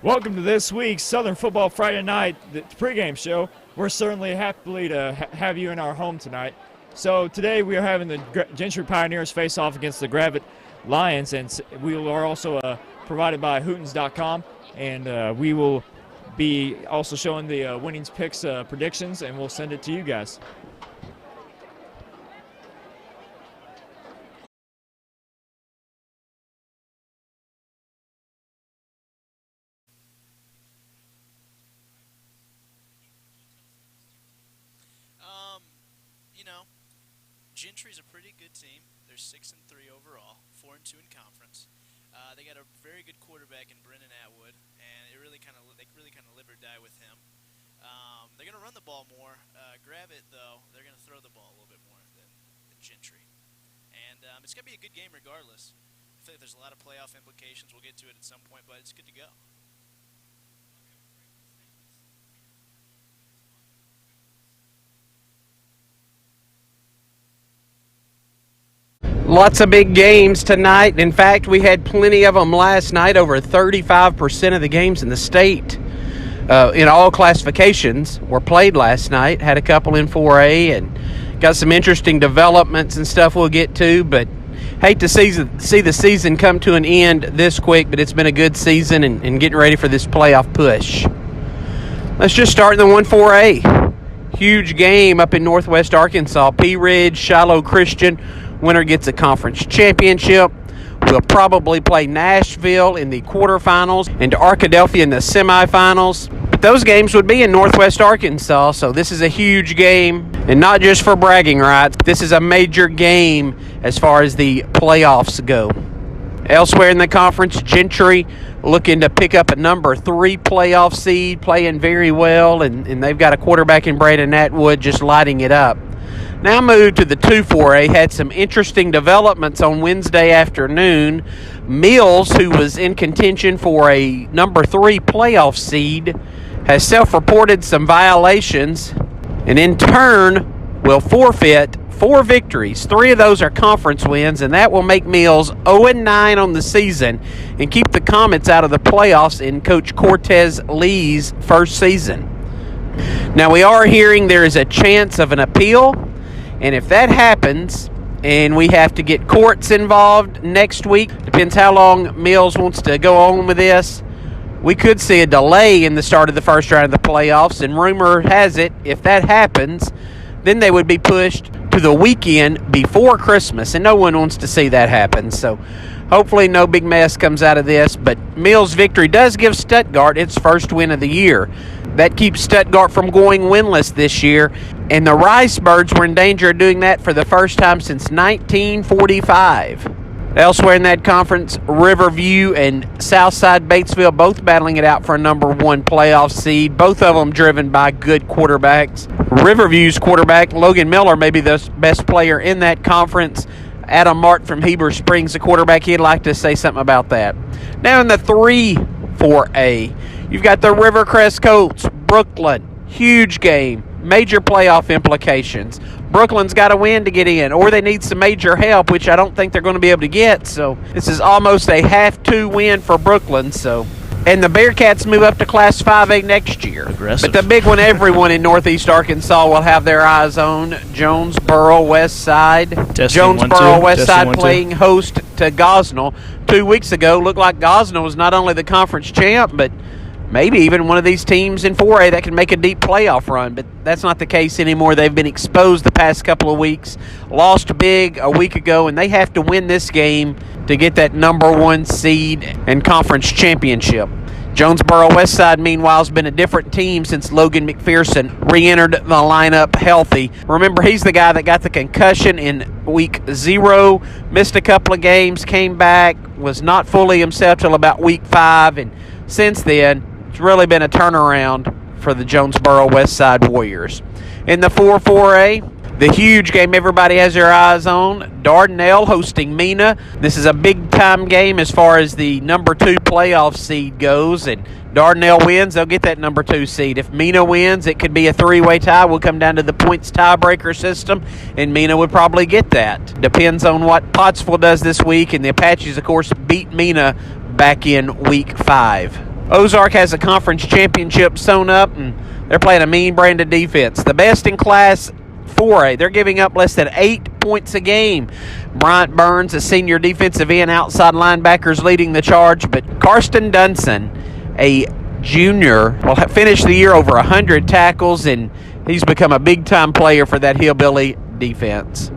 Welcome to this week's Southern Football Friday Night the pregame show. We're certainly happy to have you in our home tonight. So today we are having the Gentry Pioneers face off against the Gravette Lions, and we are also provided by Hootens.com, and we will be also showing the winnings picks predictions, and we'll send it to you guys. Gentry's a pretty good team. They're 6-3 overall, 4-2 in conference. They got a very good quarterback in Brendan Atwood, and they really kind of live or die with him. They're going to run the ball more. Gravette, though, they're going to throw the ball a little bit more than Gentry, and it's going to be a good game regardless. I feel like there's a lot of playoff implications. We'll get to it at some point, but it's good to go. Lots of big games tonight. In fact, we had plenty of them last night. Over 35% of the games in the state in all classifications were played last night. Had a couple in 4A and got some interesting developments and stuff we'll get to. But hate to see the season come to an end this quick, but it's been a good season and getting ready for this playoff push. Let's just start in the 1-4A. Huge game up in Northwest Arkansas. Pea Ridge, Shiloh Christian. Winner gets a conference championship. We'll probably play Nashville in the quarterfinals and Arkadelphia in the semifinals. But those games would be in Northwest Arkansas, so this is a huge game. And not just for bragging rights, this is a major game as far as the playoffs go. Elsewhere in the conference, Gentry looking to pick up a number 3 playoff seed, playing very well, and they've got a quarterback in Braden Atwood just lighting it up. Now move to the 2-4A. Had some interesting developments on Wednesday afternoon. Mills, who was in contention for a number 3 playoff seed, has self-reported some violations and in turn will forfeit 4 victories. 3 of those are conference wins, and that will make Mills 0-9 on the season and keep the Comets out of the playoffs in Coach Cortez Lee's first season. Now we are hearing there is a chance of an appeal. And if that happens, and we have to get courts involved next week, depends how long Mills wants to go on with this, we could see a delay in the start of the first round of the playoffs. And rumor has it, if that happens, then they would be pushed to the weekend before Christmas. And no one wants to see that happen. So hopefully no big mess comes out of this. But Mills' victory does give Stuttgart its first win of the year. That keeps Stuttgart from going winless this year. And the Ricebirds were in danger of doing that for the first time since 1945. Elsewhere in that conference, Riverview and Southside Batesville both battling it out for a number 1 playoff seed, both of them driven by good quarterbacks. Riverview's quarterback, Logan Miller, may be the best player in that conference. Adam Mart from Heber Springs, the quarterback, he'd like to say something about that. Now in the 3-4A, you've got the Rivercrest Colts, Brooklyn, huge game. Major playoff implications. Brooklyn's got to win to get in, or they need some major help, which I don't think they're going to be able to get. So this is almost a half-2 win for Brooklyn. And the Bearcats move up to Class 5A next year. Aggressive. But the big one everyone in Northeast Arkansas will have their eyes on, Jonesboro Westside. Jonesboro Westside playing host to Gosnell. 2 weeks ago, looked like Gosnell was not only the conference champ, but maybe even one of these teams in 4A that can make a deep playoff run, but that's not the case anymore. They've been exposed the past couple of weeks, lost big a week ago, and they have to win this game to get that number 1 seed and conference championship. Jonesboro Westside, meanwhile, has been a different team since Logan McPherson re-entered the lineup healthy. Remember, he's the guy that got the concussion in week 0, missed a couple of games, came back, was not fully himself till about week 5, and since then, it's really been a turnaround for the Jonesboro Westside Warriors. In the 4-4A, the huge game everybody has their eyes on, Dardanelle hosting Mena. This is a big-time game as far as the number 2 playoff seed goes, and Dardanelle wins, they'll get that number 2 seed. If Mena wins, it could be a 3-way tie. We'll come down to the points tiebreaker system, and Mena would probably get that. Depends on what Pottsville does this week, and the Apaches, of course, beat Mena back in week 5. Ozark has a conference championship sewn up, and they're playing a mean brand of defense. The best in Class 4A. They're giving up less than 8 points a game. Bryant Burns, a senior defensive end, outside linebackers leading the charge, but Karsten Dunson, a junior, will finish the year over 100 tackles, and he's become a big-time player for that Hillbilly defense.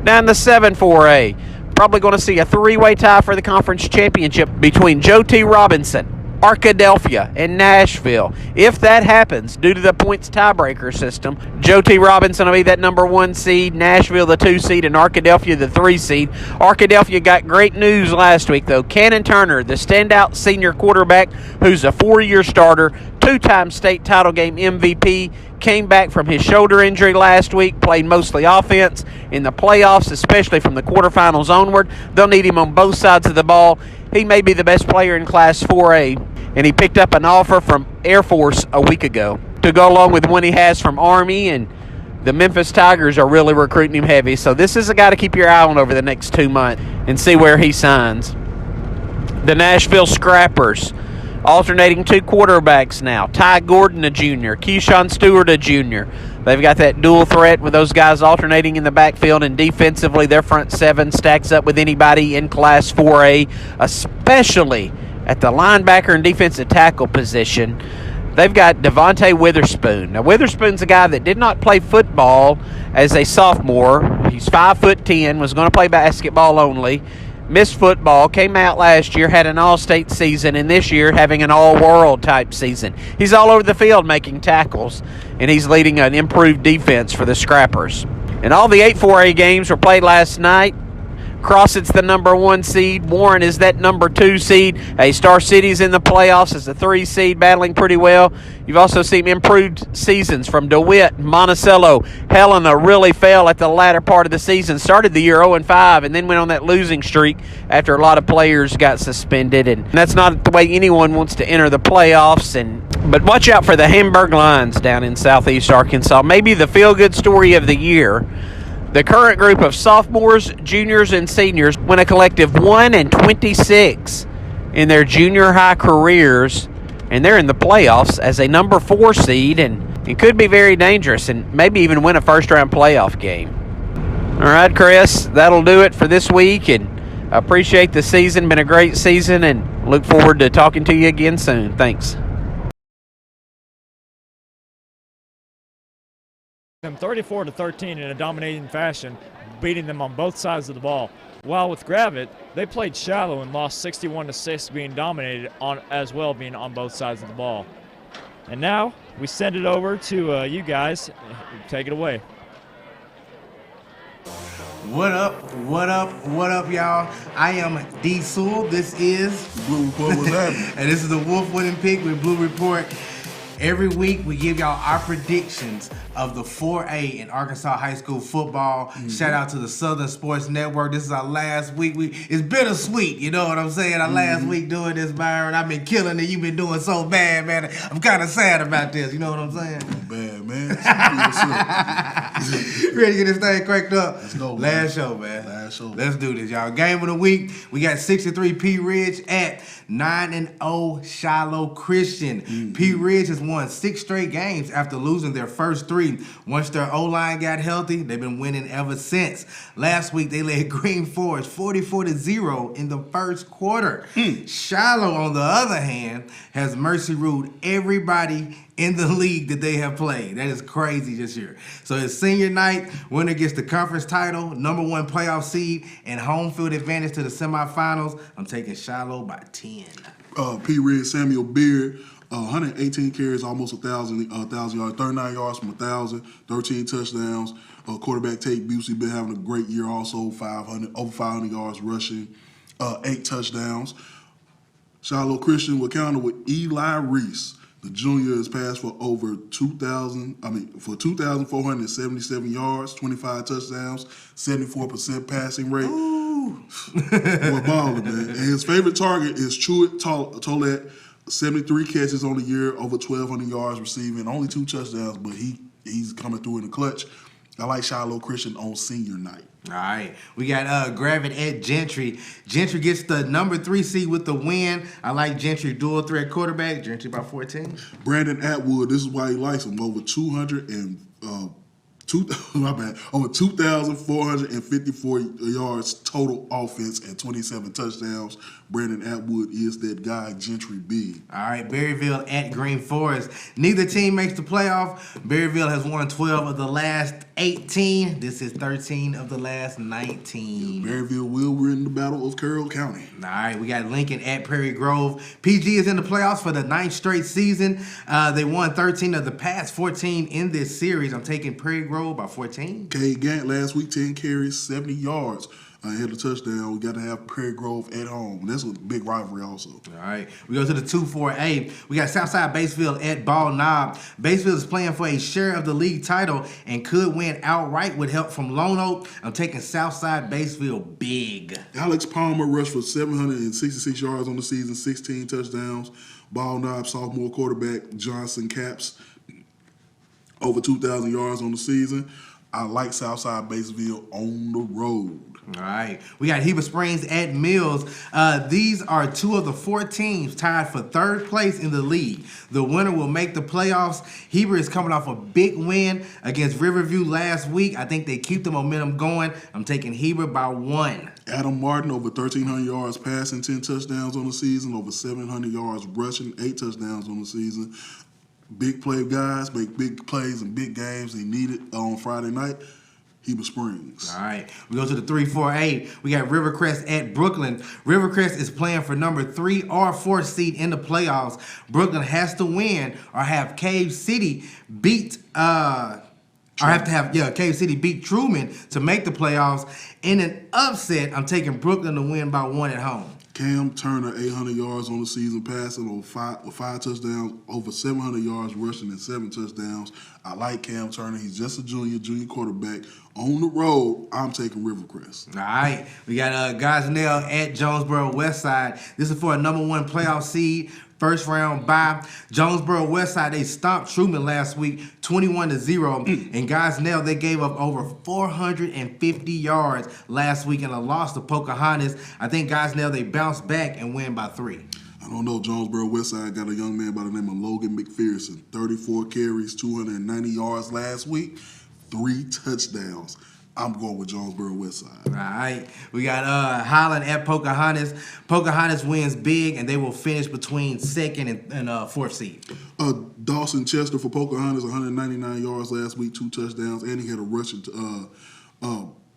Now in the 7-4A, probably going to see a three-way tie for the conference championship between Joe T. Robinson, Arkadelphia, and Nashville. If that happens, due to the points tiebreaker system, Joe T. Robinson will be that number 1 seed, Nashville the 2 seed, and Arkadelphia the 3 seed. Arkadelphia got great news last week, though. Cannon Turner, the standout senior quarterback, who's a 4-year starter, 2-time state title game MVP, came back from his shoulder injury last week, played mostly offense. In the playoffs, especially from the quarterfinals onward, they'll need him on both sides of the ball. He may be the best player in Class 4A, and he picked up an offer from Air Force a week ago to go along with one he has from Army, and the Memphis Tigers are really recruiting him heavy. So this is a guy to keep your eye on over the next 2 months and see where he signs. The Nashville Scrappers, alternating 2 quarterbacks now. Ty Gordon, a junior. Keyshawn Stewart, a junior. They've got that dual threat with those guys alternating in the backfield, and defensively their front 7 stacks up with anybody in Class 4A, especially at the linebacker and defensive tackle position. They've got Devontae Witherspoon. Now, Witherspoon's a guy that did not play football as a sophomore. He's 5'10", was going to play basketball only. Missed football, came out last year, had an all-state season, and this year having an all-world type season. He's all over the field making tackles, and he's leading an improved defense for the Scrappers. And all the 8-4A games were played last night. Crossett's the number 1 seed. Warren is that number 2 seed. Star City's in the playoffs as the 3 seed, battling pretty well. You've also seen improved seasons from DeWitt, Monticello. Helena really fell at the latter part of the season. Started the year 0-5 and then went on that losing streak after a lot of players got suspended. And that's not the way anyone wants to enter the playoffs. But watch out for the Hamburg Lions down in southeast Arkansas. Maybe the feel-good story of the year. The current group of sophomores, juniors, and seniors went a collective 1-26 in their junior high careers, and they're in the playoffs as a number 4 seed, and it could be very dangerous and maybe even win a first-round playoff game. All right, Chris, that'll do it for this week, and I appreciate the season. Been a great season, and look forward to talking to you again soon. Thanks. Them 34-13 in a dominating fashion, beating them on both sides of the ball. While with Gravette, they played shallow and lost 61-6, being dominated as well, being on both sides of the ball. And now we send it over to you guys. Take it away. What up, y'all? I am D. Sewell. This is Blue Report. What's happening? and this is the Wolf Winning Pick with Blue Report. Every week we give y'all our predictions of the 4A in Arkansas high school football. Mm-hmm. Shout out to the Southern Sports Network. This is our last week. It's bittersweet, you know what I'm saying? Our last week doing this, Byron. I've been killing it. You've been doing so bad, man. I'm kind of sad about this. You know what I'm saying? Bad, man. Ready to get this thing cranked up? Let's go, man. Last show, man. Last show. Let's do this, y'all. Game of the week. We got 63 P. Ridge at 9-0 Shiloh Christian. Mm-hmm. P. Ridge has won 6 straight games after losing their first 3. Once their O-line got healthy, they've been winning ever since. Last week, they led Green Forest 44-0 in the first quarter. Shiloh, on the other hand, has mercy ruled everybody in the league that they have played. That is crazy this year. So it's senior night, winner gets the conference title, number 1 playoff seed, and home field advantage to the semifinals. I'm taking Shiloh by 10. P. Ridge, Samuel Beard, 118 carries, almost 1,000 yards, 39 yards from 1,000, 13 touchdowns. Quarterback Tate Busey been having a great year also, over 500 yards rushing, 8 touchdowns. Shiloh Christian will counter with Eli Reese. The junior has passed for over 2,477 yards, 25 touchdowns, 74% passing rate. Ooh. Boy, balling, man. And his favorite target is Truett Tollett, 73 catches on the year, over 1,200 yards receiving, only 2 touchdowns, but he's coming through in the clutch. I like Shiloh Christian on senior night. All right, we got Gravette Gentry. Gentry gets the number 3 seed with the win. I like Gentry, dual threat quarterback. Gentry by 14. Brandon Atwood, this is why he likes him. Over 2,454 yards total offense and 27 touchdowns. Brandon Atwood is that guy. Gentry big. All right, Berryville at Green Forest. Neither team makes the playoff. Berryville has won 12 of the last 18. This is 13 of the last 19. Berryville will win the Battle of Carroll County. All right, we got Lincoln at Prairie Grove. PG is in the playoffs for the 9th straight season. They won 13 of the past 14 in this series. I'm taking Prairie Grove by 14. Cade Gant last week, 10 carries, 70 yards. Had a touchdown. We got to have Prairie Grove at home. That's a big rivalry also. All right. We go to the 2-4A. We got Southside Basefield at Ball Knob. Basefield is playing for a share of the league title and could win outright with help from Lone Oak. I'm taking Southside Basefield big. Alex Palmer rushed for 766 yards on the season, 16 touchdowns. Ball Knob sophomore quarterback Johnson Caps over 2,000 yards on the season. I like Southside Basefield on the road. All right. We got Heber Springs at Mills. These are 2 of the 4 teams tied for 3rd place in the league. The winner will make the playoffs. Heber is coming off a big win against Riverview last week. I think they keep the momentum going. I'm taking Heber by 1. Adam Martin over 1,300 yards passing, 10 touchdowns on the season, over 700 yards rushing, 8 touchdowns on the season. Big play guys make big plays in big games. They need it on Friday night. Heber Springs. All right. We go to the 3-4A. We got Rivercrest at Brooklyn. Rivercrest is playing for number 3 or 4 seed in the playoffs. Brooklyn has to win or have Cave City beat Cave City beat Truman to make the playoffs. In an upset, I'm taking Brooklyn to win by 1 at home. Cam Turner, 800 yards on the season, passing over five touchdowns, over 700 yards rushing and 7 touchdowns. I like Cam Turner. He's just a junior quarterback. On the road, I'm taking Rivercrest. All right. We got Gosnell at Jonesboro Westside. This is for a number 1 playoff seed. First round bye. Jonesboro Westside, they stomped Truman last week 21-0. And Gosnell, they gave up over 450 yards last week in a loss to Pocahontas. I think Gosnell, they bounce back and win by 3. I don't know. Jonesboro Westside got a young man by the name of Logan McPherson. 34 carries, 290 yards last week, 3 touchdowns. I'm going with Jonesboro Westside. All right. We got Highland at Pocahontas. Pocahontas wins big, and they will finish between 2nd and 4th seed. Dawson Chester for Pocahontas, 199 yards last week, 2 touchdowns, and he had a rushing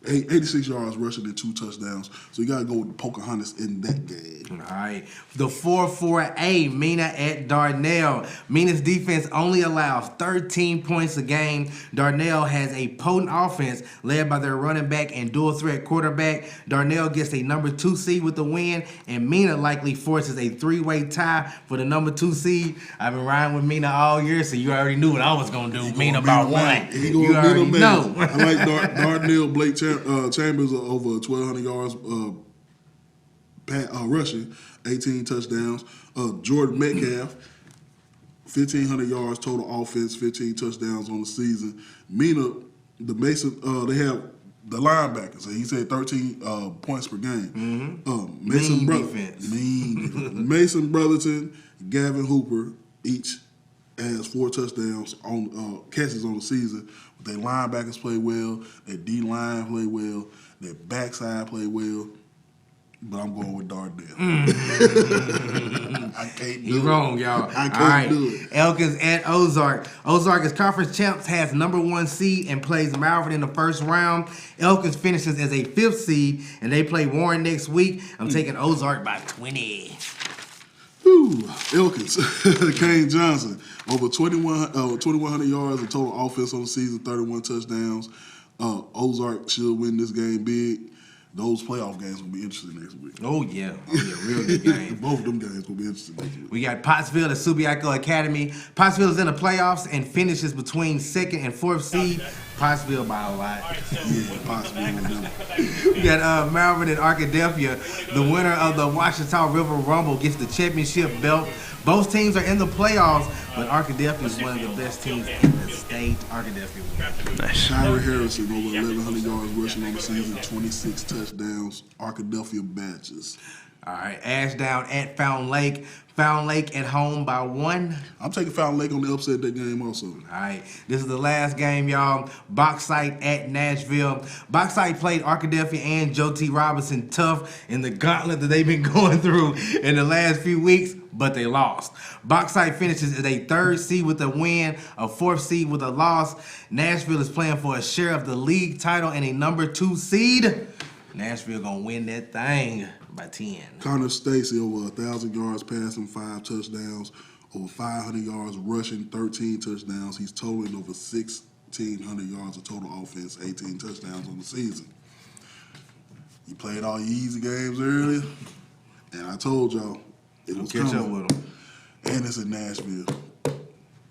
86 yards rushing and 2 touchdowns. So you got to go with Pocahontas in that game. All right. The 4-4A, Mena at Darnell. Mena's defense only allows 13 points a game. Darnell has a potent offense led by their running back and dual threat quarterback. Darnell gets a number 2 seed with the win, and Mena likely forces a 3-way tie for the number 2 seed. I've been riding with Mena all year, so you already knew what I was going to do. Mena by 1. You already know. I like Darnell Blake Chambers over 1,200 yards rushing, 18 touchdowns. Jordan Metcalf, 1,500 yards total offense, 15 touchdowns on the season. Mena, the Mason, they have the linebackers. He said 13 points per game. Mason defense. Mason Brotherton, Gavin Hooper, each has 4 touchdowns on catches on the season. Their linebackers play well. Their D-line play well. Their backside play well. But I'm going with Darnell. I can't do it. You're wrong, y'all. I can't do it. Elkins at Ozark. Ozark is conference champs, has number 1 seed, and plays Malvern in the first round. Elkins finishes as a 5th seed, and they play Warren next week. I'm taking Ozark by 20. Elkins, Kane Johnson, over 2,100 yards of total offense on the season, 31 touchdowns. Ozark should win this game big. Those playoff games will be interesting next week. Oh, yeah. Real good game. Both of them games will be interesting next week. We got Pottsville at Subiaco Academy. Pottsville is in the playoffs and finishes between 2nd and 4th seed. Pottsville by a lot. Yeah, possibly with them. We got Malvern and Arkadelphia. The winner of the Washita River Rumble gets the championship belt. Both teams are in the playoffs, but Arkadelphia is one of the best teams in the state. Arkadelphia wins. Nice. Tyler Harrison over 1,100 yards rushing on the season, 26 touchdowns. Arkadelphia badges. All right, Ashdown at Fountain Lake. Fountain Lake at home by 1. I'm taking Fountain Lake on the upset that game also. All right, this is the last game, y'all. Bauxite at Nashville. Bauxite played Arkadelphia and Joe T. Robinson tough in the gauntlet that they've been going through in the last few weeks, but they lost. Bauxite finishes as a 3rd seed with a win, a 4th seed with a loss. Nashville is playing for a share of the league title and a number 2 seed. Nashville gonna win that thing by 10. Connor Stacy over 1,000 yards passing, 5 touchdowns, over 500 yards rushing, 13 touchdowns. He's totaling over 1,600 yards of total offense, 18 touchdowns on the season. You played all your easy games earlier, and I told y'all it was Catch coming. up with them. And it's in Nashville.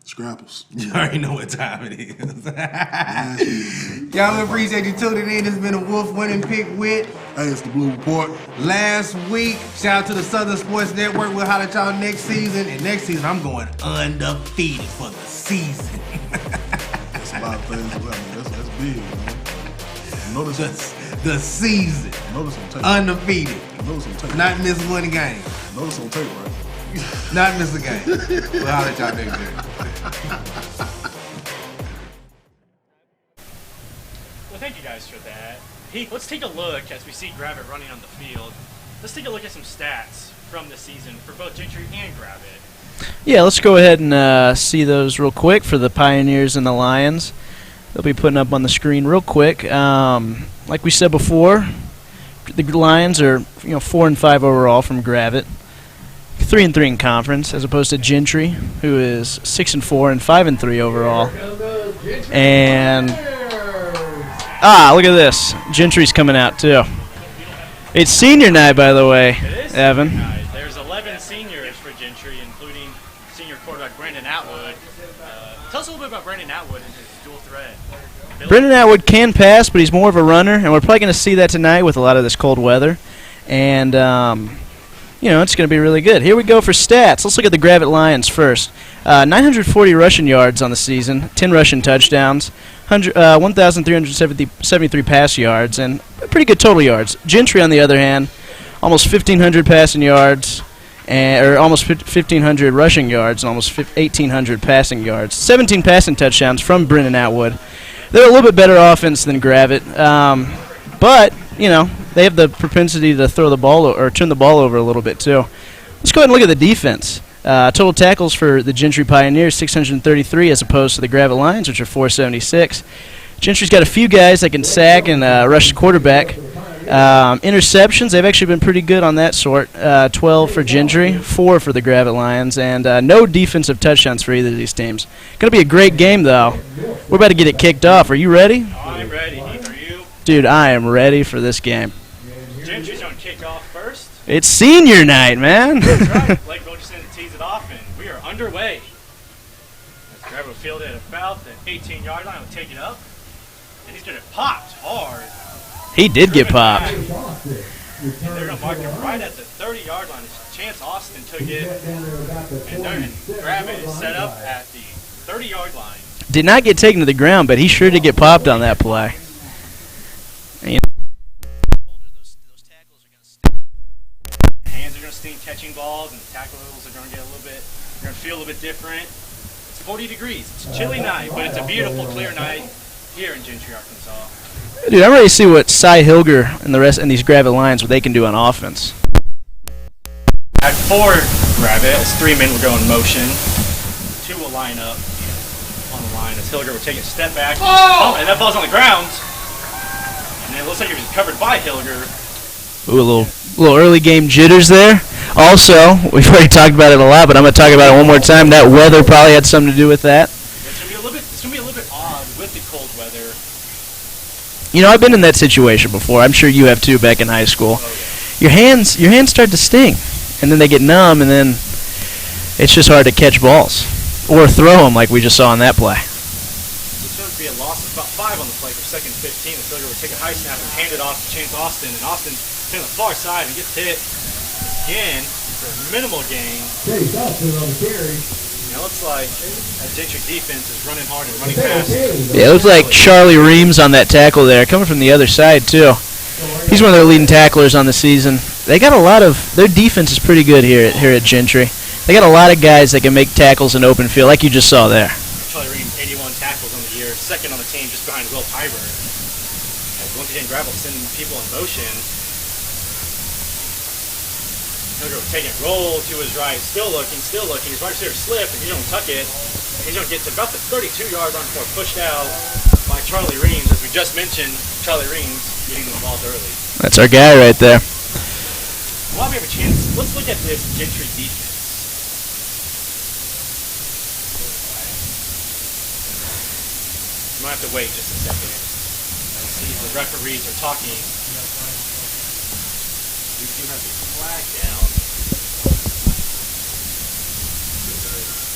Scrapples. You already know what time it is. Nashville. Y'all, we appreciate you tuning in. This has been a Wolf winning pick with Hey, it's the Blue Report. last week. Shout out to the Southern Sports Network. We'll holler at y'all next season. And next season, I'm going undefeated for the season. That's a lot of things. That's big, man. Notice The season. on tape. Undefeated. Notice on tape. Not miss one game. Notice on tape, right? Not miss a game. We'll holler at y'all next year. Well, thank you guys for that. Heath, let's take a look as we see Gravette running on the field. Let's take a look at some stats from the season for both Gentry and Gravette. Yeah, let's go ahead and see those real quick for the Pioneers and the Lions. They'll be putting up on the screen real quick. Like we said before, the Lions are 4-5 overall from Gravette, 3-3 in conference, as opposed to Gentry, who is 6-4 and 5-3 overall. And look at this, Gentry's coming out too. It's senior night, by the way, It is Evan. senior night. There's 11 seniors for Gentry, including senior quarterback Brandon Atwood. Tell us a little bit about Brandon Atwood and his dual threat. Brendan Atwood can pass, but he's more of a runner, and we're probably going to see that tonight with a lot of this cold weather. And, it's going to be really good. Here we go for stats. Let's look at the Gravette Lions first. 940 rushing yards on the season, 10 rushing touchdowns, 1,373 pass yards, and pretty good total yards. Gentry, on the other hand, almost 1,500 passing yards, or almost 1,500 rushing yards, and almost 1,800 passing yards. 17 passing touchdowns from Brendan Atwood. They're a little bit better offense than Gravette, but they have the propensity to throw the ball or turn the ball over a little bit too. Let's go ahead and look at the defense. Total tackles for the Gentry Pioneers, 633, as opposed to the Gravette Lions, which are 476. Gentry's got a few guys that can sack and rush the quarterback. Interceptions, they've actually been pretty good on that sort. 12 for Gentry, 4 for the Gravette Lions, and no defensive touchdowns for either of these teams. Going to be a great game, though. We're about to get it kicked off. Are you ready? I'm ready. Heath, are you? Dude, I am ready for this game. Gentry's going to kick off first. It's senior night, man. That's right. Blake Wilkerson to tease it off, and we are underway. As Gravette will field it at about the 18-yard line. He'll take it up, and he's going to popped hard. He did get popped. And they're going to mark him right at the 30-yard line. Chance Austin took it, and Gravette is set up at the 30-yard line. Did not get taken to the ground, but he sure did get popped on that play. Those tackles are going to stick. Hands are going to sting catching balls, and the tackles are going to get a little bit, they're going to feel a little bit different. It's 40 degrees. It's a chilly night, but it's a beautiful, clear night here in Gentry, Arkansas. Dude, I'm ready to see what Cy Hilger and the rest and these Gravette Lions, what they can do on offense. At 4 Gravette, it's 3 men will go in motion. 2 will line up on the line as Hilger will take a step back. Oh! And that ball's on the ground. And it looks like it was covered by Hilger. Ooh, a little early game jitters there. Also, we've already talked about it a lot, but I'm going to talk about it one more time. That weather probably had something to do with that. It's going to be a little bit odd with the cold weather. I've been in that situation before. I'm sure you have too back in high school. Your hands start to sting, and then they get numb, and then it's just hard to catch balls or throw them like we just saw on that play. It's going to be a loss of about 5 2nd and 15. The Silver will take a high snap and hand it off to Chance Austin. And Austin to the far side and gets hit again for a minimal gain. Terry Dawson on the carry. It looks like that Gentry defense is running hard and running fast. Yeah, it looks like Charlie Reams on that tackle there, coming from the other side too. He's one of their leading tacklers on the season. They got a lot of their defense is pretty good here at Gentry. They got a lot of guys that can make tackles in open field, like you just saw there. Charlie Reams, 81 tackles on the year, second on the team, just behind Will Pyburn. As once again, Gravette sending people in motion. Hilger will take it, roll to his right, still looking. His wide receiver slipped, and he's going to tuck it. He's going to get to about the 32-yard line before pushed out by Charlie Reams. As we just mentioned, Charlie Reams getting the ball early. That's our guy right there. While we have a chance, let's look at this Gentry defense. You might have to wait just a second and see if the referees are talking. We do have the flag down.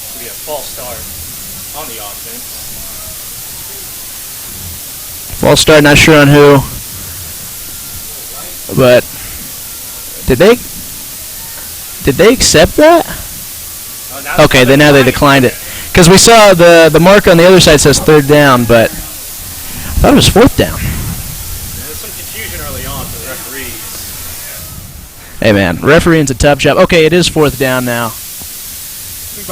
So we have false start on the offense. False start, not sure on who, but did they accept that? Oh, Okay, then now they declined it. Because we saw the mark on the other side says 3rd down, but I thought it was 4th down. There's some confusion early on for the referees. Hey man, refereeing's a tough job. Okay, it is 4th down now.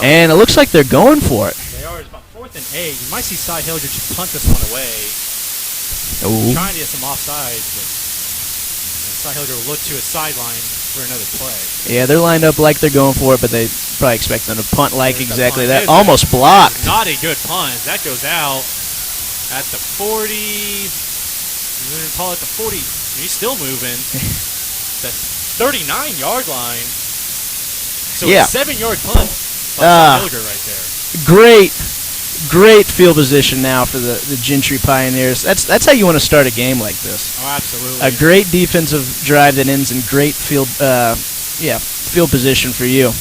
And it looks like they're going for it. They are. It's about 4th and 8. You might see Cy Hilger just punt this one away. Ooh. Trying to get some offsides, but Cy Hilger will look to his sideline for another play. Yeah, they're lined up like they're going for it, but they probably expect them to punt like There's the exactly punt. that. Almost blocked. Not a good punt. That goes out at the 40. We're going to call it the 40. He's still moving. The 39-yard line. So Yeah. a 7-yard punt by Cy Hilger right there. Great field position now for the Gentry Pioneers. That's how you want to start a game like this. Oh, absolutely. A great defensive drive that ends in great field position for you.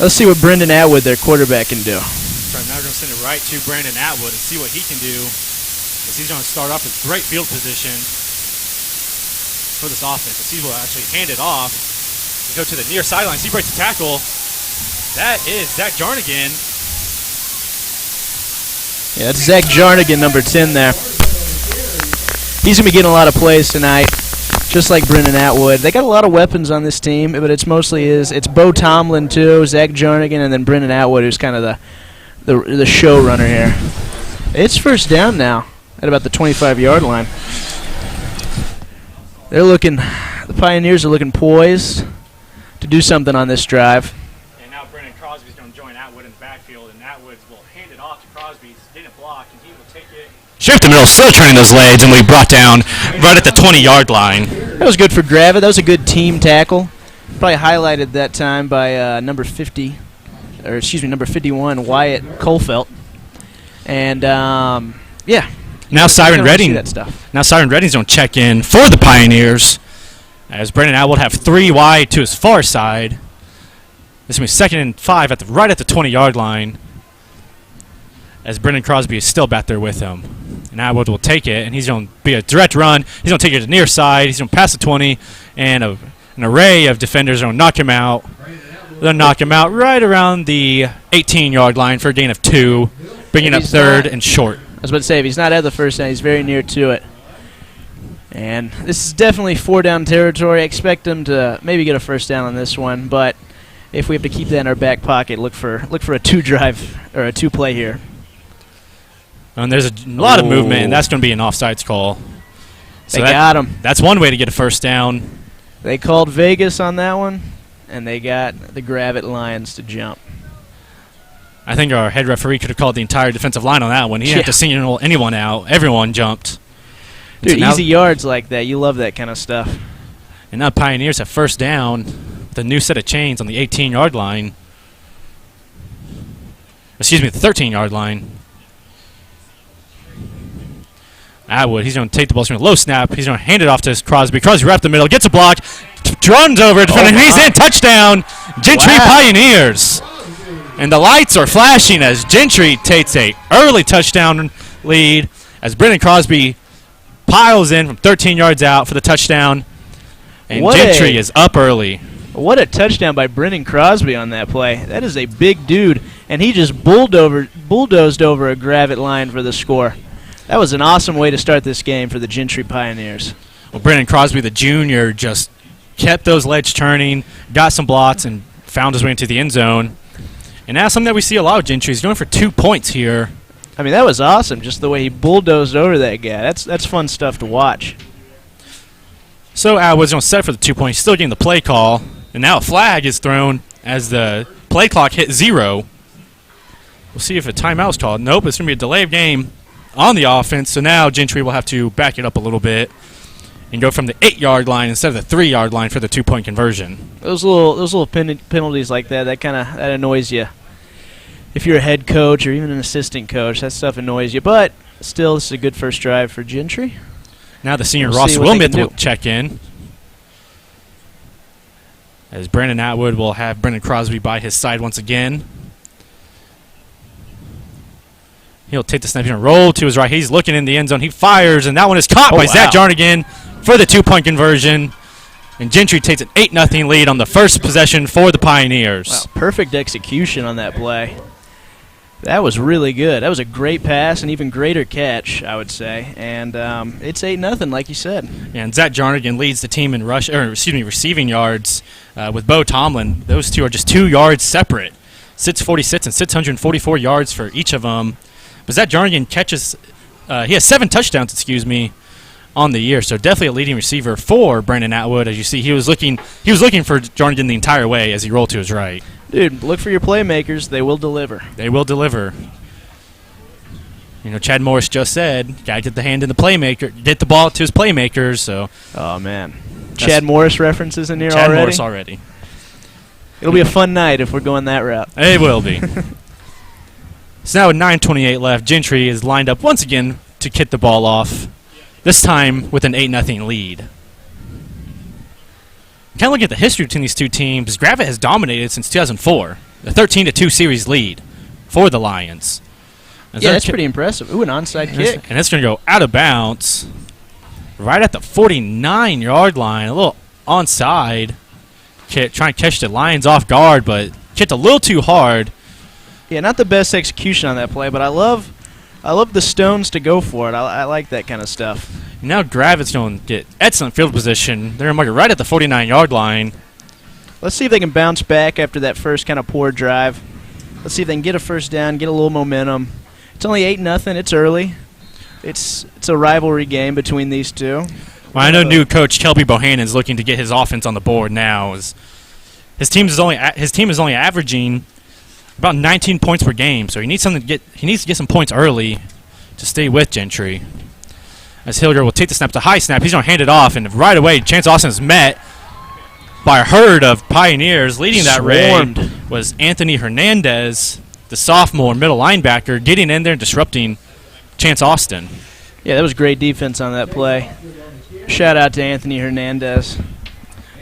Let's see what Brendan Atwood, their quarterback, can do. Right, now we're going to send it right to Brandon Atwood and see what he can do. As he's going to start off with great field position for this offense. As he will actually hand it off. Go to the near sideline. He breaks the tackle. That is Zach Jarnigan. Yeah, that's Zach Jarnigan, number 10 there. He's going to be getting a lot of plays tonight, just like Brendan Atwood. They got a lot of weapons on this team, but it's mostly it's Bo Tomlin too, Zach Jarnigan, and then Brendan Atwood, who's kind of the show runner here. It's 1st down now at about the 25-yard line. The Pioneers are looking poised to do something on this drive. And now Brendan Crosby's going to join Atwood in the backfield, and Atwood will hand it off to Crosby. He's getting a block, and he will take it. Shift the middle, still turning those legs, and we brought down right at the 20-yard line. That was good for Gravette. That was a good team tackle. Probably highlighted that time by number 51, Wyatt Colfelt. And yeah. Now Siren Redding. That stuff. Now Siren Redding's going to check in for the Pioneers, as Brendan Atwood have 3 wide to his far side. This is going to be 2nd and 5 right at the 20-yard line, as Brendan Crosby is still back there with him. And Atwood will take it, and he's going to be a direct run. He's going to take it to the near side. He's going to pass the 20, and an array of defenders are going to knock him out. They'll knock him out right around the 18-yard line for a gain of 2, bringing up 3rd and short. I was about to say, if he's not at the 1st down, he's very near to it. And this is definitely 4-down territory. I expect him to maybe get a 1st down on this one, but if we have to keep that in our back pocket, look for a 2-drive or a 2-play here. And there's a lot of movement, and that's going to be an offsides call. So they got him. That's one way to get a 1st down. They called Vegas on that one, and they got the Gravette Lions to jump. I think our head referee could have called the entire defensive line on that one. He didn't have to signal anyone out. Everyone jumped. Dude, so easy yards like that. You love that kind of stuff. And now Pioneers have 1st down with a new set of chains on the 18-yard line. Excuse me, the 13-yard line. Atwood, he's going to take the ball, he's going to low snap, he's going to hand it off to Crosby. Crosby right up the middle, gets a block, runs over, defender, he's in, touchdown, Gentry Pioneers. And the lights are flashing as Gentry takes a early touchdown lead as Brendan Crosby piles in from 13 yards out for the touchdown. And What Gentry a- is up early. What a touchdown by Brennan Crosby on that play. That is a big dude, and he just bulldozed over a Gravette line for the score. That was an awesome way to start this game for the Gentry Pioneers. Well, Brennan Crosby, the junior, just kept those legs turning, got some blocks, and found his way into the end zone. And now something that we see a lot of Gentry. He's going for 2 points here. I mean, that was awesome, just the way he bulldozed over that guy. That's fun stuff to watch. So Atwood's going to set for the 2 points. Still getting the play call. And now a flag is thrown as the play clock hit 0. We'll see if a timeout is called. Nope, it's going to be a delay of game on the offense. So now Gentry will have to back it up a little bit and go from the 8-yard line instead of the 3-yard line for the 2-point conversion. Those little penalties like that annoys you. If you're a head coach or even an assistant coach, that stuff annoys you. But still, this is a good first drive for Gentry. Now the senior We'll Ross see what they Wilmith can will do. check in. As Brandon Atwood will have Brendan Crosby by his side once again. He'll take the snap and roll to his right. He's looking in the end zone. He fires, and that one is caught by Zach Jarnigan for the 2-point conversion. And Gentry takes an 8-0 lead on the first possession for the Pioneers. Wow, perfect execution on that play. That was really good. That was a great pass, an even greater catch, I would say. And it's 8-0, like you said. Yeah, and Zach Jarnigan leads the team in receiving yards with Bo Tomlin. Those two are just 2 yards separate. 646 and 644 yards for each of them. But Zach Jarnigan catches, he has 7 touchdowns, on the year. So definitely a leading receiver for Brandon Atwood. As you see, he was looking for Jarnigan the entire way as he rolled to his right. Dude, look for your playmakers. They will deliver. They will deliver. You know, Chad Morris just said, got to get the hand in the playmaker, get the ball to his playmakers. So, oh man, Chad Morris references in here Chad already. Morris already. It'll be a fun night if we're going that route. It will be. So now with 9:28 left, Gentry is lined up once again to kick the ball off. This time with an 8-0 lead. Kind of look at the history between these two teams. Gravette has dominated since 2004. A 13-2 series lead for the Lions. Yeah, that's pretty impressive. Ooh, an onside kick. And it's going to go out of bounds right at the 49-yard line. A little onside kick, trying to catch the Lions off guard, but kicked a little too hard. Yeah, not the best execution on that play, but I love the stones to go for it. I like that kind of stuff. Now Gravette's going to get excellent field position. They're going to mark it right at the 49-yard line. Let's see if they can bounce back after that first kind of poor drive. Let's see if they can get a first down, get a little momentum. It's only 8-0. It's early. It's a rivalry game between these two. Well, I know new coach Kelby Bohannon's looking to get his offense on the board now. His team is only averaging about 19 points per game, so he needs to get some points early to stay with Gentry. As Hilger will take the snap, the high snap, he's going to hand it off, and right away Chance Austin is met by a herd of Pioneers. Leading that raid was Anthony Hernandez, the sophomore middle linebacker, getting in there and disrupting Chance Austin. Yeah, that was great defense on that play. Shout out to Anthony Hernandez.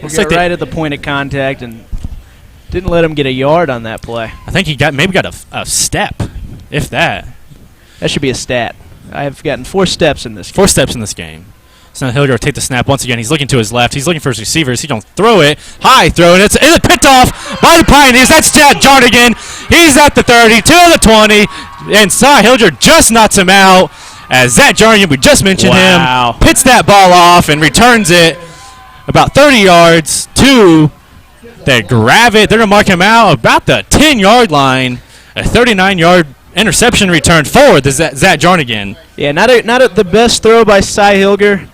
Looks like right at the point of contact and didn't let him get a yard on that play. I think he maybe got a step, if that. That should be a stat. I've gotten 4 steps in this game. 4 steps in this game. So now Hilger will take the snap once again. He's looking to his left. He's looking for his receivers. He's going to throw it. High throw, and it's picked off by the Pioneers. That's Chad Jarnigan. He's at the 30, to the 20, and Cy Hilger just knocks him out as Zach Jarnigan, we just mentioned him, pits that ball off and returns it about 30 yards to the Gravette. They're going to mark him out about the 10-yard line. A 39-yard interception return forward to Zach Jarnigan. Yeah, not the best throw by Cy Hilger.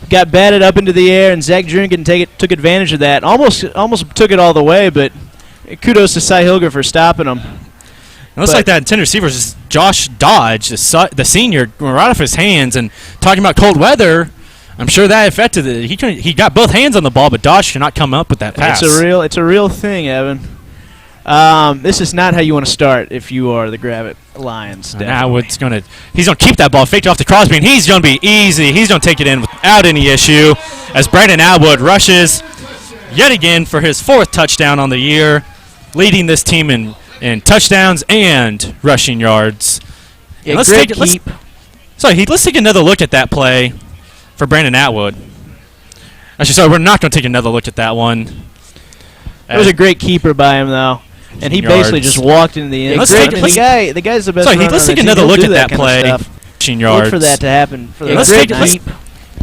Got batted up into the air, and Zach Jarnigan took advantage of that. Almost took it all the way, but kudos to Cy Hilger for stopping him. It looks like that intended receiver is just Josh Dodge, the senior, right off his hands. And talking about cold weather, I'm sure that affected it. He got both hands on the ball, but Dodge cannot come up with that pass. It's a real thing, Evan. This is not how you want to start if you are the Gravette Lions. Now he's gonna keep that ball, faked off to Crosby, and he's gonna be easy. He's gonna take it in without any issue as Brandon Atwood rushes yet again for his 4th touchdown on the year, leading this team in touchdowns and rushing yards. Yeah, let's take another look at that play. for Brandon Atwood. Actually, sorry, we're not going to take another look at that one. It was a great keeper by him, though. And he basically just walked into the end. The guy's the best. Sorry, let's take another look at that play. Look for that to happen.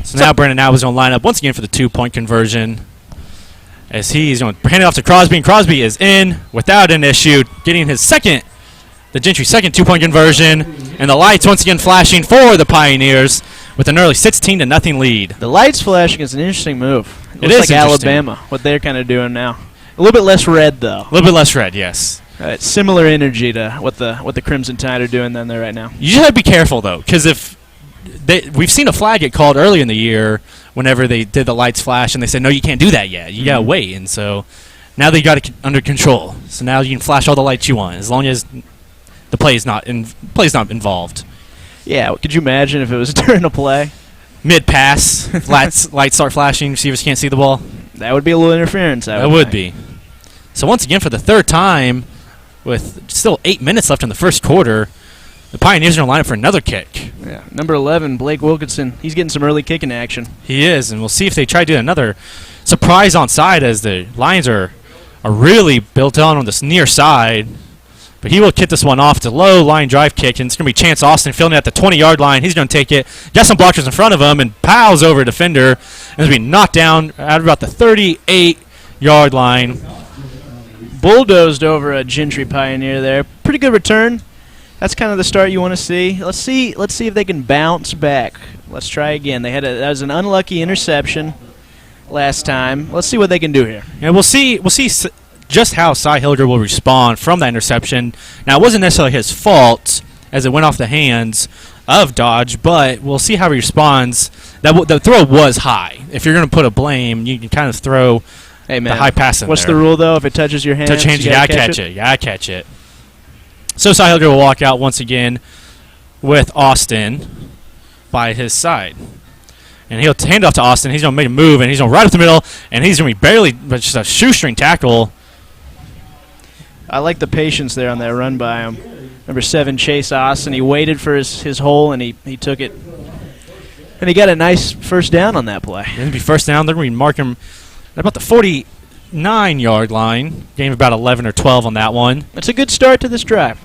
So now Brandon Atwood's going to line up once again for the 2-point conversion. As he's going to hand it off to Crosby, and Crosby is in without an issue, getting his the Gentry second 2-point conversion, and the lights once again flashing for the Pioneers with an early 16-0 lead. The lights flashing is an interesting move. It is looks like Alabama, what they're kind of doing now. A little bit less red, though. A little bit less red, yes. Similar energy to what the Crimson Tide are doing down there right now. You just have to be careful, though, because we've seen a flag get called early in the year whenever they did the lights flash, and they said, no, you can't do that yet. You got to wait. And so now they got it under control. So now you can flash all the lights you want, as long as the play is not involved. Yeah, could you imagine if it was during a play? Mid-pass, lights start flashing, receivers can't see the ball. That would be a little interference. That would be. So once again, for the third time, with still 8 minutes left in the first quarter, the Pioneers are going to line up for another kick. Yeah, number 11, Blake Wilkinson. He's getting some early kicking action. He is, and we'll see if they try to do another surprise onside, as the Lions are really built on this near side. But he will kick this one off to low line drive kick, and it's going to be Chance Austin fielding at the 20-yard line. He's going to take it, got some blockers in front of him, and pows over a defender, and it's going to be knocked down at about the 38-yard line. Bulldozed over a Gentry Pioneer there. Pretty good return. That's kind of the start you want to see. Let's see if they can bounce back. Let's try again. That was an unlucky interception last time. Let's see what they can do here. Yeah, we'll see just how Cy Hilger will respond from that interception. Now, it wasn't necessarily his fault as it went off the hands of Dodge, but we'll see how he responds. The throw was high. If you're going to put a blame, you can kind of throw the high pass in What's there. the rule, though? If it touches your hands, you got to catch it. You got to catch it. So Cy Hilger will walk out once again with Austin by his side. And he'll hand off to Austin. He's going to make a move, and he's going to right up the middle, and he's going to be but just a shoestring tackle. I like the patience there on that run by him. Number 7, Chase Austin. He waited for his hole, and he took it. And he got a nice first down on that play. It'll be first down. They're going to mark him at about the 49-yard line. Gain about 11 or 12 on that one. It's a good start to this drive.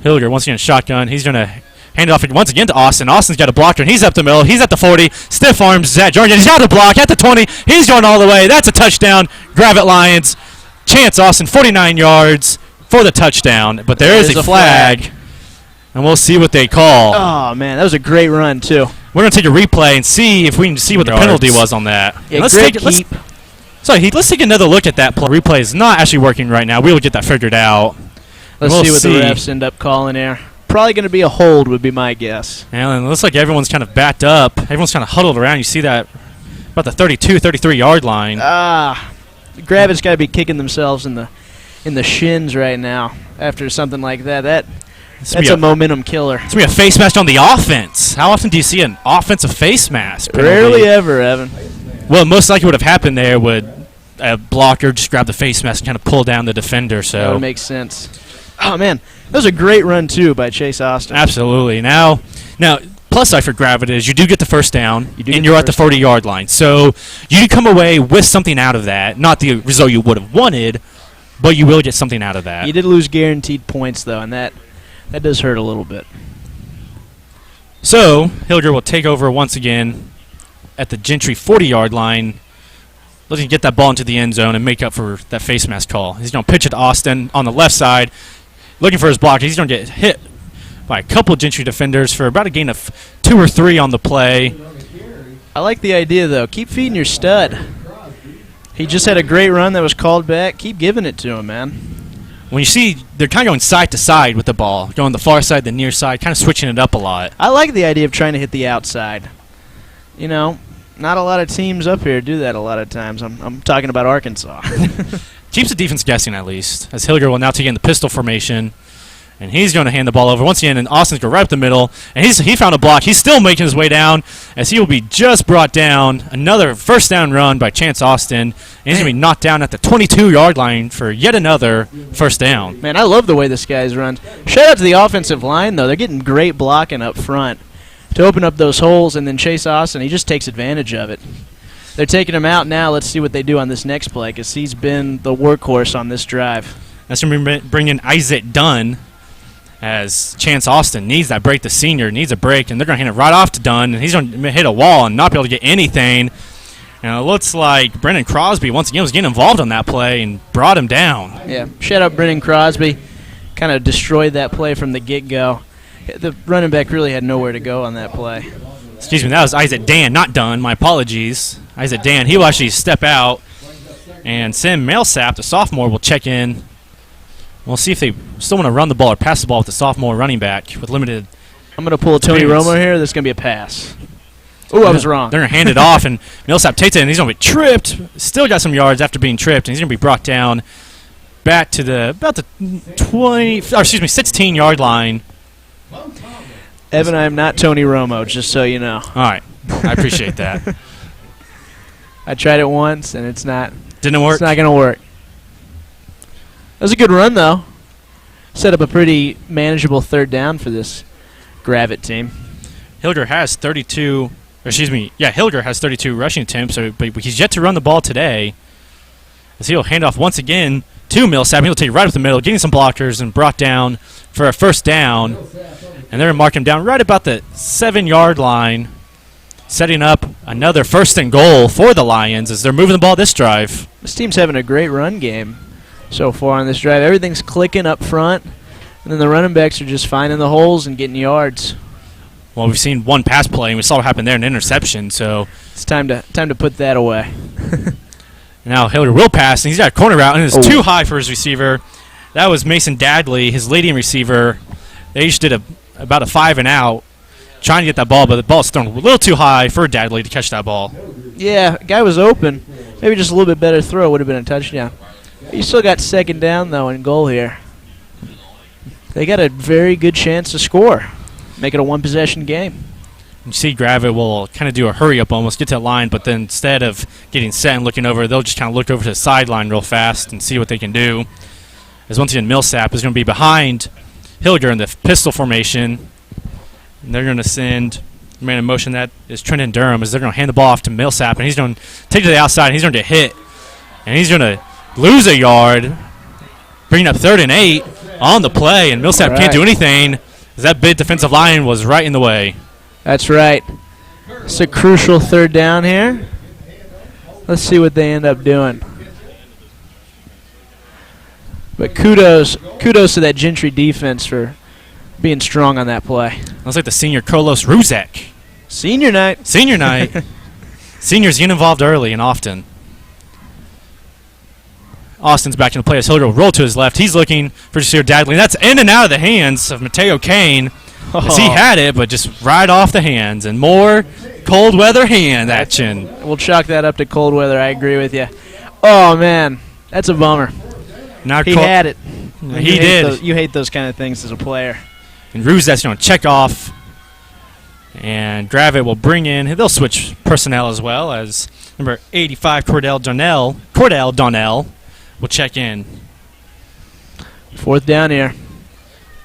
Hilger once again shotgun. He's going to hand it off once again to Austin. Austin's got a blocker, and he's up the middle. He's at the 40. Stiff arms Zach Jordan. He's got the block at the 20. He's going all the way. That's a touchdown. Gravette Lions. Chance Austin, 49 yards for the touchdown. But there is a flag, and we'll see what they call. Oh, man, that was a great run, too. We're going to take a replay and see if we can see what the penalty was on that. Yeah, let's take another look at that play. Replay is not actually working right now. We will get that figured out. Let's see what the refs end up calling here. Probably going to be a hold would be my guess. And it looks like everyone's kind of backed up. Everyone's kind of huddled around. You see that about the 32, 33-yard line. Gravette's got to be kicking themselves in the shins right now after something like that. That's a momentum killer. It's going to be a face mask on the offense. How often do you see an offensive face mask penalty? Rarely ever, Evan. Well, most likely what would have happened there would a blocker just grab the face mask and kind of pull down the defender. So that would make sense. Oh, man. That was a great run, too, by Chase Austin. Absolutely. Now, plus side for Gravette is you do get the first down, and you're at the 40-yard line. So you come away with something out of that. Not the result you would have wanted, but you will get something out of that. You did lose guaranteed points, though, and that does hurt a little bit. So Hilger will take over once again at the Gentry 40-yard line, looking to get that ball into the end zone and make up for that face mask call. He's going to pitch it to Austin on the left side, looking for his block. He's going to get hit by a couple Gentry defenders for about a gain of 2 or 3 on the play. I like the idea, though. Keep feeding your stud. He just had a great run that was called back. Keep giving it to him, man. When you see they're kind of going side to side with the ball, going the far side, the near side, kind of switching it up a lot. I like the idea of trying to hit the outside. You know, not a lot of teams up here do that a lot of times. I'm talking about Arkansas. Keeps the defense guessing at least, as Hilger will now take in the pistol formation. And he's going to hand the ball over once again, and Austin's going right up the middle. And he found a block. He's still making his way down, as he will be just brought down. Another first down run by Chance Austin. And he's going to be knocked down at the 22-yard line for yet another first down. Man, I love the way this guy's runs. Shout out to the offensive line, though. They're getting great blocking up front. to open up those holes, and then Chase Austin, he just takes advantage of it. They're taking him out now. Let's see what they do on this next play, because he's been the workhorse on this drive. That's going to bring in Isaac Dunn, as Chance Austin needs that break. The senior needs a break, and they're going to hand it right off to Dunn, and he's going to hit a wall and not be able to get anything. And it looks like Brennan Crosby, once again, was getting involved on that play and brought him down. Yeah, shout out Brennan Crosby. Kind of destroyed that play from the get-go. The running back really had nowhere to go on that play. Excuse me, that was Isaac Dan, not Dunn. My apologies. Isaac Dan, he will actually step out. And Sam Millsap, the sophomore, will check in. We'll see if they still want to run the ball or pass the ball with the sophomore running back with limited. I'm going to pull a Tony Romo here. This is going to be a pass. Oh, I was wrong. They're going to hand it off, and Millsap takes it, and he's going to be tripped. Still got some yards after being tripped, and he's going to be brought down back to about the 16-yard line. Evan, I am not Tony Romo, just so you know. All right. I appreciate that. I tried it once, and it's not. Didn't work? It's not going to work. That was a good run, though. Set up a pretty manageable third down for this Gravette team. Hilger has 32. Hilger has 32 rushing attempts, but he's yet to run the ball today. As he'll hand off once again to Millsap. He'll take it right up the middle, getting some blockers, and brought down for a first down. And they're going to mark him down right about the 7-yard line, setting up another first and goal for the Lions as they're moving the ball this drive. This team's having a great run game so far on this drive. Everything's clicking up front, and then the running backs are just finding the holes and getting yards. Well, we've seen one pass play, and we saw what happened there, an interception. So it's time to put that away. Now Hilder will pass, and he's got a corner route, and it's too high for his receiver. That was Mason Dadley, his leading receiver. They just did about a 5-and-out, trying to get that ball, but the ball's thrown a little too high for Dadley to catch that ball. Yeah, guy was open. Maybe just a little bit better throw would have been a touchdown. You still got second down, though, and goal here. They got a very good chance to score. Make it a one-possession game. You see Gravette will kind of do a hurry-up almost, get to the line, but then instead of getting set and looking over, they'll just kind of look over to the sideline real fast and see what they can do. As once again, Millsap is going to be behind Hilger in the pistol formation. And they're going to send the man in motion. That is Trenton Durham, as they're going to hand the ball off to Millsap, and he's going to take it to the outside, and he's going to hit. And he's going to lose a yard, bringing up 3rd and 8 on the play, and Millsap can't do anything as that big defensive line was right in the way. That's right. It's a crucial third down here. Let's see what they end up doing. But kudos to that Gentry defense for being strong on that play. Looks like the senior Carlos Ruzek. Senior night. Senior night. Seniors get involved early and often. Austin's back in the play as Hilger will roll to his left. He's looking for Jasir Dadley. That's in and out of the hands of Mateo Kane. As he had it, but just right off the hands. And more cold weather hand action. We'll chalk that up to cold weather. I agree with you. Oh, man. That's a bummer. Now he had it. He did. You hate those kind of things as a player. And Ruzek's going to check off. And Gravette will bring in. They'll switch personnel as well, as number 85, Cordell Donnell will check in. Fourth down here.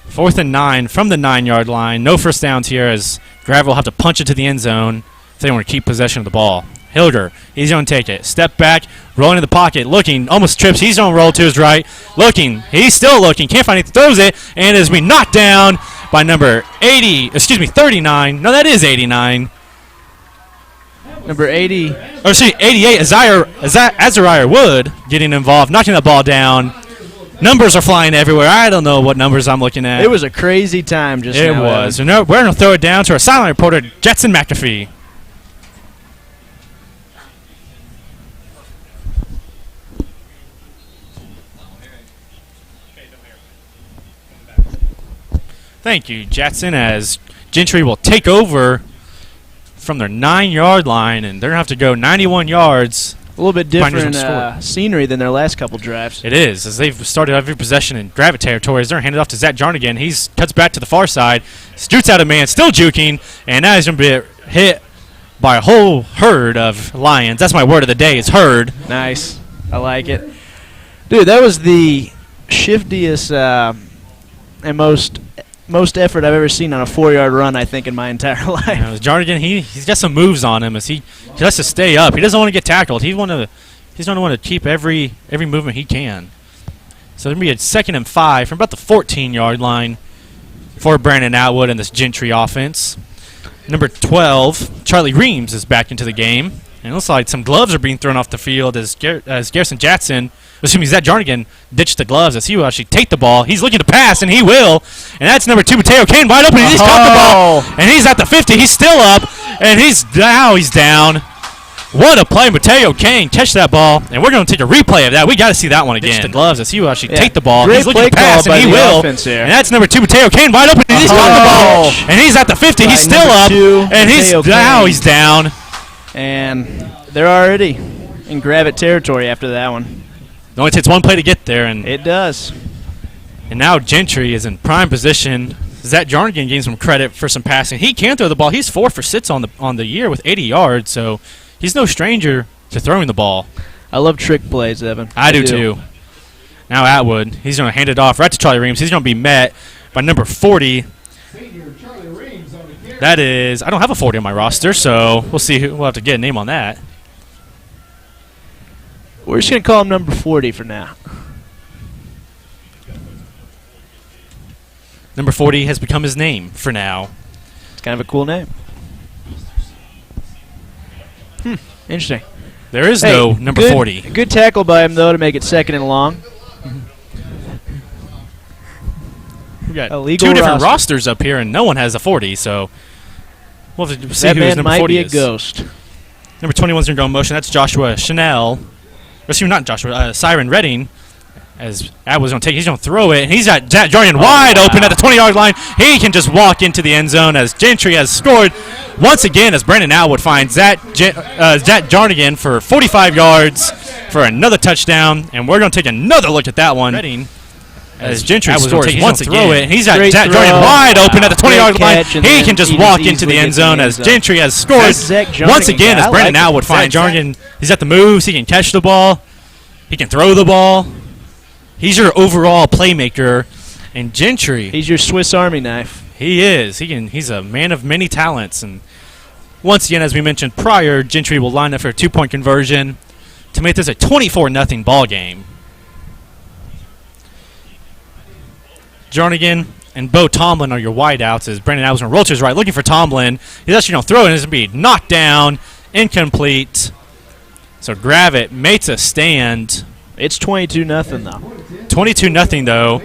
4th and 9 from the 9-yard line. No first downs here, as Gravette will have to punch it to the end zone if they want to keep possession of the ball. Hilger, he's going to take it. Step back, rolling in the pocket, looking, almost trips. He's going to roll to his right. Looking, he's still looking. Can't find it, throws it, and is being knocked down by number 39. No, that is 89. Number 80. Or excuse me, 88, Azariah Wood getting involved, knocking the ball down. Numbers are flying everywhere. I don't know what numbers I'm looking at. It was a crazy time just now. It was. And we're going to throw it down to our sideline reporter, Jetson McAfee. Thank you, Jetson, as Gentry will take over from their 9-yard line, and they're going to have to go 91 yards. A little bit different scenery than their last couple drives. It is, as they've started every possession in Gravette territory. As they're handed off to Zach Jarnigan. He cuts back to the far side, scoots out a man, still juking, and now he's going to be hit by a whole herd of Lions. That's my word of the day, is herd. Nice. I like it. Dude, that was the shiftiest and most most effort I've ever seen on a 4-yard run, I think, in my entire life. You know, Jarnigan, he's got some moves on him as he has to stay up. He doesn't want to get tackled. He's going to want to keep every movement he can. So there's going to be a 2nd and 5 from about the 14-yard line for Brandon Atwood and this Gentry offense. Number 12, Charlie Reams, is back into the game. And it looks like some gloves are being thrown off the field as Garrison Jackson, assuming Zach Jarnigan, ditched the gloves as he will actually take the ball. He's looking to pass, and he will. And that's number 2, Mateo Kane, wide open, and he's caught the ball. And he's at the 50. He's still up, and he's down. What a play, Mateo Kane. Catch that ball, and we're going to take a replay of that. We got to see that one again. Ditch the gloves as he will actually take the ball. Great he's looking to pass, and he will. And that's number 2, Mateo Kane, wide open, and he's caught the ball. And he's at the 50. He's still up, and he's down. And they're already in Gravette territory after that one. It only takes one play to get there, and it does. And now Gentry is in prime position. Zach Jarnigan gains some credit for some passing. He can throw the ball. He's 4 for 6 on the year with 80 yards, so he's no stranger to throwing the ball. I love trick plays, Evan. I do too. Now Atwood, he's going to hand it off right to Charlie Reams. He's going to be met by number 40. That is, I don't have a 40 on my roster, so we'll see. We'll have to get a name on that. We're just going to call him number 40 for now. Number 40 has become his name for now. It's kind of a cool name. Interesting. There is no number 40. Good tackle by him, though, to make it 2nd and long. We got 2 different rosters up here, and no one has a 40, so we'll have to see who his number 40 is. That man might be a ghost. Number 21 is going to go in motion. That's Joshua Chanel. Excuse me, not Joshua. Siren Redding. As Atwood's going to take, he's going to throw it, and he's got Zach Jarnigan wide open at the 20-yard line. He can just walk into the end zone as Gentry has scored once again as Brandon Atwood finds Zach Jarnigan for 45 yards for another touchdown, and we're going to take another look at that one. Redding, as Gentry scores once again. And he's got Zach Jarnigan wide open at the 20-yard line. He can just walk into the end zone as Gentry has scored once again as Brandon Atwood finds Jarnigan. He's at the moves. He can catch the ball. He can throw the ball. He's your overall playmaker, and Gentry. He's your Swiss Army knife. He is. He's a man of many talents, and once again, as we mentioned prior, Gentry will line up for a 2-point conversion to make this a 24-0 ball game. Jarnigan and Bo Tomlin are your wideouts as Brandon Atwood's going to roll to his right, looking for Tomlin. He's actually going to throw it, and it's going to be knocked down, incomplete. So Gravette makes a stand. It's 22-0 though. 22-0 though.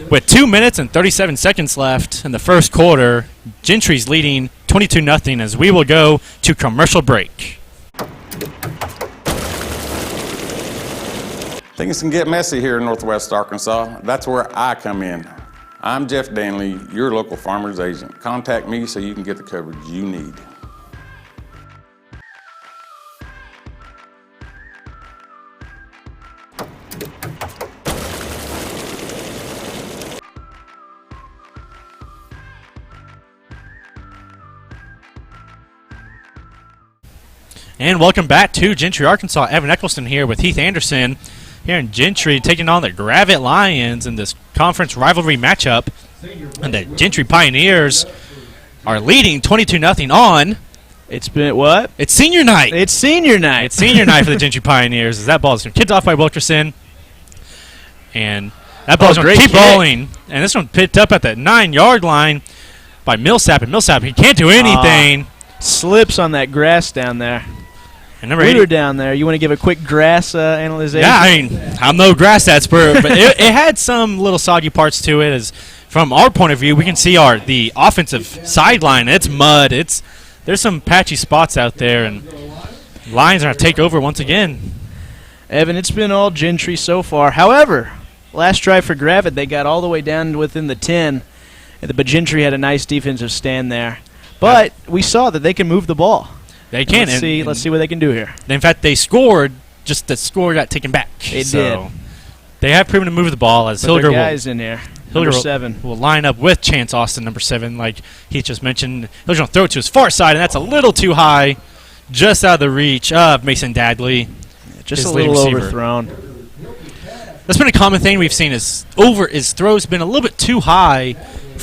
With 2 minutes and 37 seconds left in the first quarter, Gentry's leading 22-0 as we will go to commercial break. Things can get messy here in Northwest Arkansas. That's where I come in. I'm Jeff Danley, your local farmer's agent. Contact me so you can get the coverage you need. And welcome back to Gentry, Arkansas. Evan Eccleston here with Heath Anderson here in Gentry, taking on the Gravette Lions in this conference rivalry matchup. And the Gentry Pioneers are leading 22-0 on. It's been what? It's senior night. It's senior night. It's senior night for the Gentry Pioneers as that ball is kicked off by Wilkerson. And that ball is going to keep rolling. And this one picked up at the 9-yard line by Millsap. And Millsap, he can't do anything. Slips on that grass down there. And number 80 down there. You want to give a quick grass analysis? Yeah, I mean, I'm no grass expert, but it had some little soggy parts to it. As from our point of view, we can see the offensive sideline. It's mud. There's some patchy spots out there, and Lions are going to take over once again. Evan, it's been all Gentry so far. However, last drive for Gravette, they got all the way down within the 10, but Gentry had a nice defensive stand there. But we saw that they can move the ball. They can. Let's see what they can do here. In fact, they scored. Just the score got taken back. They did. They have proven to move the ball as Hilger guys in there. Number 7 will line up with Chance Austin, number 7, like he just mentioned. Hilger's going to throw it to his far side, and that's a little too high, just out of the reach of Mason Dadley. Just a little overthrown. That's been a common thing we've seen. His throws been a little bit too high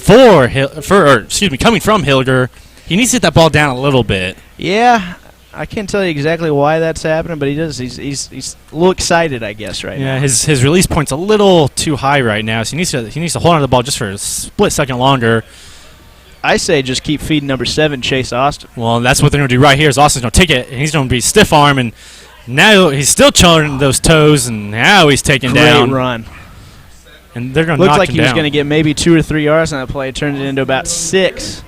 coming from Hilger. He needs to hit that ball down a little bit. Yeah, I can't tell you exactly why that's happening, but he does. He's a little excited, I guess, right now. Yeah, his release point's a little too high right now, so he needs to hold on to the ball just for a split second longer. I say just keep feeding number 7, Chase Austin. Well, that's what they're going to do right here is Austin's going to take it, and he's going to be stiff arm, and now he's still churning those toes, and now he's taking down. Great run. And they're going to Looked knock like him he was down. going to get maybe 2 or 3 yards on that play. Turned it into about 6.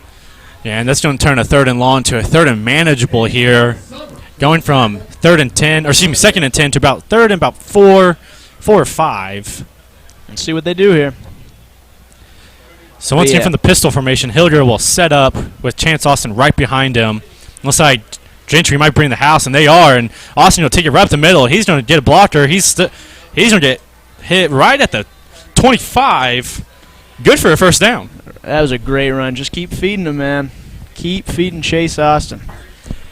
Yeah, and that's going to turn a 3rd and long to a 3rd and manageable here. Going from 2nd and 10 to about 3rd and about 4 or 5. Let's see what they do here. So once again from the pistol formation, Hilger will set up with Chance Austin right behind him. Looks like Gentry might bring the house, and they are. And Austin will take it right up the middle. He's going to get a blocker. He's going to get hit right at the 25. Good for a first down. That was a great run. Just keep feeding him, man. Keep feeding Chase Austin.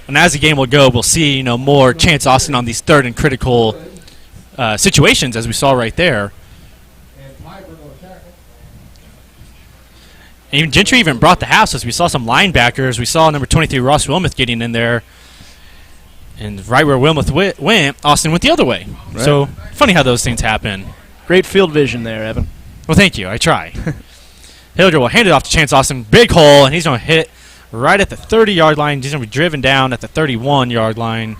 And as the game will go, we'll see more Chance Austin on these 3rd and critical situations, as we saw right there. And even Gentry even brought the house as we saw some linebackers. We saw number 23 Ross Wilmoth getting in there. And right where Wilmoth went, Austin went the other way. Right. So funny how those things happen. Great field vision there, Evan. Well, thank you. I try. Hilger will hand it off to Chance Austin. Big hole, and he's going to hit right at the 30-yard line. He's going to be driven down at the 31-yard line.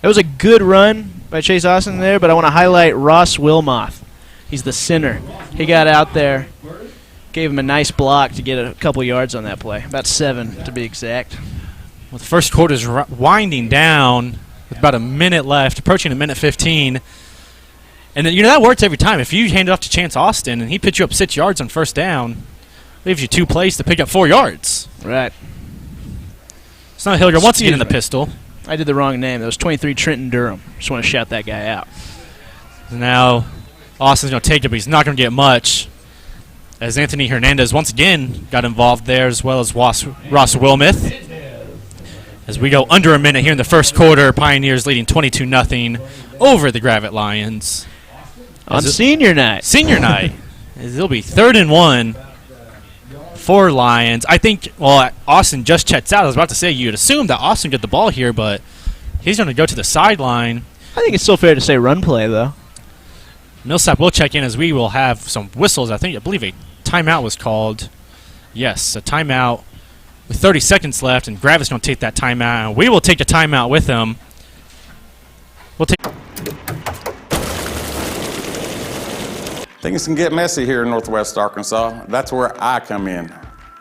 That was a good run by Chase Austin there, but I want to highlight Ross Wilmoth. He's the center. He got out there, gave him a nice block to get a couple yards on that play, about 7 to be exact. Well, the first quarter is winding down with about a minute left, approaching a minute 15. And then, that works every time. If you hand it off to Chance Austin and he puts you up 6 yards on first down, leaves you 2 plays to pick up 4 yards. Right. It's not Hilger once again in the pistol. I did the wrong name. That was 23 Trenton Durham. Just want to shout that guy out. Now, Austin's going to take it, but he's not going to get much. As Anthony Hernandez once again got involved there, as well as Ross Wilmoth. As we go under a minute here in the first quarter, Pioneers leading 22-0 over the Gravette Lions. On senior night. Senior night. It'll be 3rd and 1 for Lions. I think, Austin just checks out. I was about to say you'd assume that Austin get the ball here, but he's going to go to the sideline. I think it's still fair to say run play, though. Millsap will check in as we will have some whistles. I believe a timeout was called. Yes, a timeout with 30 seconds left, and Gravette's going to take that timeout. And we will take a timeout with him. Things can get messy here in Northwest Arkansas. That's where I come in.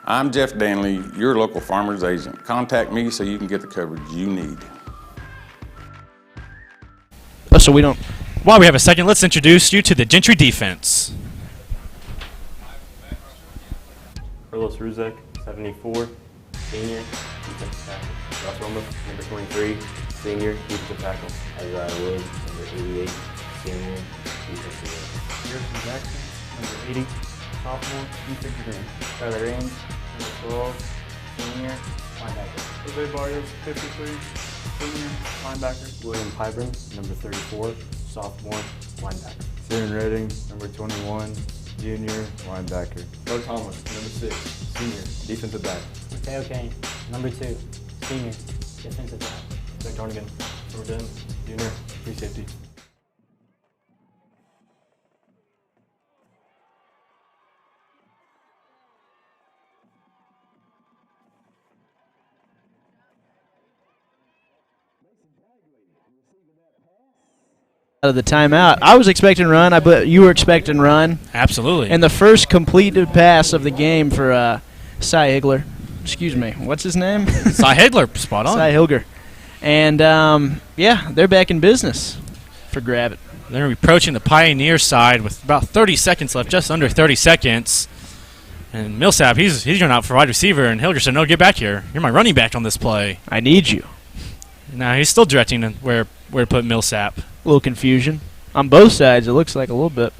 I'm Jeff Danley, your local farmer's agent. Contact me so you can get the coverage you need. Oh, so we don't... While we have a second, let's introduce you to the Gentry defense. Carlos Ruzek, 74, senior, defensive tackle. Ross Wilmoth, number 23, senior, defensive tackle. Isaiah Woods, number 88, senior, defensive tackle. Harrison Jackson, number 80, sophomore, defensive end. Tyler Ames, number 12, senior, linebacker. Jose Barrios, 53, senior, linebacker. William Pyburn, number 34, sophomore, linebacker. Darren Redding, number 21, junior, linebacker. Bo Thomas, number 6, senior, defensive back. Mateo Kane, number 2, senior, defensive back. Zach Carnigan, number 10, junior, free safety. Out of the timeout. I was expecting run. I bet you were expecting run. Absolutely. And the first completed pass of the game for Cy Higler. Excuse me. What's his name? Cy Higler. Spot on. Cy Hilger. And, they're back in business for Gravette. They're going to be approaching the Pioneer side with about 30 seconds left, just under 30 seconds. And Millsap, he's going out for wide receiver, and Hilger said, no, get back here. You're my running back on this play. I need you. Now he's still directing where to put Millsap. A little confusion. On both sides, it looks like a little bit.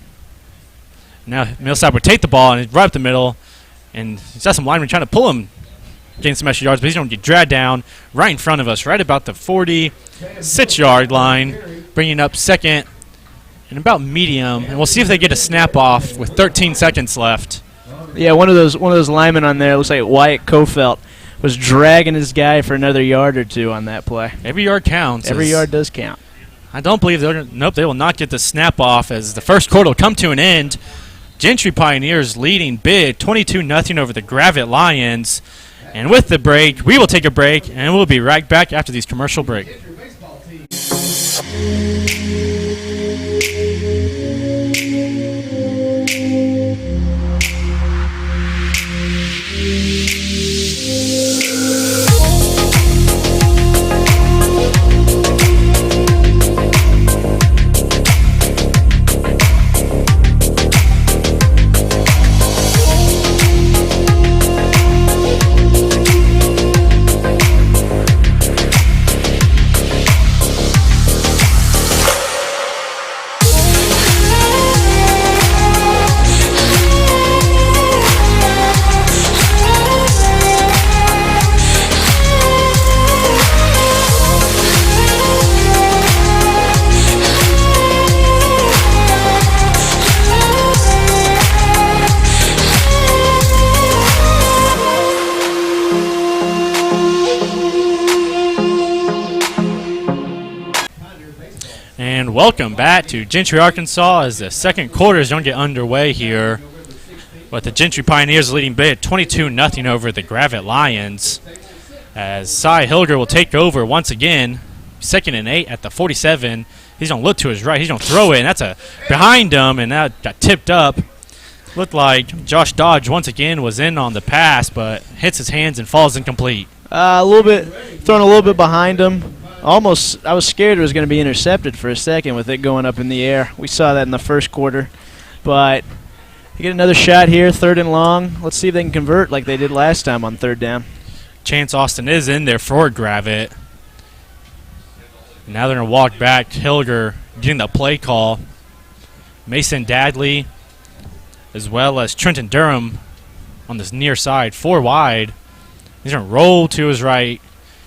Now Millsap would take the ball and right up the middle, and he's got some linemen trying to pull him, getting some extra yards, but he's going to get dragged down right in front of us, right about the 46-yard line, bringing up second and about medium. And we'll see if they get a snap off with 13 seconds left. Yeah, one of those linemen on there, looks like Wyatt Kofelt, was dragging his guy for another yard or two on that play. Every yard counts. Every yard does count. I don't believe they will not get the snap off as the first quarter will come to an end. Gentry Pioneers leading big 22-0 over the Gravette Lions. And with the break, we will take a break, and we'll be right back after these commercial breaks. And welcome back to Gentry, Arkansas, as the second quarter is going to get underway here, with the Gentry Pioneers leading big 22-0 over the Gravette Lions, as Cy Hilger will take over once again, 2nd and 8 at the 47. He's going to look to his right. He's going to throw it, and that's behind him, and that got tipped up. Looked like Josh Dodge once again was in on the pass, but hits his hands and falls incomplete. A little bit, thrown a little bit behind him. Almost, I was scared it was going to be intercepted for a second with it going up in the air. We saw that in the first quarter. But you get another shot here, 3rd and long. Let's see if they can convert like they did last time on 3rd down. Chance Austin is in there for Gravette. Now they're going to walk back. Hilger getting the play call. Mason Dadley as well as Trenton Durham on this near side, 4 wide. He's going to roll to his right.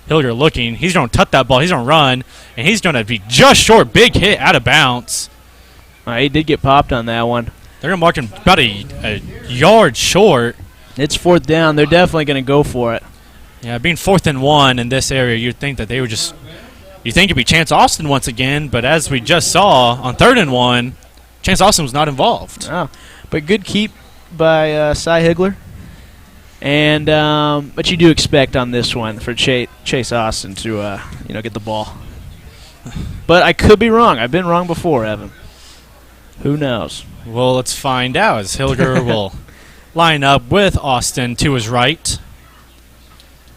Hilger looking. He's going to tuck that ball. He's going to run, and he's going to be just short. Big hit out of bounds. He did get popped on that one. They're going to mark him about a yard short. It's 4th down. They're definitely going to go for it. Yeah, being 4th and 1 in this area, you'd think that they would just – you think it'd be Chance Austin once again, but as we just saw on 3rd and 1, Chance Austin was not involved. Oh, but good keep by Cy Higler. And but you do expect on this one for Chase Austin to get the ball. But I could be wrong. I've been wrong before, Evan. Who knows? Well, let's find out as Hilger will line up with Austin to his right.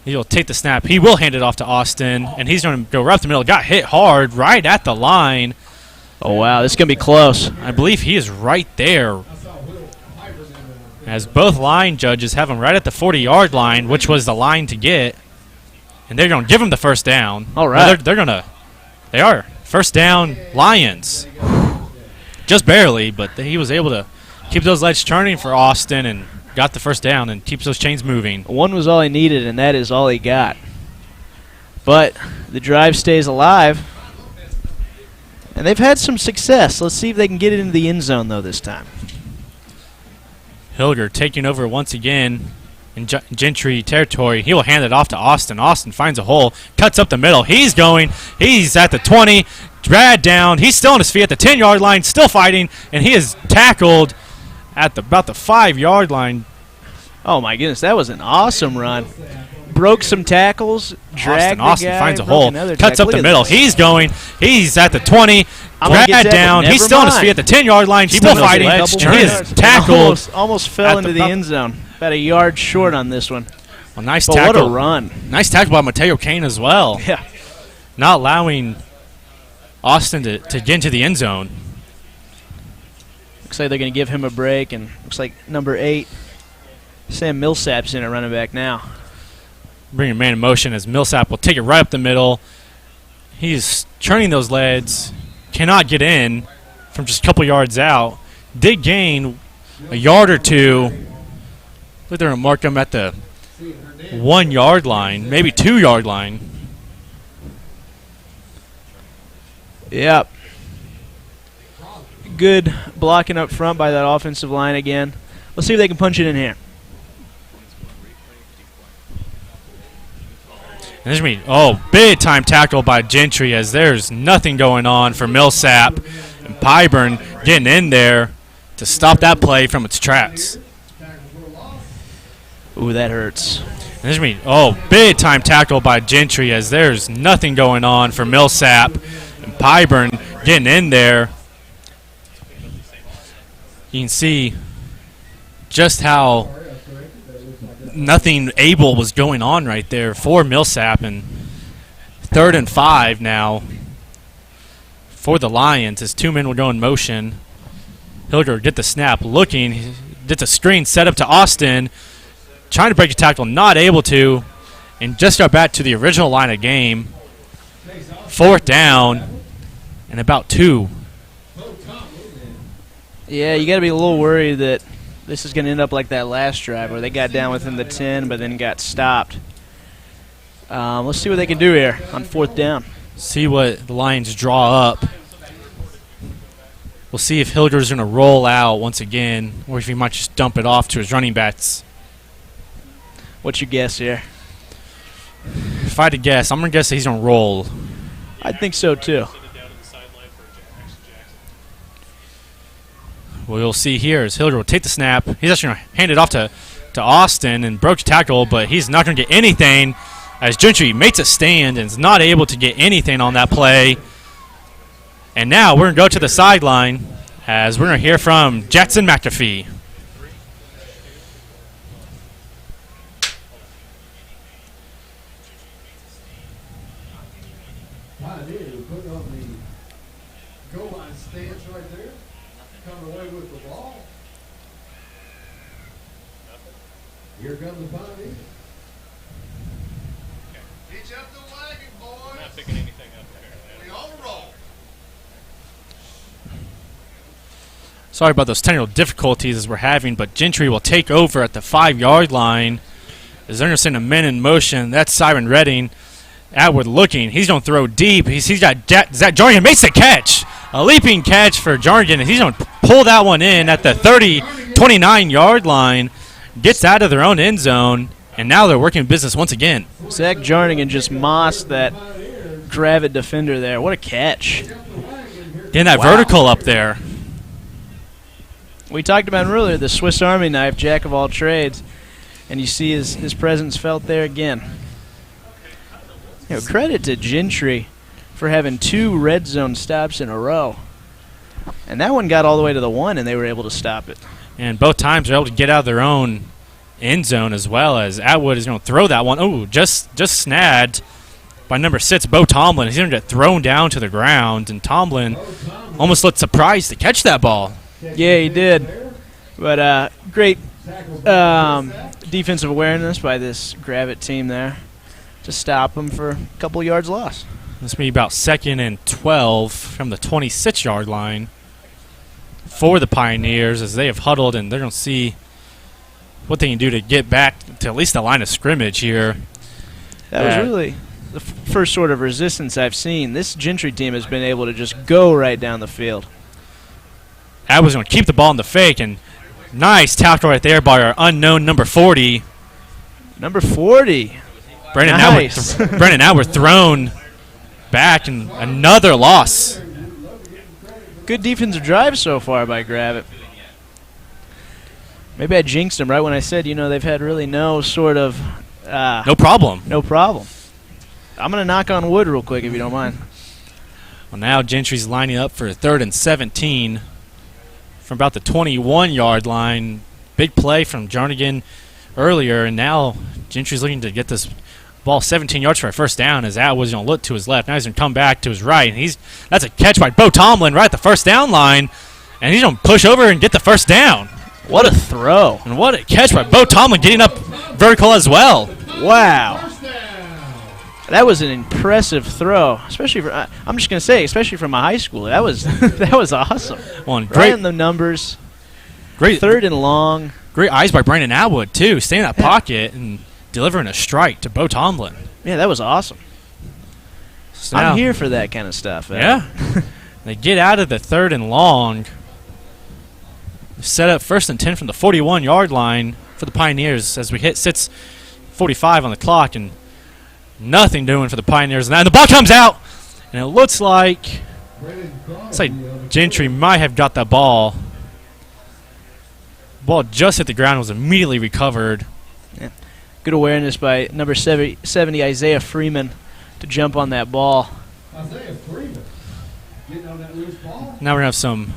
He'll take the snap. He will hand it off to Austin, and he's going to go right up the middle. Got hit hard right at the line. Oh, wow. This is going to be close. I believe he is right there, as both line judges have him right at the 40-yard line, which was the line to get. And they're going to give him the first down. All right. They are. First down, Lions. Just barely, but he was able to keep those legs turning for Austin and got the first down and keeps those chains moving. One was all he needed, and that is all he got. But the drive stays alive. And they've had some success. Let's see if they can get it into the end zone, though, this time. Hilger taking over once again in Gentry territory. He will hand it off to Austin. Austin finds a hole, cuts up the middle. He's at the 20, dragged down. He's still on his feet at the 10-yard line, still fighting, and he is tackled at about the 5-yard line. Oh, my goodness, that was an awesome run. Broke some tackles, dragged Austin the guy, finds a hole, cuts up the Look middle. He's at the 20, dragged down. He's still on his feet at the 10-yard line, still fighting. He is tackled. Almost fell into the end zone. About a yard short on this one. Well, nice tackle. What a run. Nice tackle by Mateo Kane as well. Yeah. Not allowing Austin to get into the end zone. Looks like they're going to give him a break, and looks like number 8, Sam Millsap's in at running back now. Bringing man in motion as Millsap will take it right up the middle. He's churning those legs. Cannot get in from just a couple yards out. Did gain a yard or two. Look, they're going to mark him at the 1-yard line, maybe 2-yard line. Yep. Good blocking up front by that offensive line again. Let's see if they can punch it in here. And there's going to be, big time tackle by Gentry as there's nothing going on for Millsap. And Pyburn getting in there to stop that play from its tracks. Ooh, that hurts. And there's going to be, big time tackle by Gentry as there's nothing going on for Millsap. And Pyburn getting in there. You can see just how nothing able was going on right there for Millsap. And 3rd and 5 now for the Lions as 2 men will go in motion. Hilger get the snap, looking, gets a screen set up to Austin, trying to break a tackle, not able to, and just got back to the original line of game. 4th down and about 2. Yeah, you got to be a little worried that this is going to end up like that last drive where they got down within the 10 but then got stopped. Let's see what they can do here on 4th down. See what the Lions draw up. We'll see if Hilger's going to roll out once again or if he might just dump it off to his running backs. What's your guess here? If I had to guess, I'm going to guess that he's going to roll. I think so too. What you'll see here is Hilger will take the snap. He's actually going to hand it off to Austin and broke the tackle, but he's not going to get anything as Gentry makes a stand and is not able to get anything on that play. And now we're going to go to the sideline as we're going to hear from Jackson McAfee. Pioneers putting on the goal line stance right there. Coming away with the ball. Here comes the Pioneers. Hitch up the wagon, boys. I'm not picking anything up there. We on the roll. Sorry about those technical difficulties as we're having, but Gentry will take over at the 5-yard line as they're going to send a man in motion. That's Siren Redding. Atwood looking. He's going to throw deep. He's got Zach Jarnigan makes the catch. A leaping catch for Jarnigan, and he's going to pull that one in at the 29-yard line. Gets out of their own end zone, and now they're working business once again. Zach Jarnigan just mossed that Gravette defender there. What a catch. Getting that vertical up there. We talked about him earlier, the Swiss Army knife, jack of all trades, and you see his presence felt there again. Credit to Gentry for having 2 red zone stops in a row. And that one got all the way to the 1, and they were able to stop it. And both times they're able to get out of their own end zone as well as Atwood is going to throw that one. Oh, just snagged by number 6, Bo Tomlin. He's going to get thrown down to the ground, and Tomlin almost looked surprised to catch that ball. Yeah, he did. But great defensive awareness by this Gravette team there to stop him for a couple yards lost. This will be about 2nd and 12 from the 26-yard line for the Pioneers as they have huddled, and they're going to see what they can do to get back to at least the line of scrimmage here. That was really the first sort of resistance I've seen. This Gentry team has been able to just go right down the field. Atwood's going to keep the ball in the fake, and nice tackle right there by our unknown number 40. Number 40. Brandon nice. Brandon Atwood thrown back, and another loss. Good defensive drive so far by Gravette. Maybe I jinxed him right when I said, they've had really no sort of... no problem. No problem. I'm going to knock on wood real quick if you don't mind. Well, now Gentry's lining up for 3rd and 17 from about the 21-yard line. Big play from Jarnigan earlier, and now Gentry's looking to get this ball 17 yards for a first down as Atwood's going to look to his left. Now he's going to come back to his right, and that's a catch by Bo Tomlin right at the first down line, and he's going to push over and get the first down. What a throw. And what a catch by Bo Tomlin getting up vertical as well. Wow. That was an impressive throw, especially for, I'm just going to say, especially from a high school. That was that was awesome. Well, and right in the numbers. Great 3rd and long. Great eyes by Brandon Atwood, too, staying in that pocket and delivering a strike to Bo Tomlin. Yeah, that was awesome. So I'm here for that kind of stuff. Yeah. They get out of the 3rd and long. Set up 1st and 10 from the 41-yard line for the Pioneers as we hit 6:45 on the clock. And Nothing doing for the Pioneers. And the ball comes out, and it looks like Gentry might have got that ball. Ball just hit the ground and was immediately recovered. Yeah. Good awareness by number 70, Isaiah Freeman, to jump on that ball. Isaiah Freeman getting on that loose ball. Now we're going to have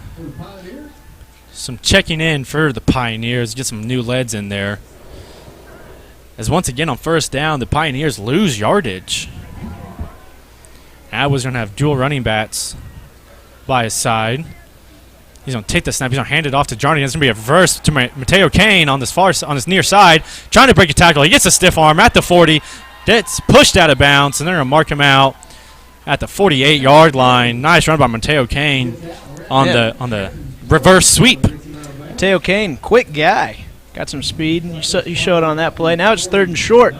some checking in for the Pioneers, get some new leads in there. As once again on first down, the Pioneers lose yardage. Atwood's going to have dual running backs by his side. He's going to take the snap. He's going to hand it off to Johnny. It's going to be a reverse to Mateo Kane on this near side, trying to break a tackle. He gets a stiff arm at the 40. Gets pushed out of bounds, and they're going to mark him out at the 48-yard line. Nice run by Mateo Kane on the reverse sweep. Mateo Kane, quick guy. Got some speed, and you showed on that play. Now it's 3rd and short.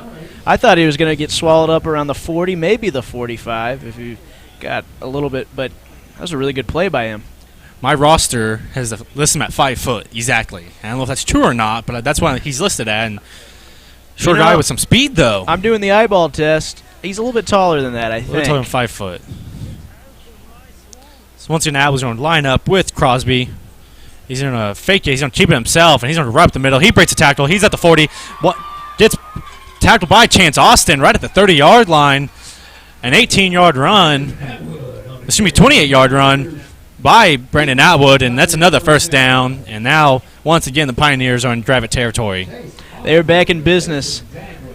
I thought he was going to get swallowed up around the 40, maybe the 45 if he got a little bit, but that was a really good play by him. My roster has listed him at 5 foot, exactly. I don't know if that's true or not, but that's what he's listed at. And short guy with some speed, though. I'm doing the eyeball test. He's a little bit taller than that, I think. A little taller than 5 foot. So once again, Atwood's going to line up with Crosby. He's going to fake it. He's going to keep it himself, and he's going to run up the middle. He breaks a tackle. He's at the 40. Gets tackled by Chance Austin right at the 30-yard line. An 18-yard run. 28-yard run by Brandon Atwood, and that's another first down. And now, once again, the Pioneers are in Gravette territory. They're back in business,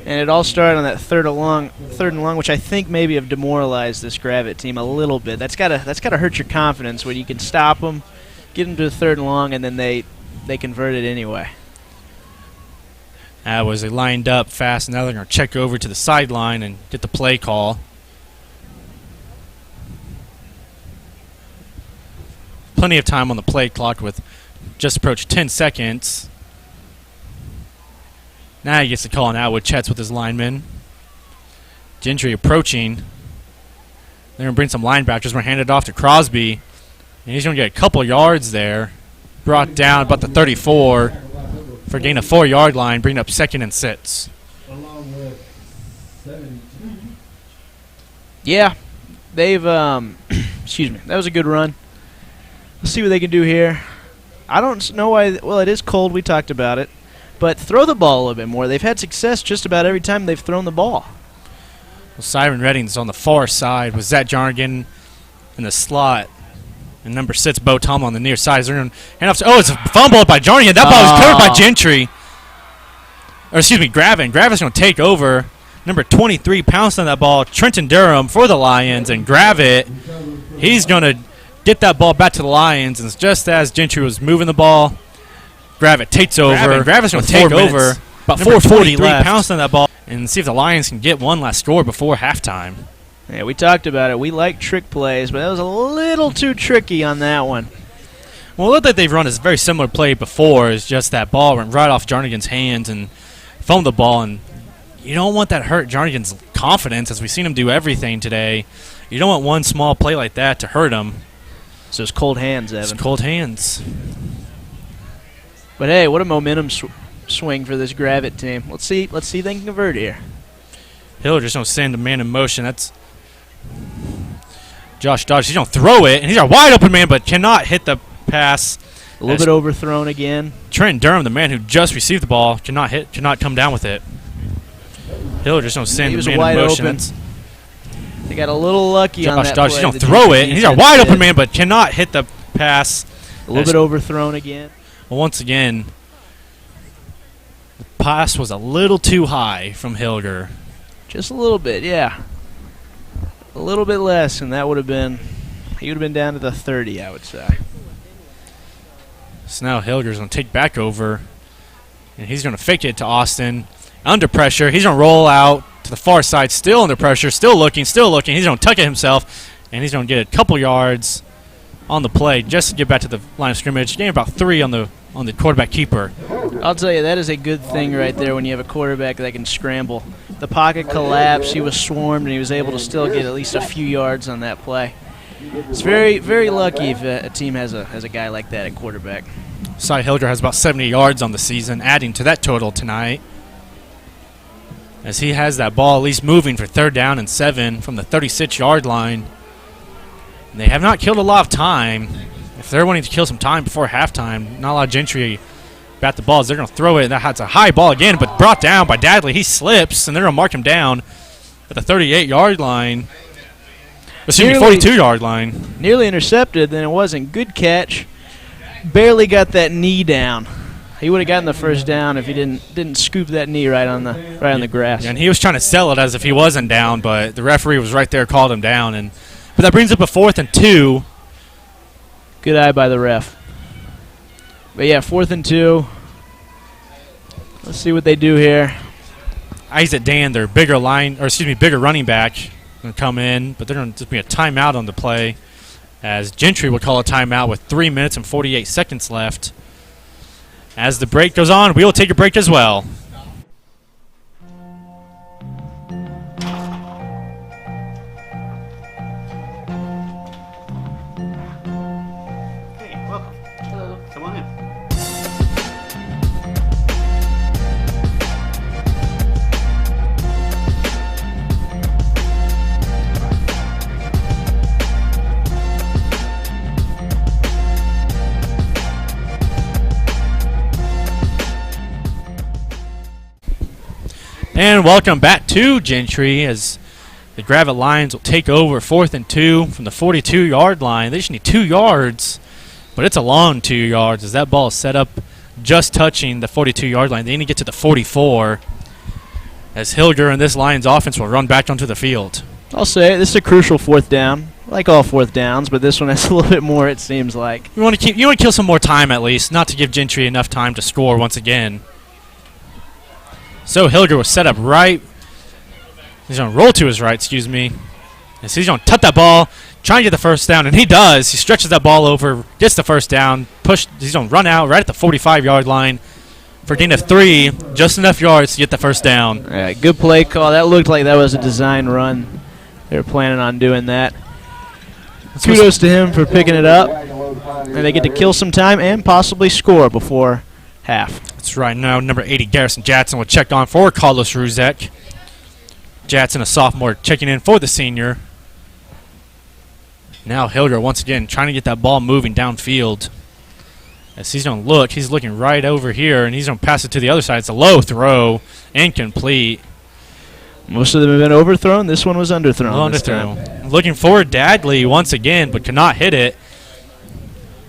and it all started on that third and long, which I think maybe have demoralized this Gravette team a little bit. That's gotta hurt your confidence when you can stop them, get them to the 3rd and long, and then they convert it anyway. They lined up fast. Now they're going to check over to the sideline and get the play call. Plenty of time on the play clock with just approached 10 seconds. Now he gets the call on Atwood. Chats with his linemen. Gentry approaching. They're going to bring some linebackers. We're going to hand it off to Crosby. And he's going to get a couple yards there. Brought down about the 34 for a gain of 4-yard line, bringing up 2nd and 6. Yeah, they've excuse me. That was a good run. Let's see what they can do here. I don't know why. Well, it is cold. We talked about it. But throw the ball a little bit more. They've had success just about every time they've thrown the ball. Well, Siren Redding's on the far side with Zach Jarnigan in the slot. And number 6, Bo Tom on the near side. Hand off to, it's a fumble by Jarnigan. That ball was covered by Gentry. Or excuse me, Gravette. Gravette's going to take over. Number 23 pounced on that ball. Trenton Durham for the Lions. And Gravette, he's going to get that ball back to the Lions. And just as Gentry was moving the ball, Gravette takes over. Gravette's going to take over. About 4:40 left. Pounced on that ball. And see if the Lions can get one last score before halftime. Yeah, we talked about it. We like trick plays, but that was a little too tricky on that one. Well, it looked like they've run a very similar play before. It's just that ball went right off Jarnigan's hands and foamed the ball. And you don't want that to hurt Jarnigan's confidence, as we've seen him do everything today. You don't want one small play like that to hurt him. So it's cold hands, Evan. It's cold hands. But hey, what a momentum swing for this Gravette team. Let's see if they can convert here. Hill just going to send a man in motion. That's Josh Dodge. He's going to throw it, and he's a wide open man, but cannot hit the pass. A little bit overthrown again. Trent Durham, the man who just received the ball, cannot come down with it. Hill just going to send a man in motion. They got a little lucky on that Josh Dodge. play. He's going to throw it, and he's a wide open man, but cannot hit the pass. A little bit overthrown again. Well, once again, the pass was a little too high from Hilger. Just a little bit, yeah. A little bit less, and that would have been, he would have been down to the 30, I would say. So now Hilger's going to take back over, and he's going to fake it to Austin. Under pressure, he's going to roll out to the far side, still under pressure, still looking. He's going to tuck it himself, and he's going to get a couple yards on the play just to get back to the line of scrimmage. Gain about 3 on the quarterback keeper. I'll tell you, that is a good thing right there when you have a quarterback that can scramble. The pocket collapsed, he was swarmed, and he was able to still get at least a few yards on that play. It's very, very lucky if a team has a guy like that at quarterback. Cy Hilger has about 70 yards on the season, adding to that total tonight. as he has that ball at least moving for 3rd down and 7 from the 36-yard line. And they have not killed a lot of time. If they're wanting to kill some time before halftime, not a lot of Gentry bat the balls. They're going to throw it. That's a high ball again, but brought down by Dadley. He slips, and they're going to mark him down at the 38-yard line. Excuse me, 42-yard line. Nearly intercepted, then it wasn't. Good catch. Barely got that knee down. He would have gotten the first down if he didn't scoop that knee right on the grass. Yeah, and he was trying to sell it as if he wasn't down, but the referee was right there, called him down. But that brings up a 4th and 2. Good eye by the ref. But yeah, 4th and 2. Let's see what they do here. Isaac Dan, their bigger running back, going to come in, but they're going to just be a timeout on the play, as Gentry will call a timeout with 3 minutes and 48 seconds left. As the break goes on, we will take a break as well. Hey, welcome. Hello. Come on in. And welcome back to Gentry, as the Gravette Lions will take over 4th and 2 from the 42-yard line. They just need 2 yards, but it's a long 2 yards as that ball is set up just touching the 42-yard line. They need to get to the 44, as Hilger and this Lions offense will run back onto the field. I'll say this is a crucial 4th down, like all 4th downs, but this one has a little bit more, it seems like. You want to kill some more time at least, not to give Gentry enough time to score once again. So Hilger was set up right. He's going to roll to his right, excuse me. And so he's going to tut that ball, try and get the first down, and he does. He stretches that ball over, gets the first down, he's going to run out right at the 45-yard line for a gain of 3, just enough yards to get the first down. Yeah, good play call. That looked like that was a design run. They were planning on doing that. Kudos to him for picking it up. And they get to kill some time and possibly score before half. That's right. Now number 80, Garrison Jackson, will check on for Carlos Ruzek. Jackson, a sophomore, checking in for the senior. Now Hilger once again trying to get that ball moving downfield. As he's going to look, he's looking right over here, and he's going to pass it to the other side. It's a low throw, incomplete. Most of them have been overthrown. This one was underthrown. Looking for Dadley once again, but cannot hit it.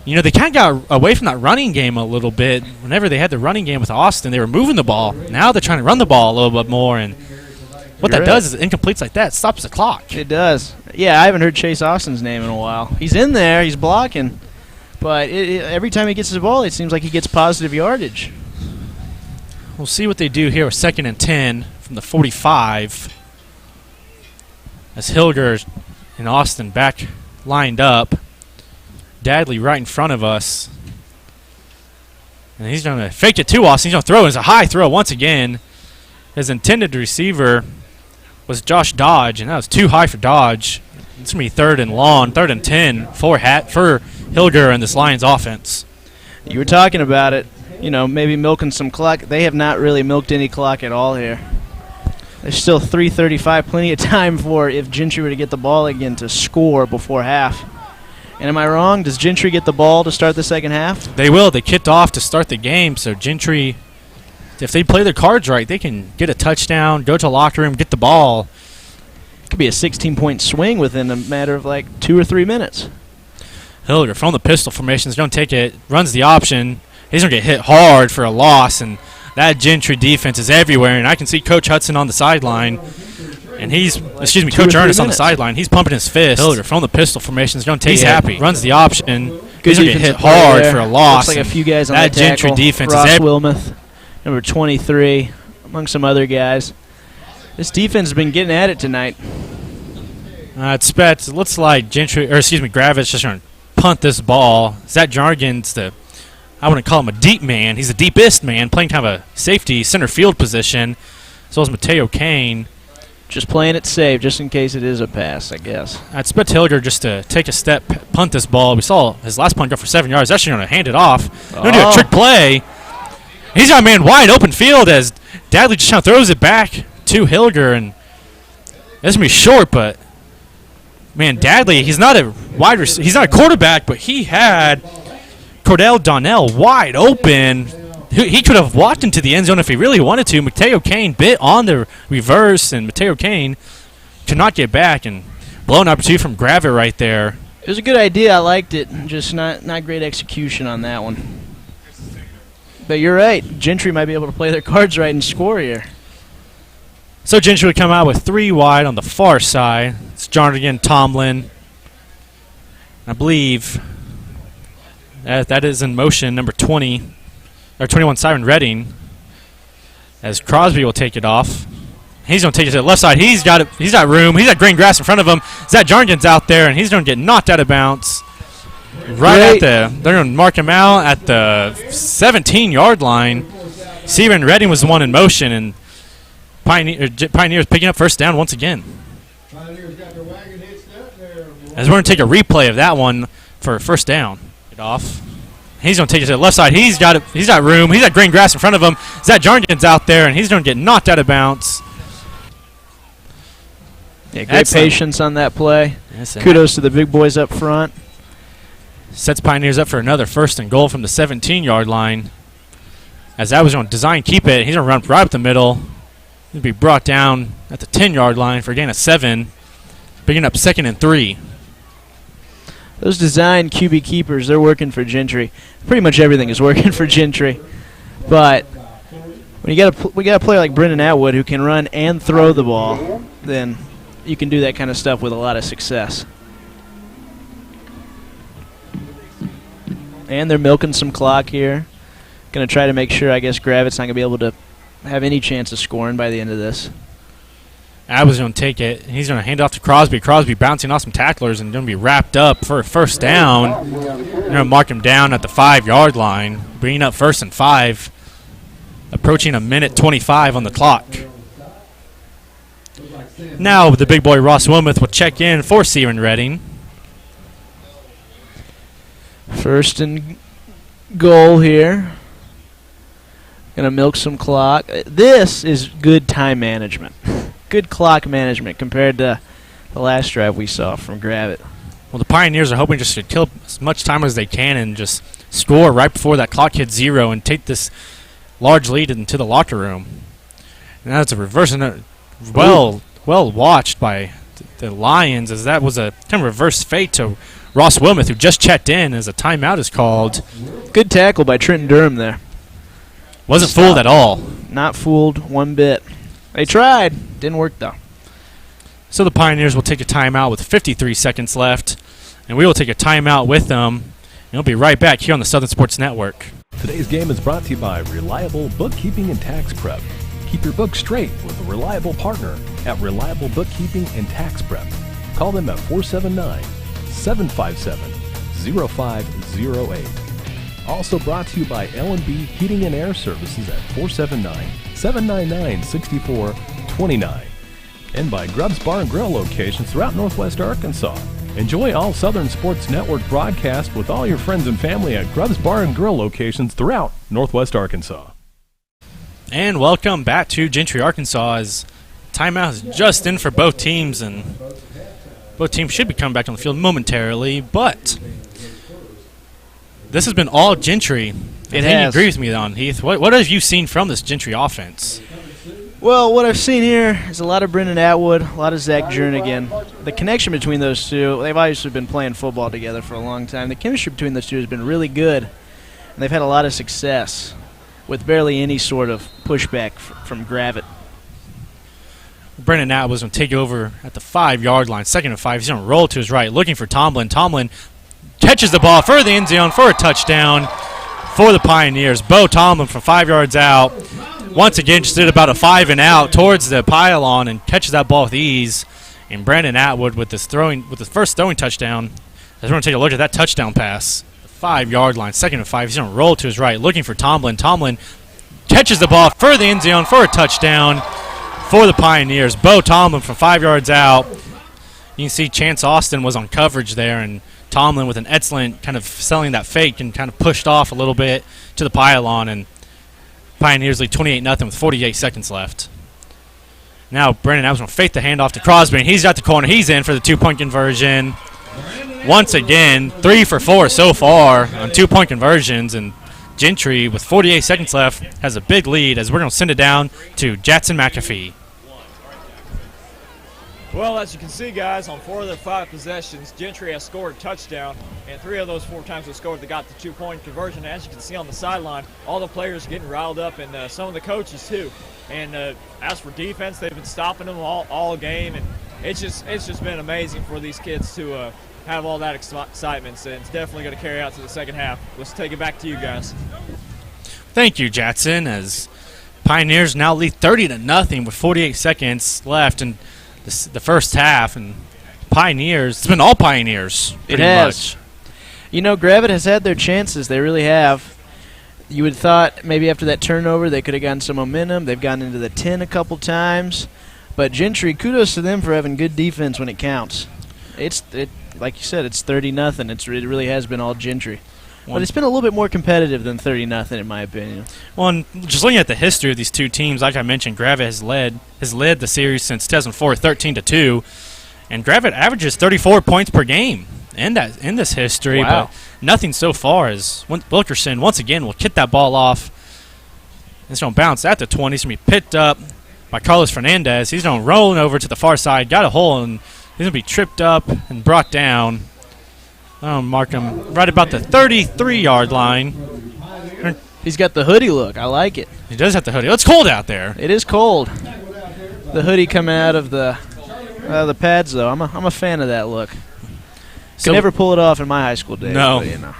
You know, they kind of got away from that running game a little bit. Whenever they had the running game with Austin, they were moving the ball. Now they're trying to run the ball a little bit more, and what that does is incompletes like that stops the clock. It does. Yeah, I haven't heard Chase Austin's name in a while. He's in there. He's blocking. But every time he gets the ball, it seems like he gets positive yardage. We'll see what they do here with 2nd and 10 from the 45. As Hilger and Austin back lined up. Dadley right in front of us. And he's going to fake it to Austin. He's going to throw it. It's a high throw once again. His intended receiver was Josh Dodge, and that was too high for Dodge. It's going to be 3rd and long, 3rd and 10 for Hilger and this Lions offense. You were talking about it, you know, maybe milking some clock. They have not really milked any clock at all here. There's still 3:35, plenty of time for if Gentry were to get the ball again to score before half. And am I wrong? Does Gentry get the ball to start the second half? They will. They kicked off to start the game, so Gentry, if they play their cards right, they can get a touchdown, go to the locker room, get the ball. It could be a 16-point swing within a matter of like 2 or 3 minutes. Hilger from the pistol formation is going to take it, runs the option. He's going to get hit hard for a loss, and that Gentry defense is everywhere. And I can see Coach Hudson on the sideline. And Coach Ernest on the sideline. He's pumping his fist. Hilger from the pistol formation is going to take it. Happy. Runs the option. He's going to get hit hard for a loss. Looks like a few guys on that the tackle. Gentry defense Ross is Wilmoth, number 23, among some other guys. This defense has been getting at it tonight. It looks like Gravette's just going to punt this ball. Zach Jargon's I wouldn't call him a deep man. He's the deepest man, playing kind of a safety center field position. So is Mateo Kane. Just playing it safe, just in case it is a pass, I guess. I expect Hilger just to take a step, punt this ball. We saw his last punt go for 7 yards. Actually going to hand it off. Going to do a trick play. He's got a man wide open field as Dadley just kind of throws it back to Hilger, and this going to be short, but man, Dadley, he's not a he's not a quarterback, but he had Cordell Donnell wide open. He could have walked into the end zone if he really wanted to. Mateo Kane bit on the reverse, and Mateo Kane could not get back, and blown opportunity from Gravette right there. It was a good idea. I liked it. Just not great execution on that one. But you're right. Gentry might be able to play their cards right and score here. So Gentry would come out with 3 wide on the far side. It's Jarnigan, Tomlin. I believe that is in motion, number 20, or 21, Simon Redding, as Crosby will take it off. He's going to take it to the left side. He's got room. He's got green grass in front of him. Zach Jarnigan's out there, and he's going to get knocked out of bounds. They're going to mark him out at the 17-yard line. Steven Redding was the one in motion, and Pioneers picking up first down once again. As we're going to take a replay of that one for first down. Get off. He's going to take it to the left side. He's got room. He's got green grass in front of him. Zach Jarnigan's out there, and he's going to get knocked out of bounds. Yeah, great patience on that play. Yes, kudos to the big boys up front. Sets Pioneers up for another first and goal from the 17-yard line. As that was going to design keep it, he's going to run right up the middle. He'll be brought down at the 10-yard line for a gain of 7. Picking up 2nd and 3. Those design QB keepers, they're working for Gentry. Pretty much everything is working for Gentry. But when we got a player like Brendan Atwood who can run and throw the ball, then you can do that kind of stuff with a lot of success. And they're milking some clock here. Going to try to make sure, I guess, Gravette's not going to be able to have any chance of scoring by the end of this. Atwood's going to take it. He's going to hand it off to Crosby. Crosby bouncing off some tacklers and going to be wrapped up for a first down. They're going to mark him down at the 5-yard line, bringing up 1st and 5, approaching a minute 25 on the clock. Now the big boy Ross Wilmoth will check in for Steven Redding. First and goal here. Going to milk some clock. This is good time management. Good clock management compared to the last drive we saw from Gravette. Well, the Pioneers are hoping just to kill as much time as they can and just score right before that clock hits 0 and take this large lead into the locker room. And that's a reverse, and well watched by the Lions, as that was a kind of reverse fate to Ross Wilmoth, who just checked in as a timeout is called. Good tackle by Trenton Durham there. Wasn't fooled at all. Not fooled one bit. They tried. Didn't work, though. So the Pioneers will take a timeout with 53 seconds left, and we will take a timeout with them, and we'll be right back here on the Southern Sports Network. Today's game is brought to you by Reliable Bookkeeping and Tax Prep. Keep your books straight with a reliable partner at Reliable Bookkeeping and Tax Prep. Call them at 479-757-0508. Also brought to you by L&B Heating and Air Services at 479-799-6429. And by Grubbs Bar and Grill locations throughout Northwest Arkansas. Enjoy all Southern Sports Network broadcasts with all your friends and family at Grubbs Bar and Grill locations throughout Northwest Arkansas. And welcome back to Gentry, Arkansas, as timeout is just in for both teams, and both teams should be coming back on the field momentarily, but this has been all Gentry. It has. You agree with me on, Heath. What have you seen from this Gentry offense? Well, what I've seen here is a lot of Brendan Atwood, a lot of Zach Jernigan. The connection between those two, they've obviously been playing football together for a long time. The chemistry between those two has been really good, and they've had a lot of success with barely any sort of pushback from Gravette. Brendan Atwood was going to take over at the 5-yard line, 2nd and 5. He's going to roll to his right, looking for Tomlin. Tomlin catches the ball for the end zone for a touchdown for the Pioneers. Bo Tomlin from 5 yards out. Once again, just did about a 5 and out towards the pylon and catches that ball with ease. And Brandon Atwood with his first throwing touchdown. As we're going to take a look at that touchdown pass. The 5-yard line, 2nd and 5. He's going to roll to his right, looking for Tomlin. Tomlin catches the ball for the end zone for a touchdown for the Pioneers. Bo Tomlin from 5 yards out. You can see Chance Austin was on coverage there, and Tomlin with an excellent kind of selling that fake and kind of pushed off a little bit to the pylon, and Pioneers lead 28-0 with 48 seconds left. Now Brandon Adams going to fake the handoff to Crosby, and he's got the corner. He's in for the 2-point conversion. Once again, 3 for 4 so far on 2-point conversions, and Gentry, with 48 seconds left, has a big lead as we're going to send it down to Jackson McAfee. Well, as you can see, guys, on 4 of their 5 possessions, Gentry has scored a touchdown, and 3 of those 4 times they scored, they got the 2-point conversion. As you can see on the sideline, all the players getting riled up, and some of the coaches too. And as for defense, they've been stopping them all game, and it's just been amazing for these kids to have all that excitement. And it's definitely going to carry out to the second half. Let's take it back to you guys. Thank you, Jackson, as Pioneers now lead 30-0 with 48 seconds left in the first half, and Pioneers, it's been all Pioneers. It has. You know, Gravette has had their chances. They really have. You would have thought maybe after that turnover they could have gotten some momentum. They've gotten into the 10 a couple times. But Gentry, kudos to them for having good defense when it counts. Like you said, it's 30-0. It really has been all Gentry. But it's been a little bit more competitive than 30-0 in my opinion. Well, and just looking at the history of these two teams, like I mentioned, Gravette has led the series since 2004, 13-2, and Gravette averages 34 points per game in this history. Wow. But nothing so far as Wilkerson once again will kick that ball off. It's going to bounce at the 20. It's going to be picked up by Carlos Fernandez. He's going to roll over to the far side, got a hole, and he's going to be tripped up and brought down. I'll mark him right about the 33-yard line. He's got the hoodie look. I like it. He does have the hoodie. It's cold out there. It is cold. The hoodie coming out of the pads, though. I'm a fan of that look. Could never pull it off in my high school days. No. But, you know.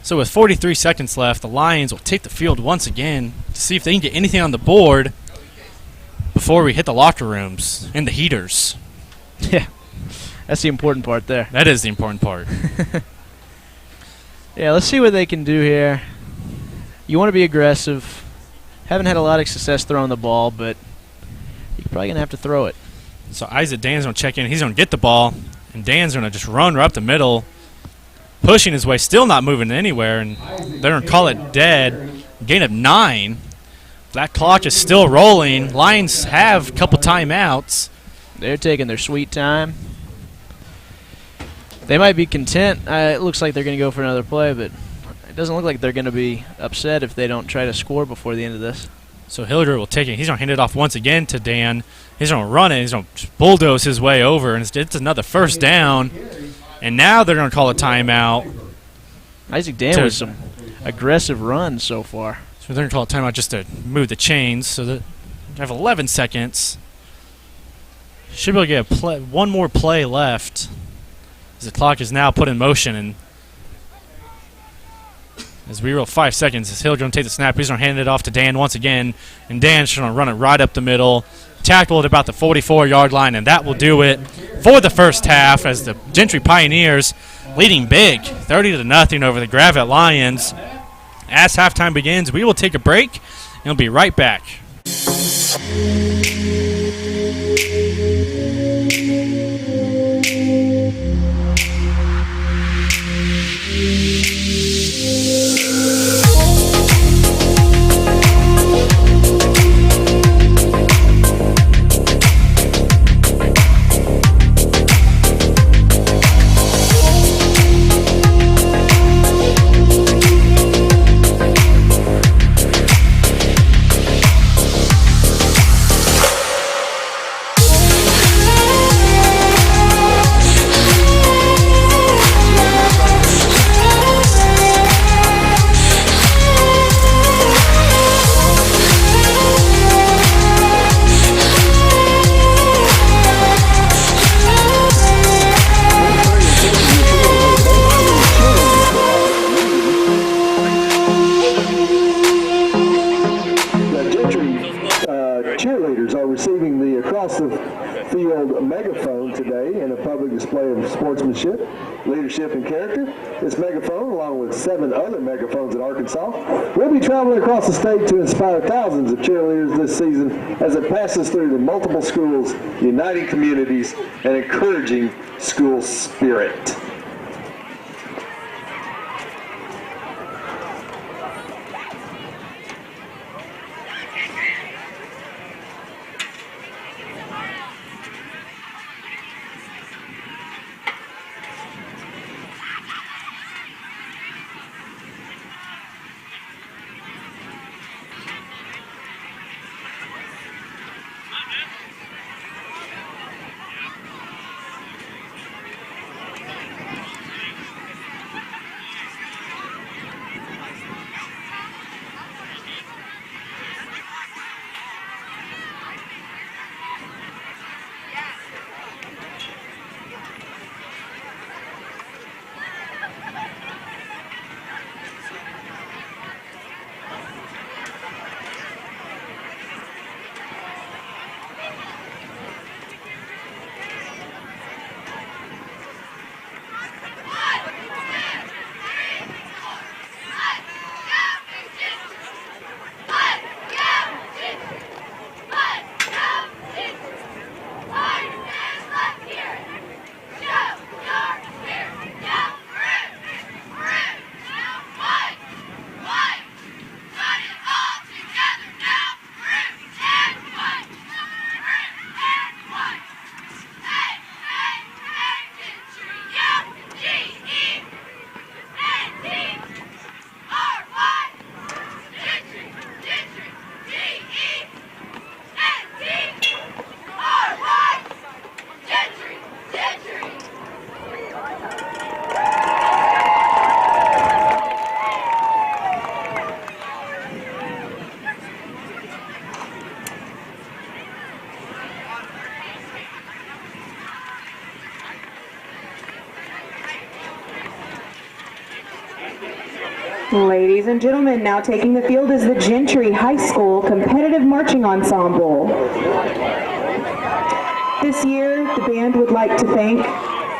So with 43 seconds left, the Lions will take the field once again to see if they can get anything on the board before we hit the locker rooms and the heaters. Yeah. That's the important part there. That is the important part. Yeah, let's see what they can do here. You want to be aggressive. Haven't had a lot of success throwing the ball, but you're probably going to have to throw it. So Isaac Dan's going to check in. He's going to get the ball, and Dan's going to just run right up the middle, pushing his way, still not moving anywhere, and they're going to call it dead. Gain of 9. That clock is still rolling. Lions have a couple timeouts. They're taking their sweet time. They might be content. It looks like they're going to go for another play, but it doesn't look like they're going to be upset if they don't try to score before the end of this. So Hilliard will take it. He's going to hand it off once again to Dan. He's going to run it. He's going to bulldoze his way over, and it's another first down. And now they're going to call a timeout. Isaac Dan with some aggressive runs so far. So they're going to call a timeout just to move the chains. So they have 11 seconds. Should be able to get one more play left. As the clock is now put in motion, and as we roll 5 seconds, as Hill going to take the snap, he's going to hand it off to Dan once again, and Dan's going to run it right up the middle, tackle at about the 44-yard line, and that will do it for the first half as the Gentry Pioneers leading big, 30-0 over the Gravette Lions. As halftime begins, we will take a break, and we'll be right back. Cheerleaders are receiving the across-the-field megaphone today in a public display of sportsmanship, leadership, and character. This megaphone, along with 7 other megaphones in Arkansas, will be traveling across the state to inspire thousands of cheerleaders this season as it passes through the multiple schools, uniting communities, and encouraging school spirit. Ladies and gentlemen, now taking the field is the Gentry High School Competitive Marching Ensemble. This year, the band would like to thank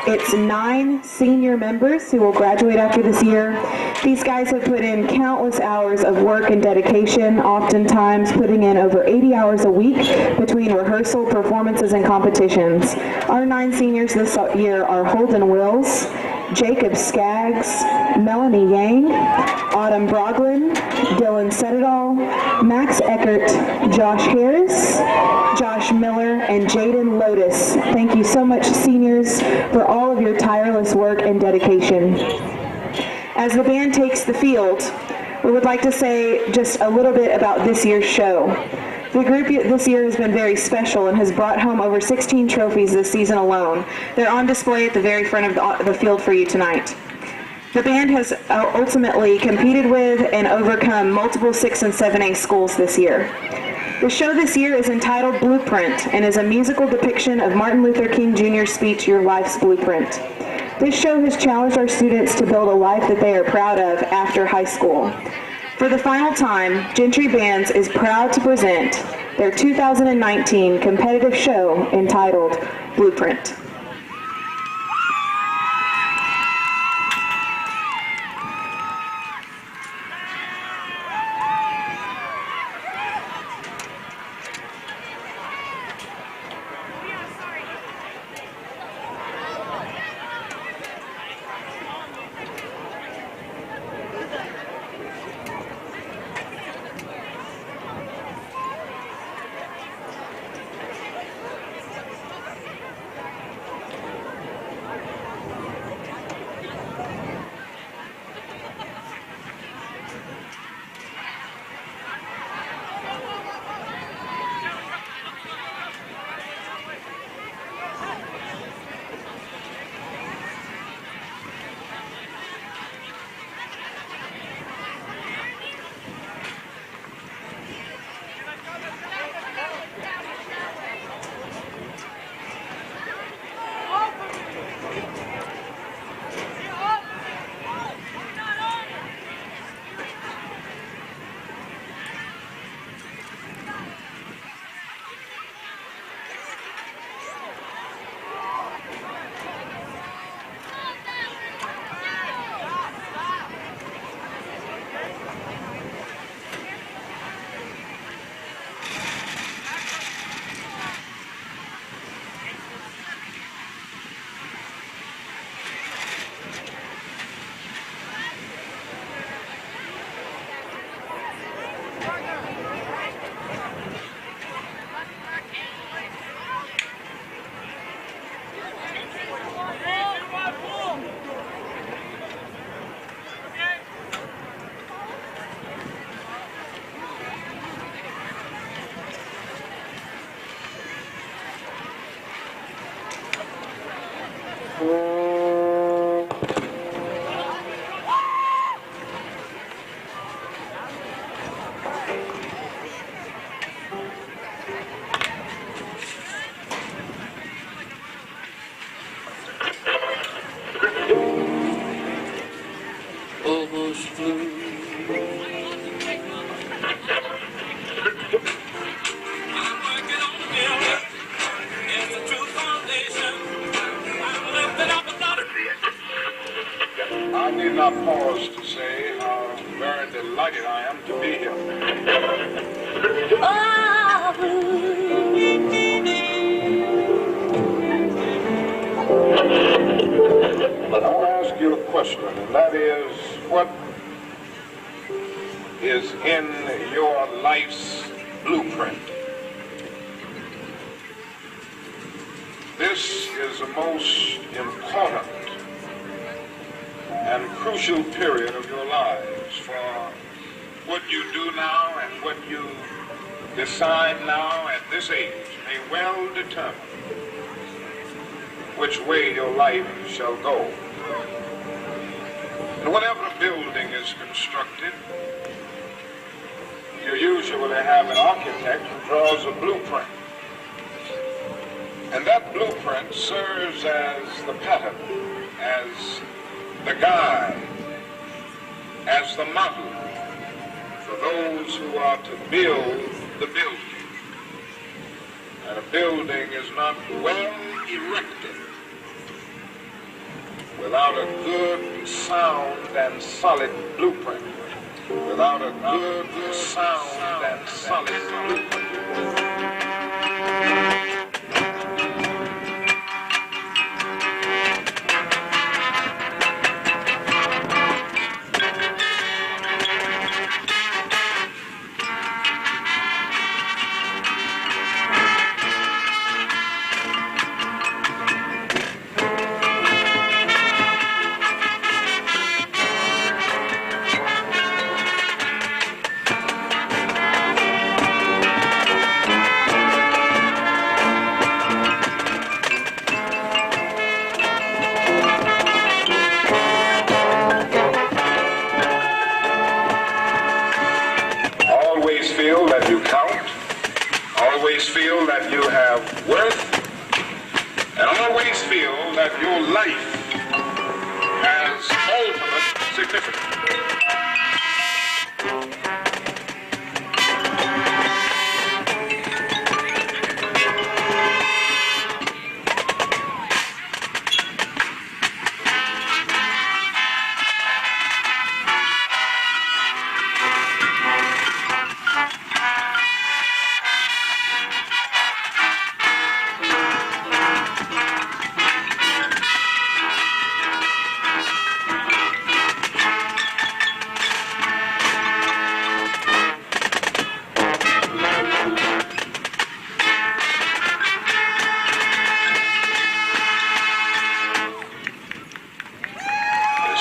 its 9 senior members who will graduate after this year. These guys have put in countless hours of work and dedication, oftentimes putting in over 80 hours a week between rehearsal, performances, and competitions. Our 9 seniors this year are Holden Wills, Jacob Skaggs, Melanie Yang, Autumn Broglin, Dylan Sedadal, Max Eckert, Josh Harris, Josh Miller, and Jaden Lotus. Thank you so much, seniors, for all of your tireless work and dedication. As the band takes the field, we would like to say just a little bit about this year's show. The group this year has been very special and has brought home over 16 trophies this season alone. They're on display at the very front of the field for you tonight. The band has ultimately competed with and overcome multiple 6 and 7A schools this year. The show this year is entitled Blueprint and is a musical depiction of Martin Luther King Jr.'s speech, Your Life's Blueprint. This show has challenged our students to build a life that they are proud of after high school. For the final time, Gentry Bands is proud to present their 2019 competitive show entitled Blueprint. I need not pause to say how very delighted I am to be here. But I want to ask you a question, and that is, what is in your life's blueprint? This is the most important and crucial period of your lives, for what you do now and what you decide now at this age may well determine which way your life shall go. And whenever a building is constructed, you usually have an architect who draws a blueprint. And that blueprint serves as the pattern, as the guide as the model for those who are to build the building. And a building is not well erected without a good, sound, and solid blueprint. Without a good, sound, and solid blueprint. Always feel that you count, always feel that you have worth, and always feel that your life has ultimate significance.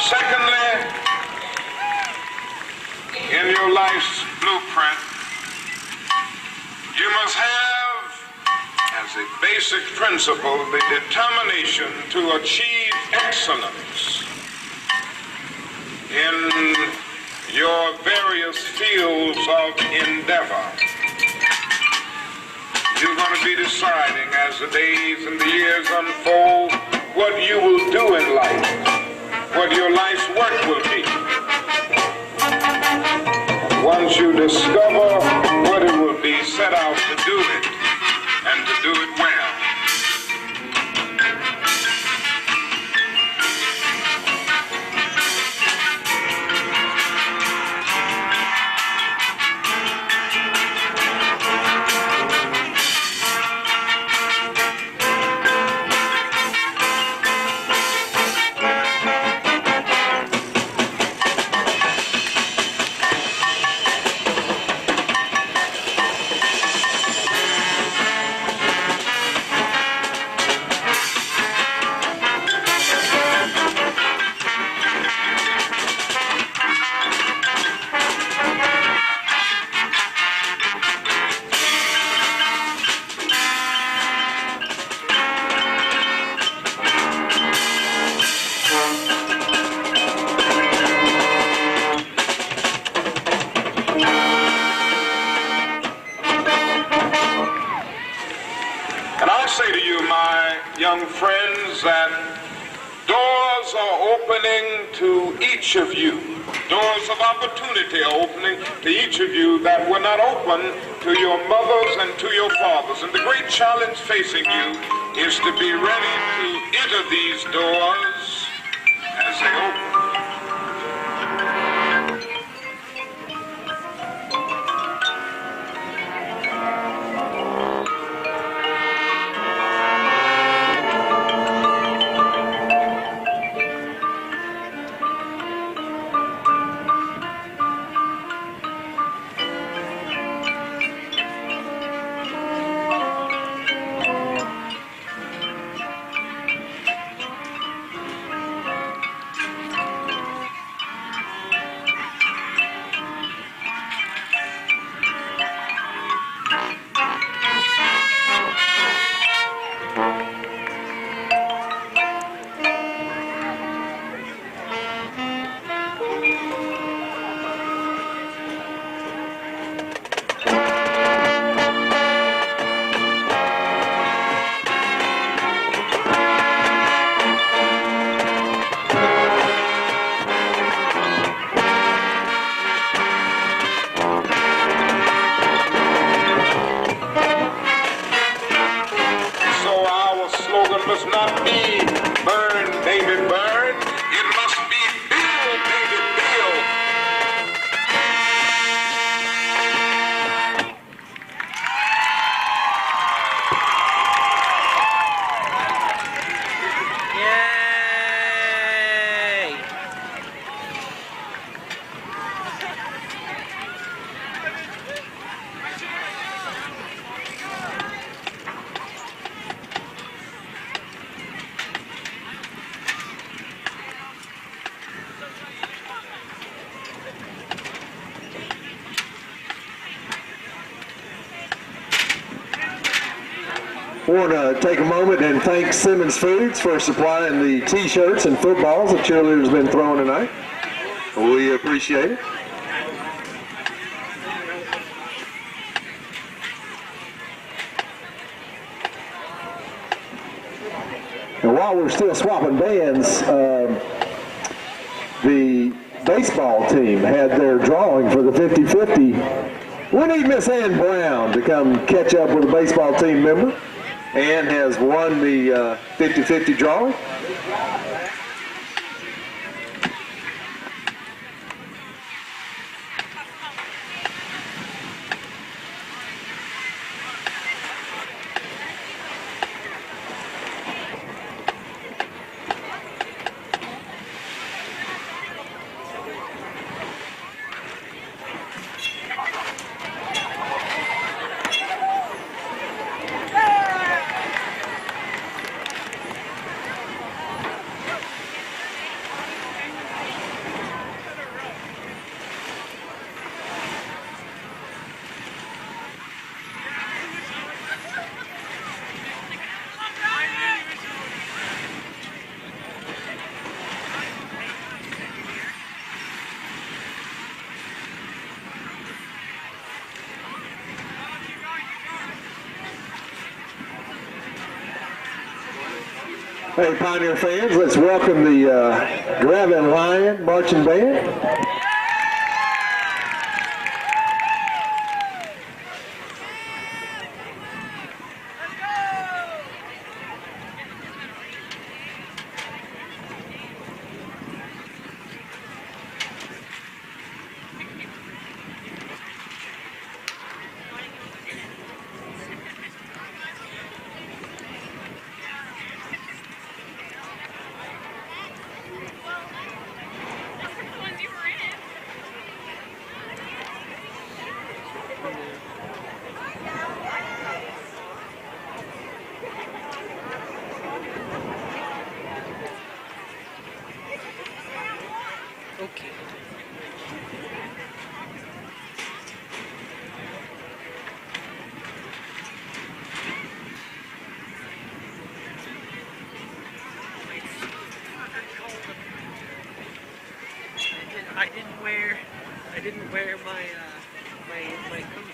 Secondly, in your life's blueprint, you must have as a basic principle the determination to achieve excellence in your various fields of endeavor. You're going to be deciding as the days and the years unfold what you will do in life, what your life's work will be. Once you discover what it will be, set out to do it, and to do it well. Say to you, my young friends, that doors are opening to each of you. Doors of opportunity are opening to each of you that were not open to your mothers and to your fathers. And the great challenge facing you is to be ready to enter these doors as they open. I want to take a moment and thank Simmons Foods for supplying the T-shirts and footballs that cheerleaders have been throwing tonight. We appreciate it. And while we're still swapping bands, the baseball team had their drawing for the 50-50. We need Miss Ann Brown to come catch up with a baseball team member. Ann has won the 50-50 drawing. Hey, Pioneer fans, let's welcome the Gravette Lion Marching Band. I didn't wear my my coat.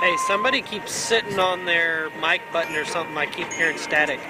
Hey, somebody keeps sitting on their mic button or something. I keep hearing static.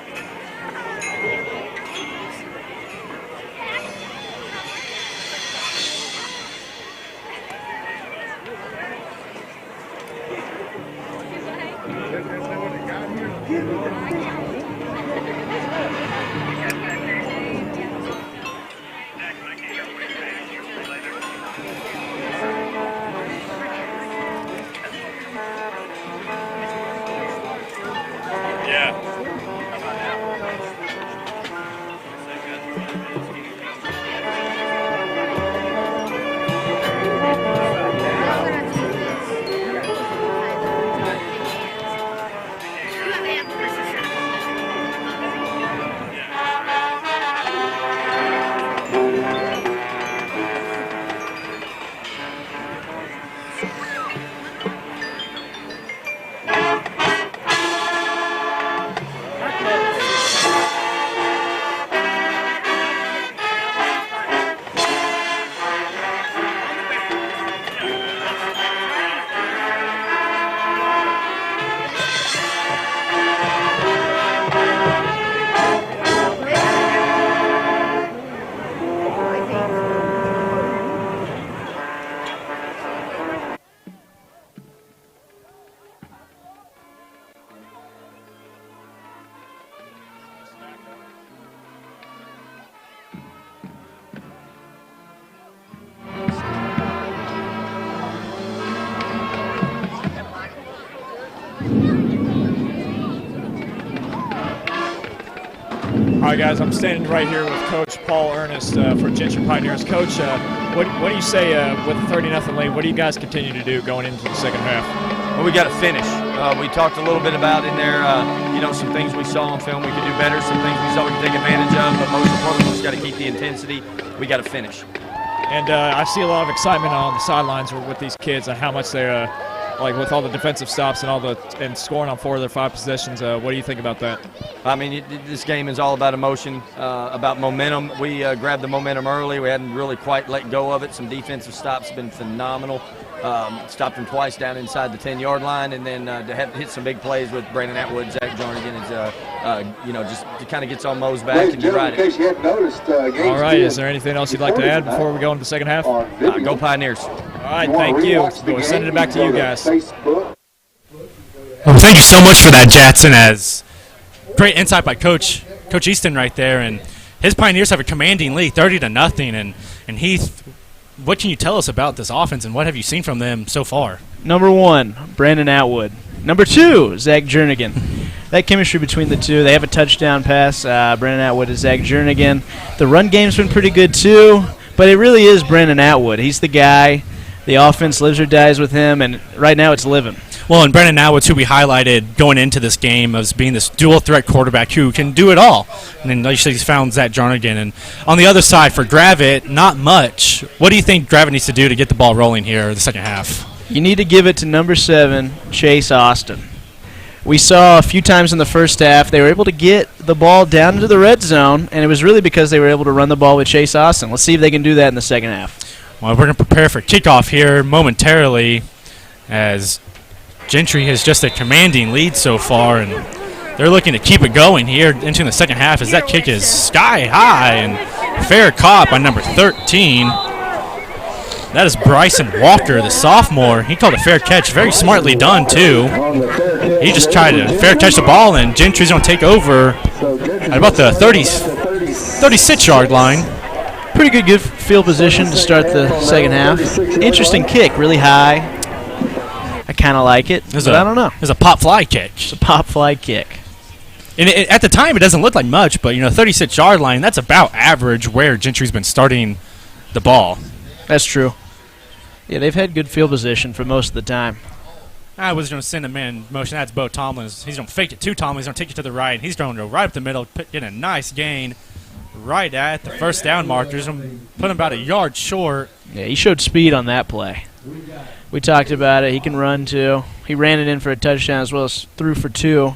All right, guys, I'm standing right here with Coach Paul Ernest for Gentry Pioneers. Coach, what do you say with a 30-0 lead? What do you guys continue to do going into the second half? Well, we got to finish. We talked a little bit about in there, some things we saw on film we could do better, some things we saw we could take advantage of, but most importantly, we just got to keep the intensity. We got to finish. And I see a lot of excitement on the sidelines with these kids and how much they're with all the defensive stops and scoring on 4 of their 5 possessions. What do you think about that? I mean, this game is all about emotion, about momentum. We grabbed the momentum early. We hadn't really quite let go of it. Some defensive stops have been phenomenal. Stopped them twice down inside the 10-yard line, and then to have hit some big plays with Brandon Atwood, Zach Jarnigan is, just kind of gets on Mo's back and you ride it. All right, is there anything else you'd like to add before we go into the second half? Go Pioneers. All right, thank you. We're sending it back to you guys. Well, thank you so much for that, Jatson. As great insight by Coach Easton right there, and his Pioneers have a commanding lead, 30-0, and Heath, what can you tell us about this offense, and what have you seen from them so far? Number 1, Brandon Atwood. Number 2, Zach Jernigan. That chemistry between the two, they have a touchdown pass, Brandon Atwood to Zach Jernigan. The run game's been pretty good too, but it really is Brandon Atwood. He's the guy. The offense lives or dies with him, and right now it's living. Well, and Brandon Atwood's who we highlighted going into this game as being this dual-threat quarterback who can do it all. And then, like you said, he's found Zach Jarnigan. And on the other side, for Gravette, not much. What do you think Gravette needs to do to get the ball rolling here in the second half? You need to give it to number 7, Chase Austin. We saw a few times in the first half they were able to get the ball down into the red zone, and it was really because they were able to run the ball with Chase Austin. Let's see if they can do that in the second half. Well, we're going to prepare for kickoff here momentarily as Gentry has just a commanding lead so far, and they're looking to keep it going here into the second half as that kick is sky high and fair caught by number 13. That is Bryson Walker, the sophomore. He called a fair catch. Very smartly done, too. He just tried to fair catch the ball, and Gentry's going to take over at about the 36-yard line. Pretty good field position to start the second half. Interesting kick, really high. I kind of like it, but I don't know. It's a pop fly kick. It's a pop fly kick. And at the time, it doesn't look like much, but 36-yard line, that's about average where Gentry's been starting the ball. That's true. Yeah, they've had good field position for most of the time. I was going to send a man in motion. That's Bo Tomlin. He's going to fake it to Tomlin. He's going to take it to the right. He's going to go right up the middle, get a nice gain right at the first down markers and put him about a yard short. Yeah, he showed speed on that play. We talked about it. He can run, too. He ran it in for a touchdown as well as threw for 2.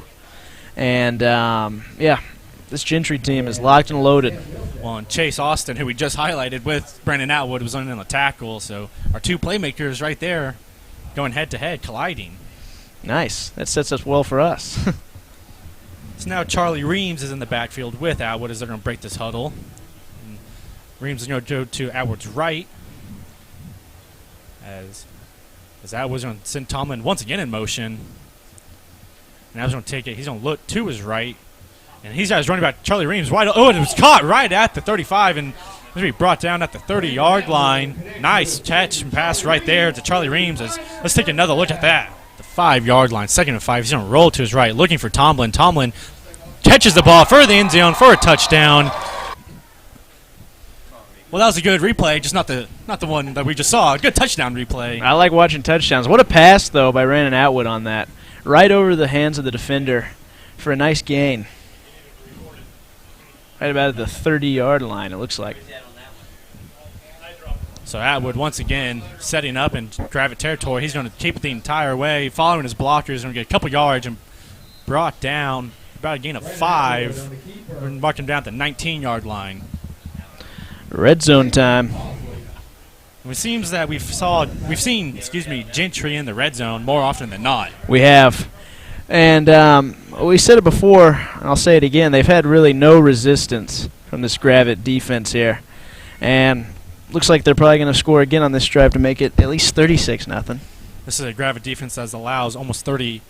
And, this Gentry team is locked and loaded. Well, and Chase Austin, who we just highlighted with Brandon Atwood, was on the tackle. So our two playmakers right there going head-to-head, colliding. Nice. That sets us well for us. So now Charlie Reams is in the backfield with Atwood as they're going to break this huddle. And Reams is going to go to Atwood's right as Atwood's going to send Tomlin once again in motion. Now he's going to take it. He's going to look to his right. And he's got his running back, Charlie Reams, wide. Oh, and it was caught right at the 35, and going to be brought down at the 30-yard line. Nice catch and pass right there to Charlie Reams. Let's take another look at that. The 5-yard line, 2nd and 5. He's going to roll to his right, looking for Tomlin. Tomlin catches the ball for the end zone for a touchdown. Well, that was a good replay, just not the one that we just saw. A good touchdown replay. I like watching touchdowns. What a pass, though, by Brandon Atwood on that. Right over the hands of the defender for a nice gain. Right about the 30-yard line, it looks like. So Atwood once again setting up in Gravette territory. He's going to keep it the entire way, following his blockers. He's going to get a couple yards and brought down about a gain of 5. We're marking him down at the 19-yard line. Red zone time. It seems that we've seen Gentry in the red zone more often than not. We have. And we said it before, and I'll say it again, they've had really no resistance from this Gravette defense here. And looks like they're probably going to score again on this drive to make it at least 36-0. This is a Gravette defense that allows almost 30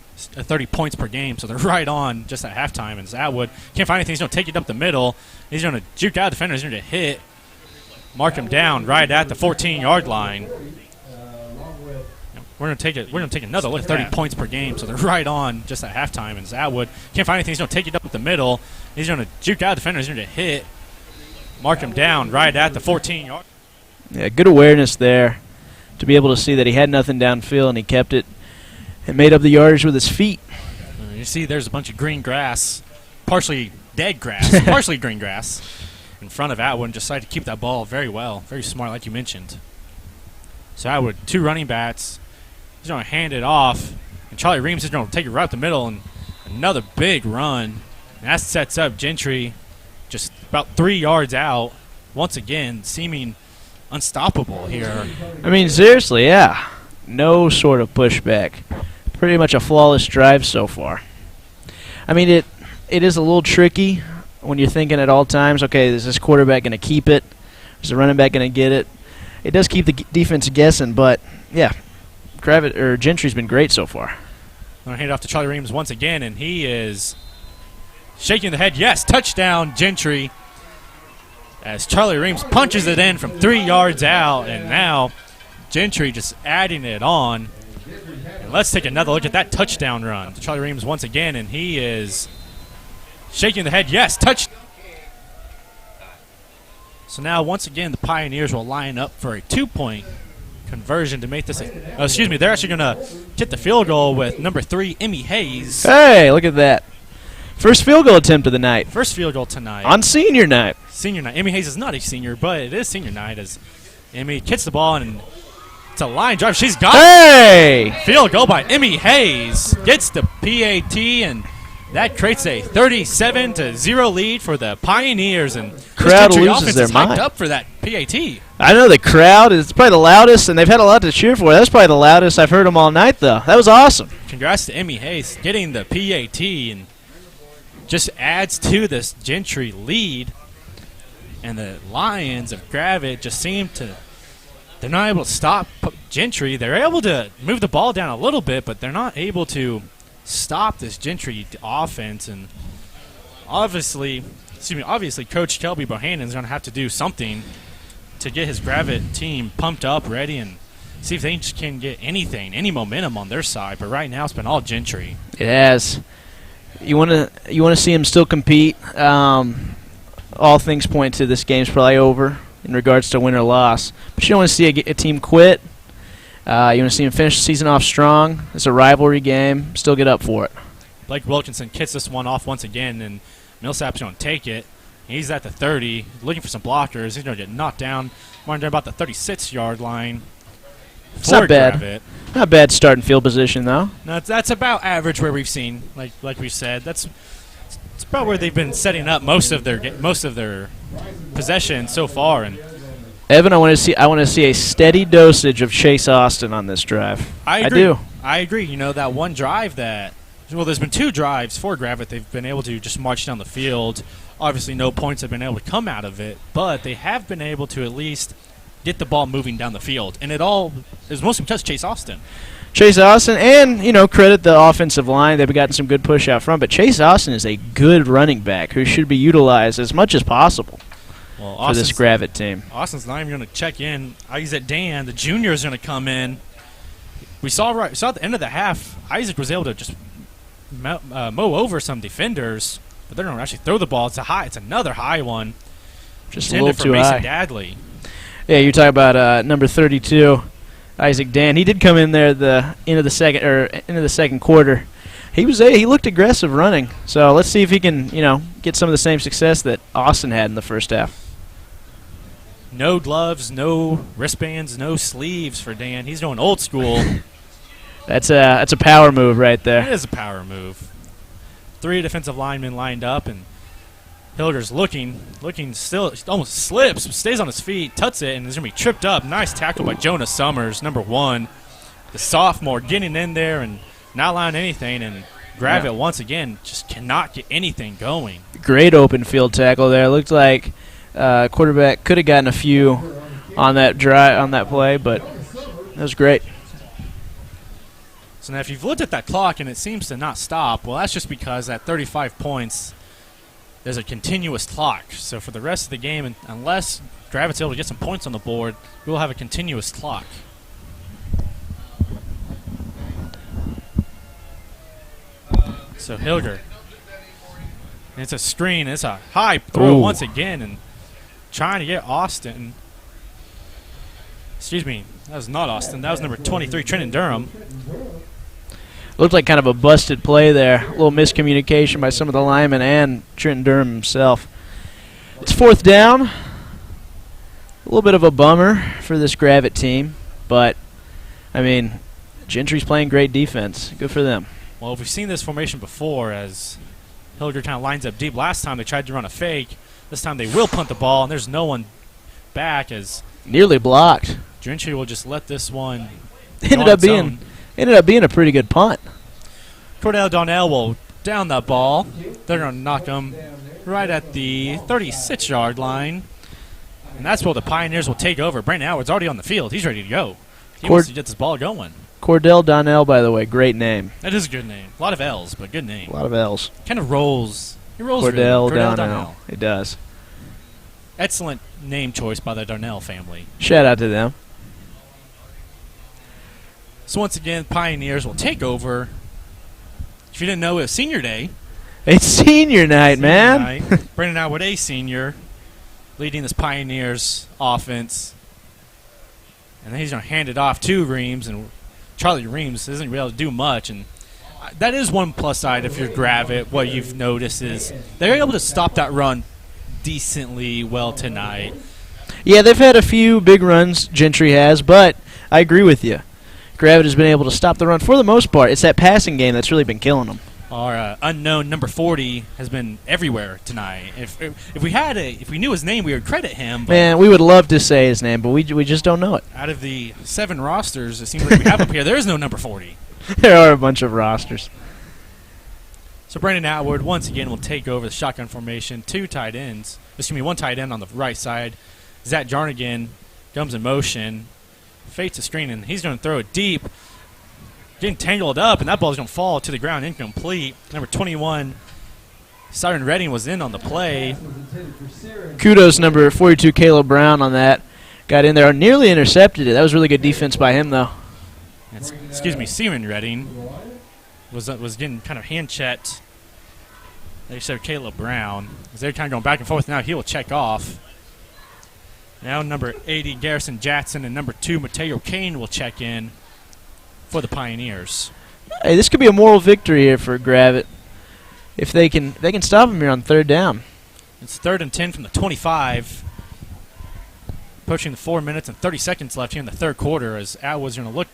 points per game, so they're right on just at halftime. And Atwood can't find anything. He's going to take it up the middle. He's going to juke out defenders. He's going to hit, mark him down right at the 14-yard line. We're going to take another look at 30 points per game, so they're right on just at halftime. And Atwood can't find anything. He's going to take it up the middle. He's going to juke out defenders. He's going to hit, mark him down right at the 14-yard. Yeah, good awareness there to be able to see that he had nothing downfield and he kept it and made up the yardage with his feet. You see there's a bunch of green grass, partially dead grass, partially green grass in front of Atwood, and decided to keep that ball very well. Very smart, like you mentioned. So Atwood, 2 running backs. He's going to hand it off, and Charlie Reams is going to take it right up the middle, and another big run. And that sets up Gentry just about 3 yards out, once again, seeming unstoppable here. I mean, seriously, yeah. No sort of pushback. Pretty much a flawless drive so far. I mean, it is a little tricky when you're thinking at all times, okay, is this quarterback going to keep it? Is the running back going to get it? It does keep the defense guessing, but, yeah, Gentry's been great so far. I'm going to hand it off to Charlie Reams once again, and he is shaking the head. Yes, touchdown, Gentry. As Charlie Reams punches it in from 3 yards out, and now Gentry just adding it on. And let's take another look at that touchdown run to Charlie Reams once again, and he is shaking the head. Yes, touch. So now once again the Pioneers will line up for a 2-point conversion to make this they're actually going to get the field goal with number 3, Emmy Hayes. Hey, look at that. First field goal attempt of the night. First field goal tonight. On senior night. Senior night. Emmy Hayes is not a senior, but it is senior night as Emmy kicks the ball, and it's a line drive. She's got it. Field goal by Emmy Hayes. Gets the PAT, and that creates a 37-0 lead for the Pioneers. And crowd loses offense their is hyped mind up for that PAT. I know the crowd is probably the loudest, and they've had a lot to cheer for. That's probably the loudest I've heard them all night, though. That was awesome. Congrats to Emmy Hayes getting the PAT, and just adds to this Gentry lead. And the Lions of Gravette just seem to – they're not able to stop Gentry. They're able to move the ball down a little bit, but they're not able to stop this Gentry offense. And obviously, Coach Kelby Bohannon is going to have to do something to get his Gravette team pumped up, ready, and see if they can get any momentum on their side. But right now it's been all Gentry. It has. You want to see him still compete. All things point to this game's probably over in regards to win or loss. But you don't want to see a team quit. You want to see him finish the season off strong. It's a rivalry game. Still get up for it. Blake Wilkinson kicks this one off once again, and Millsap's going to take it. He's at the 30, looking for some blockers. He's going to get knocked down. Martin about the 36-yard line. It's not bad. Gravette. Not bad starting field position, though. No, that's about average where we've seen, like we said. It's about where they've been setting up most of their possession so far. And Evan, I want to see a steady dosage of Chase Austin on this drive. I agree. I do. I agree. You know, that one drive there's been 2 drives for Gravette. They've been able to just march down the field. Obviously, no points have been able to come out of it, but they have been able to at least get the ball moving down the field. And it all is mostly because of Chase Austin. Chase Austin, and, credit the offensive line. They've gotten some good push out front, but Chase Austin is a good running back who should be utilized as much as possible for this Gravette team. Austin's not even going to check in. Isaac Dan, the junior, is going to come in. We saw at the end of the half, Isaac was able to just mow over some defenders, but they're going to actually throw the ball. It's another high one. Just a little too Mason high. Dadley. Yeah, you're talking about number 32, Isaac Dan. He did come in there at the end of the second quarter. He looked aggressive running. So let's see if he can, get some of the same success that Austin had in the first half. No gloves, no wristbands, no sleeves for Dan. He's going old school. That's a power move right there. It is a power move. 3 defensive linemen lined up, and Hilger's looking still, almost slips, stays on his feet, tuts it, and is going to be tripped up. Nice tackle by Jonah Summers, number 1. The sophomore getting in there and not allowing anything, and Gravette once again just cannot get anything going. Great open field tackle there. Looked like quarterback could have gotten a few on that play, but it was great. So now if you've looked at that clock and it seems to not stop, well, that's just because at 35 points, there's a continuous clock. So for the rest of the game, and unless Gravette's able to get some points on the board, we'll have a continuous clock. So Hilger. And it's a screen. It's a high throw once again, and trying to get Austin. Excuse me. That was not Austin. That was number 23, Trenton Durham. Looked like kind of a busted play there. A little miscommunication by some of the linemen and Trenton Durham himself. It's 4th down. A little bit of a bummer for this Gravette team, but, Gentry's playing great defense. Good for them. Well, we've seen this formation before as Hilger kind of lines up deep. Last time they tried to run a fake. This time they will punt the ball, and there's no one back as nearly blocked. Gentry will just let this one ended up being a pretty good punt. Cordell Donnell will down that ball. They're going to knock him right at the 36-yard line. And that's where the Pioneers will take over. Brandon Howard's already on the field. He's ready to go. He wants to get this ball going. Cordell Donnell, by the way, great name. That is a good name. A lot of L's, but good name. A lot of L's. Kind of rolls. He rolls Cordell really. Donnell. It does. Excellent name choice by the Darnell family. Shout out to them. So once again, Pioneers will take over. If you didn't know, it was Senior Day. It's Senior Night, man. Brandon Howard, a senior, leading this Pioneers offense. And then he's going to hand it off to Reams, and Charlie Reams isn't really able to do much. And that is one plus side if you're Gravette. What you've noticed is they're able to stop that run decently well tonight. Yeah, they've had a few big runs, Gentry has, but I agree with you. Gravette has been able to stop the run for the most part. It's that passing game that's really been killing them. Our unknown number 40 has been everywhere tonight. If we knew his name, we would credit him. But man, we would love to say his name, but we just don't know it. Out of the 7 rosters, it seems like we have up here, there is no number 40. There are a bunch of rosters. So Brandon Atwood once again will take over the shotgun formation. 2 tight ends. One tight end on the right side. Zach Jarnigan comes in motion, fakes the screen, and he's going to throw it deep. Getting tangled up, and that ball's going to fall to the ground incomplete. Number 21, Siren Redding, was in on the play. Kudos, number 42, Caleb Brown, on that. Got in there, nearly intercepted it. That was really good defense by him, though. Siren Redding was getting kind of hand-checked. They said Caleb Brown. As they're kind of going back and forth now, he will check off. Now number 80, Garrison Jackson, and number 2, Mateo Kane will check in for the Pioneers. Hey, this could be a moral victory here for Gravette. If they can stop him here on 3rd down. It's 3rd and 10 from the 25. Approaching the 4 minutes and 30 seconds left here in the 3rd quarter as Atwood's going to look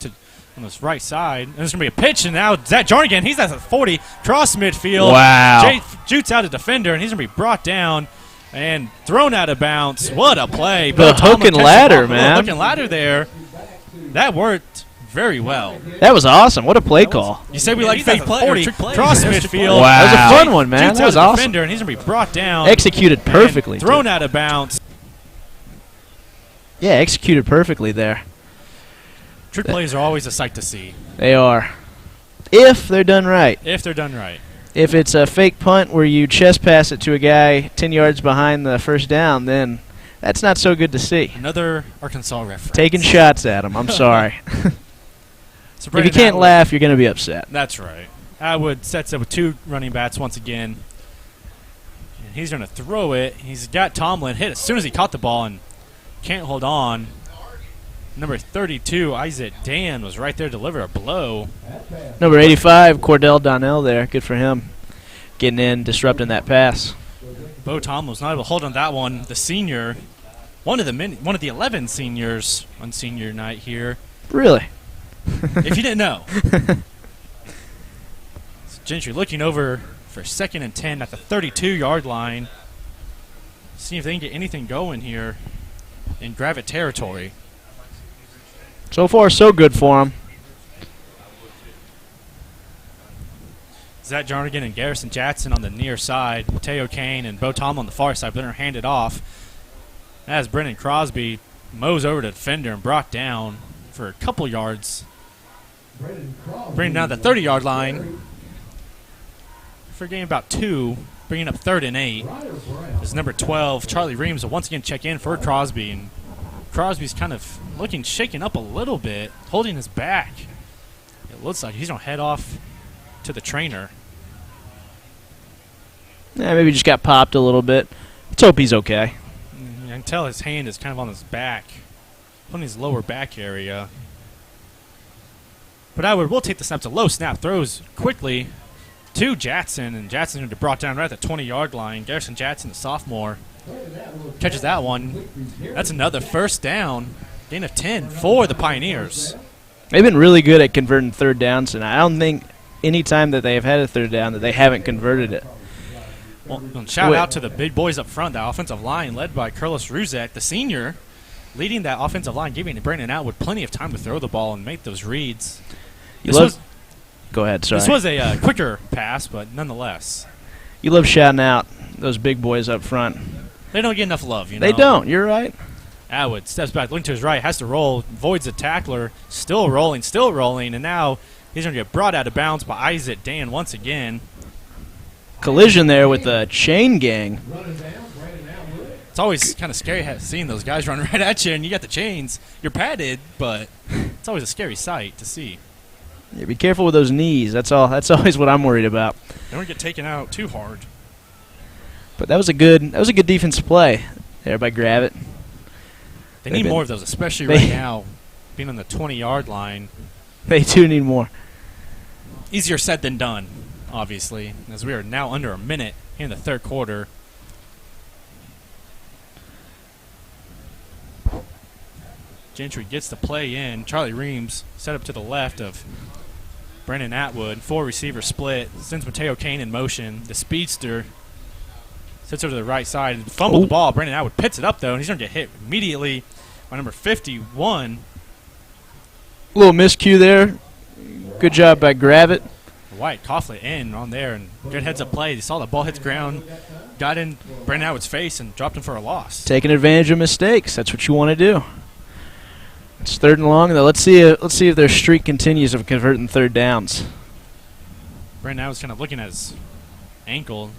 on this right side. And there's going to be a pitch, and now Zach Jarnigan, he's at the 40, cross midfield. Wow. Shoots out a defender, and he's going to be brought down and thrown out of bounds. What a play. The hook and ladder, man. Hook and ladder there. That worked very well. That was awesome. What a play call. You say we like fake play, 40. cross midfield. Wow. That was a fun one, man. Shoots That was out the awesome. defender, and he's going to be brought down. Executed perfectly. Thrown out of bounds. Yeah, executed perfectly there. Trick plays are always a sight to see. They are. If they're done right. If they're done right. If it's a fake punt where you chest pass it to a guy 10 yards behind the first down, then that's not so good to see. Another Arkansas reference. Taking shots at him. I'm sorry. So if you can't laugh, you're going to be upset. That's right. Atwood sets up with 2 running backs once again. And he's going to throw it. He's got Tomlin hit as soon as he caught the ball and can't hold on. Number 32, Isaac Dan, was right there to deliver a blow. Number 85, Cordell Donnell there. Good for him. Getting in, disrupting that pass. Bo Tomlin was not able to hold on that one. The senior, one of the 11 seniors on senior night here. Really? If you didn't know. So Gentry looking over for 2nd and 10 at the 32-yard line. See if they can get anything going here in Gravette territory. So far, so good for him. Zach Jarnigan and Garrison Jackson on the near side. Mateo Kane and Bo Tomlin on the far side, but they're handed off. As Brendan Crosby mows over to the defender and brought down for a couple yards. Bringing down the 30-yard line. For a game about 2, bringing up 3rd and 8. Is number 12, Charlie Reams, will once again check in for Crosby. And Crosby's kind of looking shaken up a little bit, holding his back. It looks like he's going to head off to the trainer. Yeah, maybe just got popped a little bit. Let's hope he's okay. I can tell his hand is kind of on his back, on his lower back area. But Atwood will take the snap. It's a low snap. Throws quickly to Jackson, and Jackson's going to be brought down right at the 20-yard line. Garrison Jackson, the sophomore, catches that one. That's another first down. Gain of 10 for the Pioneers. They've been really good at converting third downs, and I don't think any time that they have had a third down that they haven't converted it. Well, shout out to the big boys up front, the offensive line led by Carlos Ruzek, the senior, leading that offensive line, giving Brandon Atwood plenty of time to throw the ball and make those reads. Go ahead, sorry. This was a quicker pass, but nonetheless. You love shouting out those big boys up front. They don't get enough love, you know. They don't. You're right. Atwood steps back, looking to his right, has to roll, avoids a tackler, still rolling, and now he's going to get brought out of bounds by Isaac Dan once again. Collision there with the chain gang. It's always kind of scary seeing those guys run right at you, and you got the chains. You're padded, but it's always a scary sight to see. Yeah, be careful with those knees. That's all. That's always what I'm worried about. They don't get taken out too hard. But that was a good defensive play there by Gravette. They need more of those, especially right now, being on the 20-yard line. They do need more. Easier said than done, obviously, as we are now under a minute in the third quarter. Gentry gets the play in. Charlie Reams set up to the left of Brendan Atwood. 4-receiver split. Sends Mateo Kane in motion. The speedster sits over to the right side. Fumbled the ball. Brendan Atwood picks it up, though, and he's going to get hit immediately by number 51. A little miscue there. Good job by Gravette. White Coughlin in on there, and good heads-up play. He saw the ball hit the ground, got in Brendan Atwood's face, and dropped him for a loss. Taking advantage of mistakes. That's what you want to do. It's 3rd and long, though. Let's see if their streak continues of converting third downs. Brendan Atwood's kind of looking at his ankle.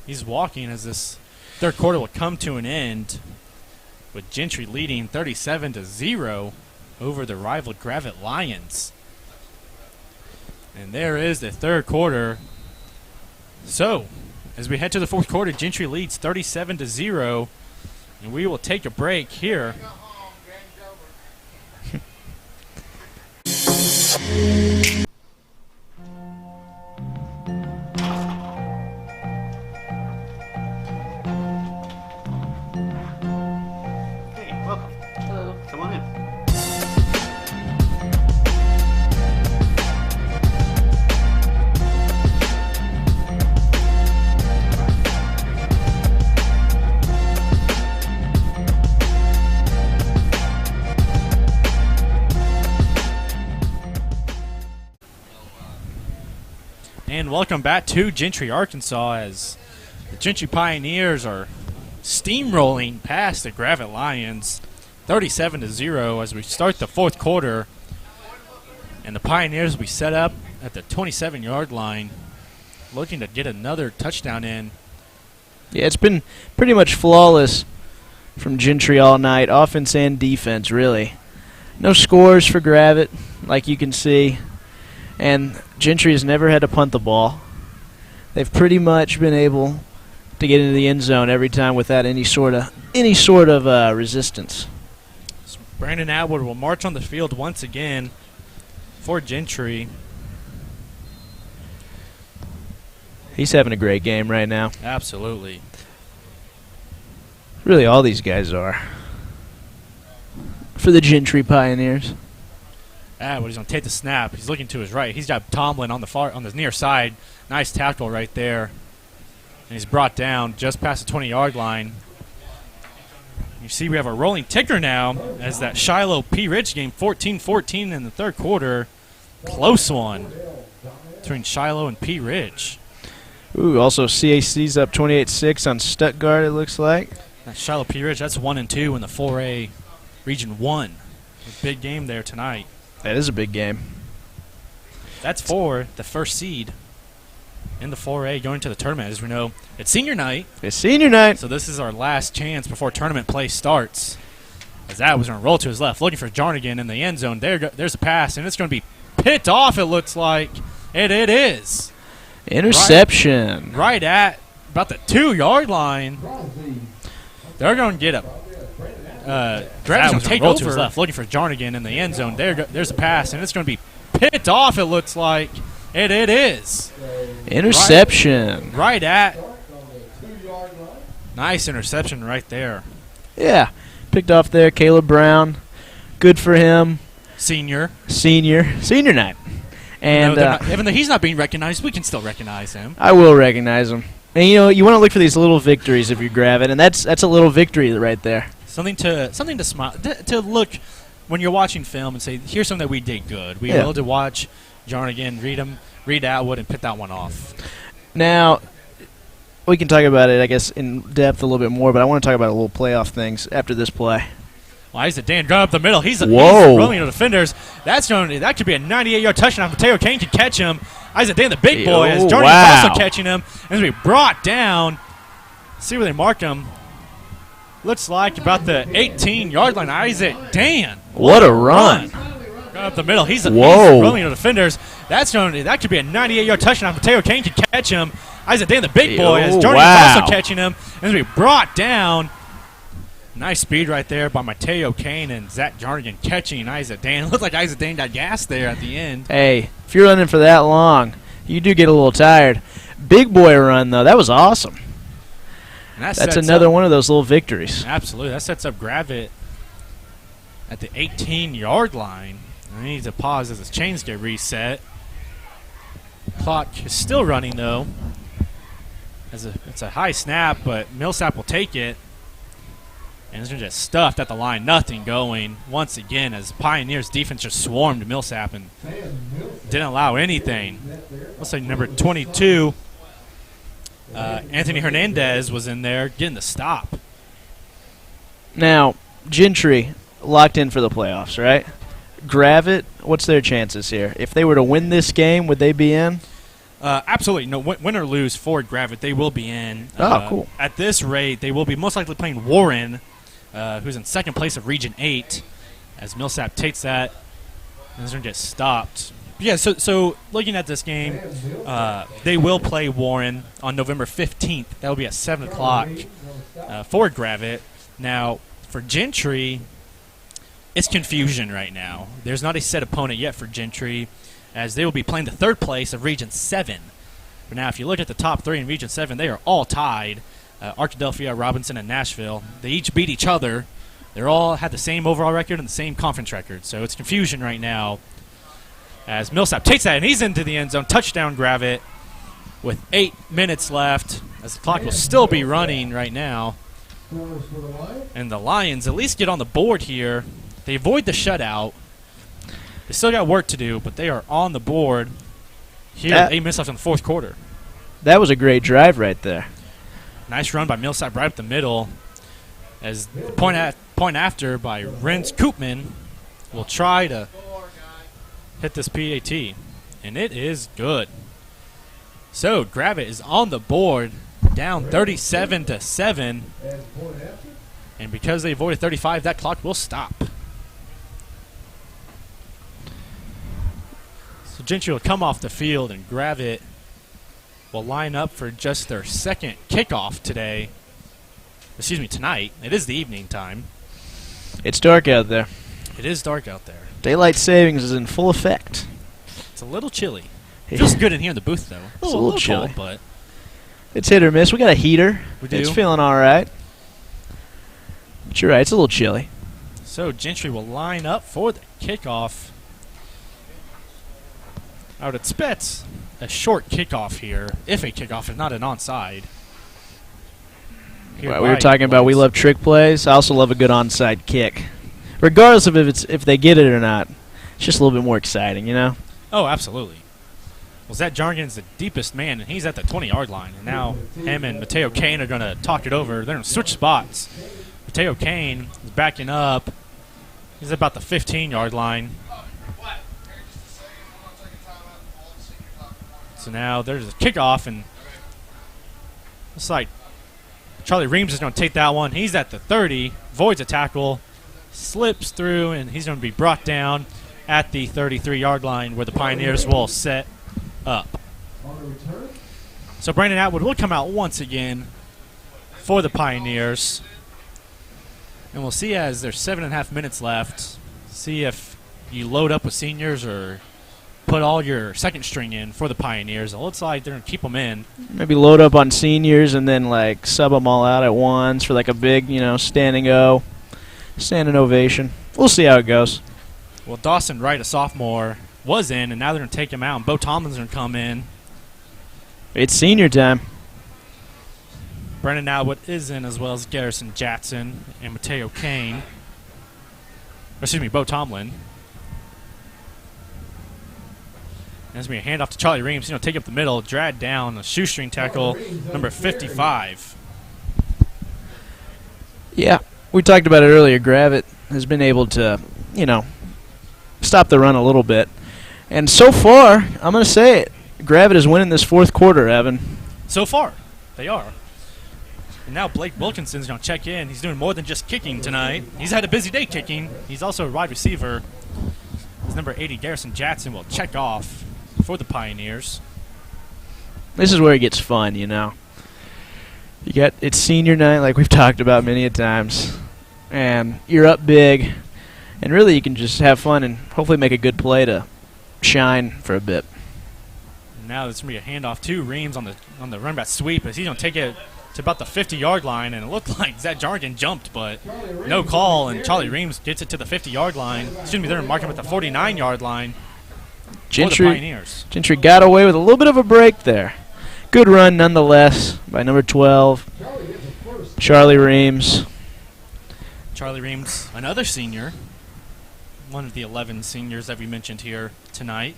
He's walking as this third quarter will come to an end, with Gentry leading 37-0 over the rival Gravette Lions. And there is the third quarter. So, as we head to the fourth quarter, Gentry leads 37-0, and we will take a break here. Hey, welcome. Hello. Come on in. And welcome back to Gentry, Arkansas, as the Gentry Pioneers are steamrolling past the Gravette Lions 37-0 as we start the fourth quarter. And the Pioneers will be set up at the 27-yard line, looking to get another touchdown in. Yeah, it's been pretty much flawless from Gentry all night, offense and defense, really. No scores for Gravette, like you can see. And Gentry has never had to punt the ball. They've pretty much been able to get into the end zone every time without any sort of resistance. So Brandon Atwood will march on the field once again for Gentry. He's having a great game right now. Absolutely. Really, all these guys are. For the Gentry Pioneers. Atwood, he's going to take the snap. He's looking to his right. He's got Tomlin on the near side. Nice tackle right there. And he's brought down just past the 20-yard line. You see we have a rolling ticker now as that Shiloh P. Ridge game, 14-14 in the third quarter. Close one between Shiloh and P. Ridge. Ooh, also CAC's up 28-6 on Stuttgart, it looks like. That Shiloh P. Ridge, that's 1-2 in the 4A Region 1. A big game there tonight. That is a big game. That's for the first seed in the 4A going to the tournament. As we know, it's senior night. It's senior night. So this is our last chance before tournament play starts. As that was going to roll to his left, looking for Jarnigan in the end zone. There's a pass, and it's going to be picked off, it looks like. It is. Interception. Right at about the 2-yard line. They're going to get a Graves going to take over. To his left, looking for Jarnigan in the end zone. There's a pass, and it's going to be picked off, it looks like. It is. Interception. Right at. Nice interception right there. Yeah. Picked off there. Caleb Brown. Good for him. Senior night. And even though he's not being recognized, we can still recognize him. I will recognize him. And you want to look for these little victories if you grab it, and that's a little victory right there. Something to smile to look when you're watching film and say, here's something that we did good. We were able to watch Jarnigan, read Atwood, and pick that one off. Now, we can talk about it, I guess, in depth a little bit more, but I want to talk about a little playoff things after this play. Well, Isaac Dan going up the middle. He's rolling the defenders. That could be a 98-yard touchdown. Mateo Kane could catch him. Isaac Dan, the big boy, as Jarnigan's also catching him. And he's brought down. See where they mark him. Looks like about the 18-yard line. Isaac Dan. What a run. Going up the middle. He's rolling the defenders. That could be a 98-yard touchdown. Mateo Kane could catch him. Isaac Dan, the big boy, as Jarnigan's also catching him. And he's brought down. Nice speed right there by Mateo Kane and Zach Jarnigan catching Isaac Dan. It looked like Isaac Dan got gas there at the end. Hey, if you're running for that long, you do get a little tired. Big boy run, though. That was awesome. That's another one of those little victories. Absolutely. That sets up Gravette at the 18-yard line. I need to pause as his chains get reset. Clock is still running, though. It's a high snap, but Millsap will take it. And it's just stuffed at the line. Nothing going once again as Pioneers defense just swarmed Millsap and didn't allow anything. Looks like number 22, Anthony Hernandez, was in there getting the stop. Now, Gentry locked in for the playoffs, right? Gravette, what's their chances here? If they were to win this game, would they be in? Absolutely. No, win or lose for Gravette, they will be in. Cool. At this rate, they will be most likely playing Warren, who's in second place of Region 8, as Millsap takes that and is going to get stopped. Yeah, so looking at this game, they will play Warren on November 15th. That will be at 7 o'clock for Gravette. Now, for Gentry, it's confusion right now. There's not a set opponent yet for Gentry, as they will be playing the third place of Region 7. But now, if you look at the top three in Region 7, they are all tied. Arkadelphia, Robinson, and Nashville. They each beat each other. They all had the same overall record and the same conference record. So it's confusion right now. As Millsap takes that, and he's into the end zone. Touchdown, Gravette, with 8 minutes left, as the clock will still be running right now. And the Lions at least get on the board here. They avoid the shutout. They still got work to do, but they are on the board. Here, 8 minutes left in the fourth quarter. That was a great drive right there. Nice run by Millsap right up the middle. As the point after by Renz Koopman will try to hit this PAT. And it is good. So Gravette is on the board, down 37-7. And because they avoided 35, that clock will stop. So Gentry will come off the field, and Gravette will line up for just their second kickoff today. Excuse me, tonight. It is the evening time. It's dark out there. It is dark out there. Daylight savings is in full effect. It's a little chilly. Feels good in here in the booth, though. It's a little chilly. Cold, but it's hit or miss. We got a heater. We do. It's feeling all right. But you're right, it's a little chilly. So Gentry will line up for the kickoff. I would expect a short kickoff here, if a kickoff, if not an onside. Right, we were talking about we love trick plays. I also love a good onside kick. Regardless of if they get it or not, it's just a little bit more exciting, you know? Oh, absolutely. Well, Zach Jargan's the deepest man, and he's at the 20-yard line. And now him and Mateo Kane are going to talk it over. They're going to switch spots. Mateo Kane is backing up. He's about the 15-yard line. So now there's a kickoff, and looks like Charlie Reams is going to take that one. He's at the 30, voids a tackle, slips through, and he's going to be brought down at the 33-yard line where the Pioneers will set up. So Brandon Atwood will come out once again for the Pioneers. And we'll see as there's 7.5 minutes left, see if you load up with seniors or put all your second string in for the Pioneers. It looks like they're going to keep them in. Maybe load up on seniors and then, like, sub them all out at once for, like, a big, standing ovation. We'll see how it goes. Well, Dawson Wright, a sophomore, was in, and now they're going to take him out, and Bo Tomlin's going to come in. It's senior time. Brennan Atwood is in, as well as Garrison Jackson and Mateo Kane. Excuse me, Bo Tomlin. There's going to be a handoff to Charlie Reams. He's going to take up the middle, drag down a shoestring tackle, number 55. Yeah, we talked about it earlier. Gravette has been able to, stop the run a little bit. And so far, I'm going to say it, Gravette is winning this fourth quarter, Evan. So far, they are. And now Blake Wilkinson's going to check in. He's doing more than just kicking tonight. He's had a busy day kicking. He's also a wide receiver. His number 80, Garrison Jackson, will check off for the Pioneers. This is where it gets fun, It's senior night, like we've talked about many a times. And you're up big. And really you can just have fun and hopefully make a good play to shine for a bit. Now there's going to be a handoff to Reams on the run back sweep as he's going to take it to about the 50-yard line, and it looked like Zach Jargan jumped, but no call, and Charlie Reams gets it to the 50-yard line. Excuse me, they're marking at the 49-yard line for the Pioneers. Gentry got away with a little bit of a break there. Good run nonetheless by number 12, Charlie Reams. Charlie Reams, another senior, one of the 11 seniors that we mentioned here tonight,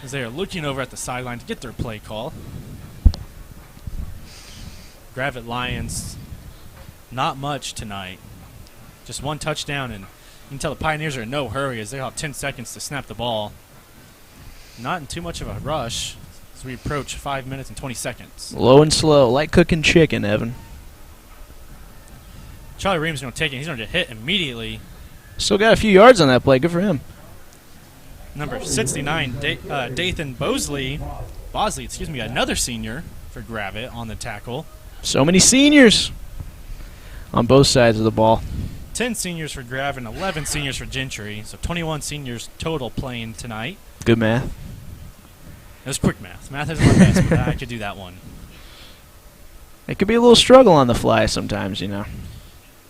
as they are looking over at the sideline to get their play call. Gravette Lions, not much tonight. Just one touchdown, and you can tell the Pioneers are in no hurry as they have 10 seconds to snap the ball. Not in too much of a rush as we approach 5 minutes and 20 seconds. Low and slow, like cooking chicken, Evan. Charlie Reams is going to take it. He's going to hit immediately. Still got a few yards on that play. Good for him. Number 69, Dathan Bosley, another senior for Gravette on the tackle. So many seniors on both sides of the ball. 10 seniors for Gravette and 11 seniors for Gentry. So 21 seniors total playing tonight. Good math. It was quick math. Math isn't my best, but I could do that one. It could be a little struggle on the fly sometimes,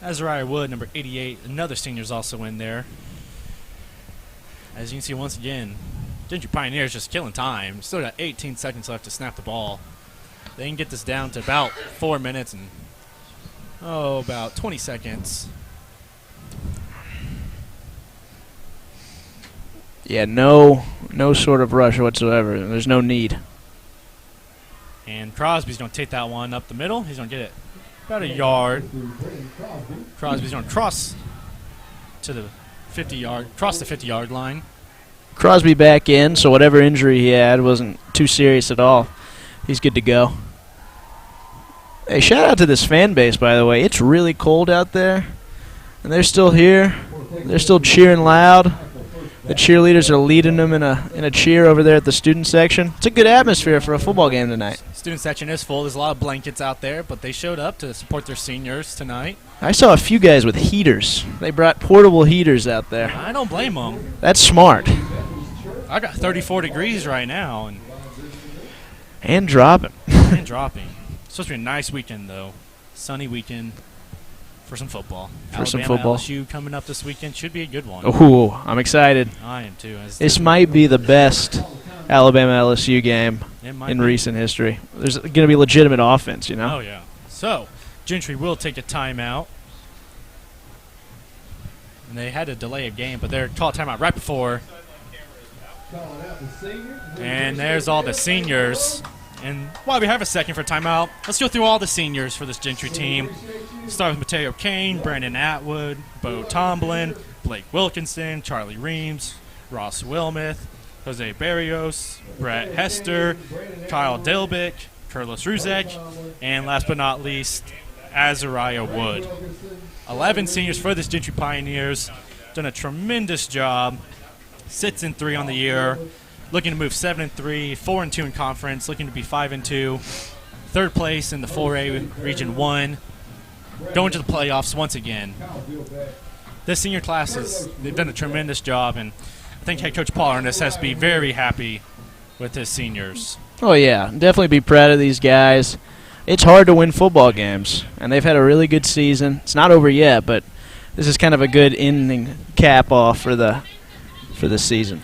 Azariah Wood, number 88, another senior is also in there. As you can see once again, Gentry Pioneers just killing time. Still got 18 seconds left to snap the ball. They can get this down to about 4 minutes and, about 20 seconds. Yeah, no sort of rush whatsoever. There's no need. And Crosby's going to take that one up the middle. He's going to get it about a yard. Crosby's going to cross to the 50-yard line. Crosby back in, so whatever injury he had wasn't too serious at all. He's good to go. Hey, shout out to this fan base, by the way. It's really cold out there, and they're still here. They're still cheering loud. The cheerleaders are leading them in a cheer over there at the student section. It's a good atmosphere for a football game tonight. Student section is full. There's a lot of blankets out there, but they showed up to support their seniors tonight. I saw a few guys with heaters. They brought portable heaters out there. I don't blame them. That's smart. I got 34 degrees right now. And dropping. And dropping. It's supposed to be a nice weekend, though. Sunny weekend for some football. LSU coming up this weekend should be a good one. Ooh, I'm excited. I am, too. This might be the best Alabama-LSU game in recent history. There's going to be legitimate offense, you know? Oh, yeah. So, Gentry will take a timeout. And they had to delay a game, but they're called timeout right before. And there's all the seniors. And while we have a second for timeout, let's go through all the seniors for this Gentry team. Start with Mateo Kane, Brandon Atwood, Bo Tomlin, Blake Wilkinson, Charlie Reams, Ross Wilmuth, Jose Barrios, Brett Hester, Kyle Delbick, Carlos Ruzek, and last but not least, Azariah Wood. 11 seniors for this Gentry Pioneers. Done a tremendous job. 6-3 on the year. Looking to move 7-3, 4-2 in conference. Looking to be 5-2. Third place in the 4A Region 1. Going to the playoffs once again. This senior class they've done a tremendous job, and I think head coach Paul Ernest has to be very happy with his seniors. Oh, yeah. Definitely be proud of these guys. It's hard to win football games, and they've had a really good season. It's not over yet, but this is kind of a good ending cap off for the season.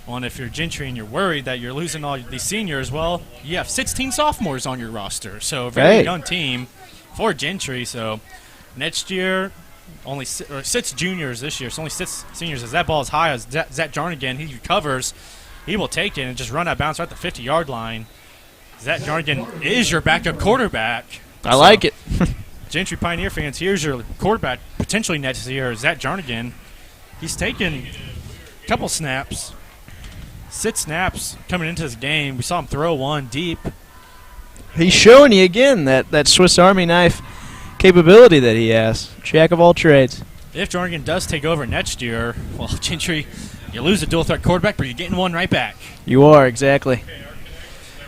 Well, and if you're Gentry and you're worried that you're losing all these seniors, well, you have 16 sophomores on your roster, so a very young team for Gentry. So next year, only 6 juniors this year, so only 6 seniors. As that ball is high as Zach Jarnigan, he recovers, he will take it and just run that bounce right at the 50-yard line. Zach Jarnigan is your backup quarterback. I like it. Gentry Pioneer fans, here's your quarterback potentially next year, Zach Jarnigan. He's taken a couple snaps. 6 snaps coming into this game. We saw him throw one deep. He's showing you again that Swiss Army knife capability that he has. Jack of all trades. If Jarnigan does take over next year, well, Gentry, you lose a dual threat quarterback, but you're getting one right back. You are, exactly.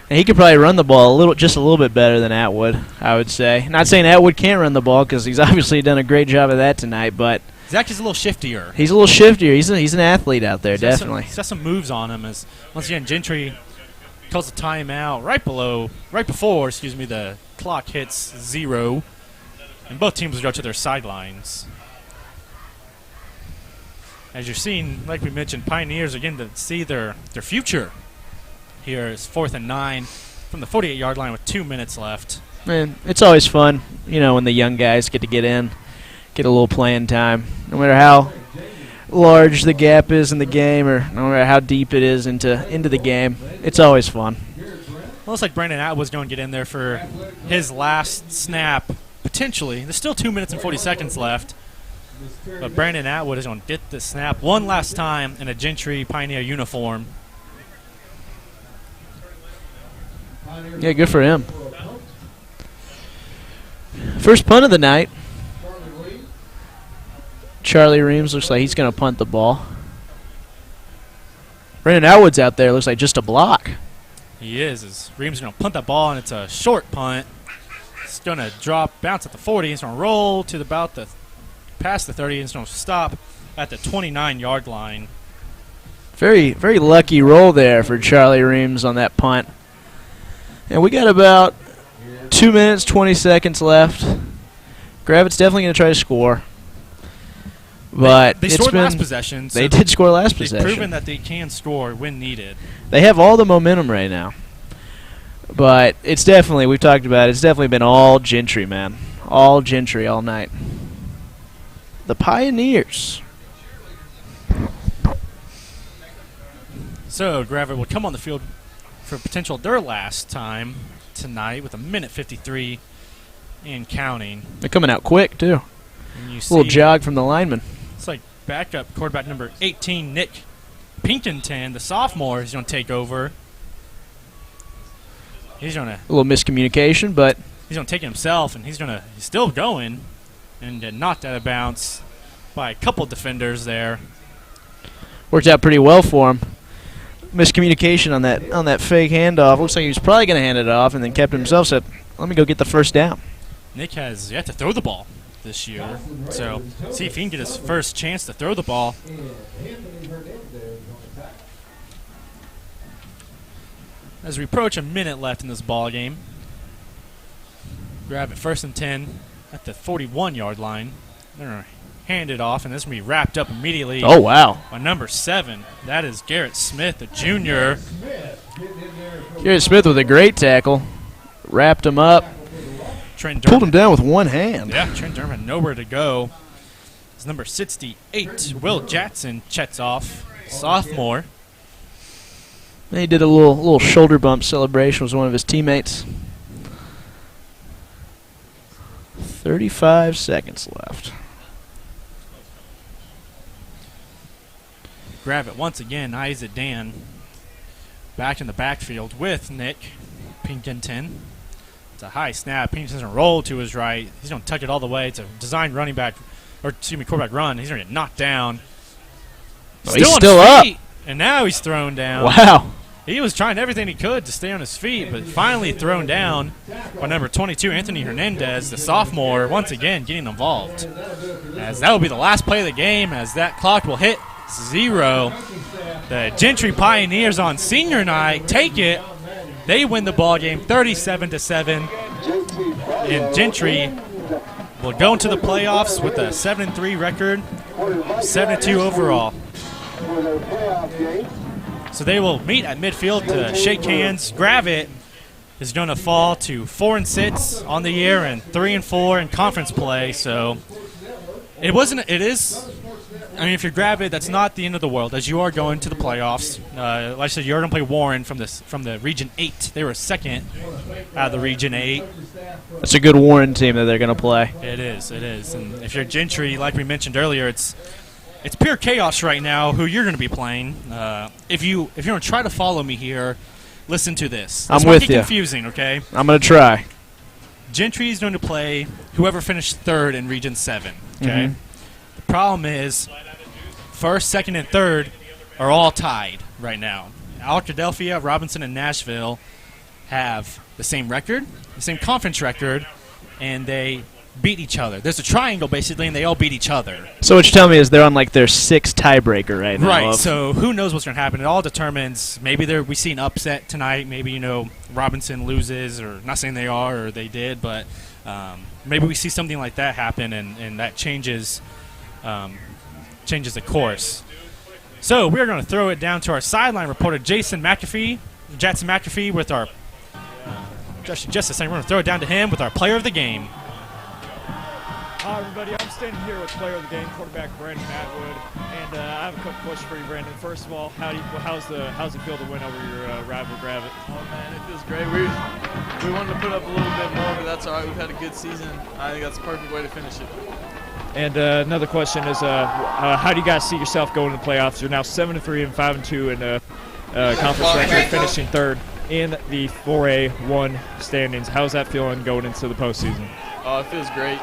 And he could probably run the ball just a little bit better than Atwood, I would say. Not saying Atwood can't run the ball because he's obviously done a great job of that tonight, but Zach is a little shiftier. He's a little shiftier. He's an athlete out there, definitely. He's got some moves on him. As once again, Gentry calls a timeout right before the clock hits 0, and both teams will go to their sidelines. As you're seeing, like we mentioned, Pioneers are getting to see their future. Here is 4th and 9 from the 48-yard line with 2 minutes left. Man, it's always fun, when the young guys get to get in. Get a little playing time, no matter how large the gap is in the game or no matter how deep it is into the game. It's always fun. Well, looks like Brandon Atwood's going to get in there for his last snap, potentially. There's still 2 minutes and 40 seconds left, but Brandon Atwood is going to get the snap one last time in a Gentry Pioneer uniform. Yeah, good for him. First punt of the night. Charlie Reams looks like he's going to punt the ball. Brandon Atwood's out there. Looks like just a block. He is. Reams is going to punt that ball, and it's a short punt. It's going to bounce at the 40. It's going to roll to past the 30. It's going to stop at the 29-yard line. Very, very lucky roll there for Charlie Reams on that punt. And we got about 2 minutes, 20 seconds left. Gravette's definitely going to try to score. But they scored last possession. They did score last possession. They've proven that they can score when needed. They have all the momentum right now. But it's definitely, we've talked about it, it's definitely been all Gentry, man. All Gentry all night. The Pioneers. So Gravette will come on the field for potential their last time tonight with 1:53 and counting. They're coming out quick, too. And you Little see jog from the lineman. it's like backup quarterback number 18, Nick Pinkerton, the sophomore, is going to take over. He's going to A little miscommunication, but he's going to take it himself, and he's still going, and knocked out of bounds by a couple defenders there. worked out pretty well for him. Miscommunication on that fake handoff. Looks like he was probably going to hand it off, and then kept himself said, "Let me go get the first down." Nick has yet to throw the ball this year, so see if he can get his first chance to throw the ball. As we approach a minute left in this ball game, grab it 1st and 10 at the 41-yard line. They're going to hand it off, and this will be wrapped up immediately. Oh, wow. By number 7. That is Garrett Smith, the junior. Garrett Smith with a great tackle. Wrapped him up. Pulled him down with one hand. Yeah, Trent Durham had nowhere to go. It's number 68, Will Jackson, checks off, sophomore. And he did a little shoulder bump celebration with one of his teammates. 35 seconds left. Gravette once again eyes it Dan. Back in the backfield with Nick Pinkerton. It's a high snap. Pinkerton doesn't roll to his right. He's going to tuck it all the way. It's a designed quarterback run. He's going to get knocked down. He's still up. And now he's thrown down. Wow. He was trying everything he could to stay on his feet, but finally thrown down by number 22, Anthony Hernandez, the sophomore, once again getting involved. As that will be the last play of the game, as that clock will hit 0. The Gentry Pioneers on senior night take it. They win the ball game 37-7. And Gentry will go into the playoffs with a 7-3 record, 7-2 overall. So they will meet at midfield to shake hands. Gravette is going to fall to 4-6 on the year and 3-4 in conference play. So it is. I mean, if you're Gravette, that's not the end of the world, as you are going to the playoffs. Like I said, you're going to play Warren from the Region 8. They were second out of the Region 8. That's a good Warren team that they're going to play. It is. And if you're Gentry, like we mentioned earlier, it's pure chaos right now who you're going to be playing. If you're going to try to follow me here, listen to this. I'm with you. Confusing, okay? I'm going to try. Gentry is going to play whoever finished 3rd in Region 7, okay? The problem is 1st, 2nd, and 3rd are all tied right now. Philadelphia, Robinson, and Nashville have the same record, the same conference record, and they beat each other. There's a triangle, basically, and they all beat each other. So what you're telling me is they're on, like, their 6th tiebreaker right now. Right, so who knows what's going to happen. It all determines, maybe we see an upset tonight. Maybe, Robinson loses, or not saying they are or they did, but maybe we see something like that happen, and that changes the course. So we're going to throw it down to our sideline reporter, Jackson McAfee, with our just a second. We're going to throw it down to him with our player of the game. Hi, everybody. I'm standing here with player of the game, quarterback Brandon Atwood, and I have a couple questions for you, Brandon. First of all, how's it feel to win over your rival Gravette? Oh man, it feels great. We wanted to put up a little bit more, but that's all right. We've had a good season. I think that's the perfect way to finish it. And another question is, how do you guys see yourself going to the playoffs? You're now 7-3 and 5-2 in conference record, finishing 3rd in the 4A-1 standings. How's that feeling going into the postseason? Oh, it feels great.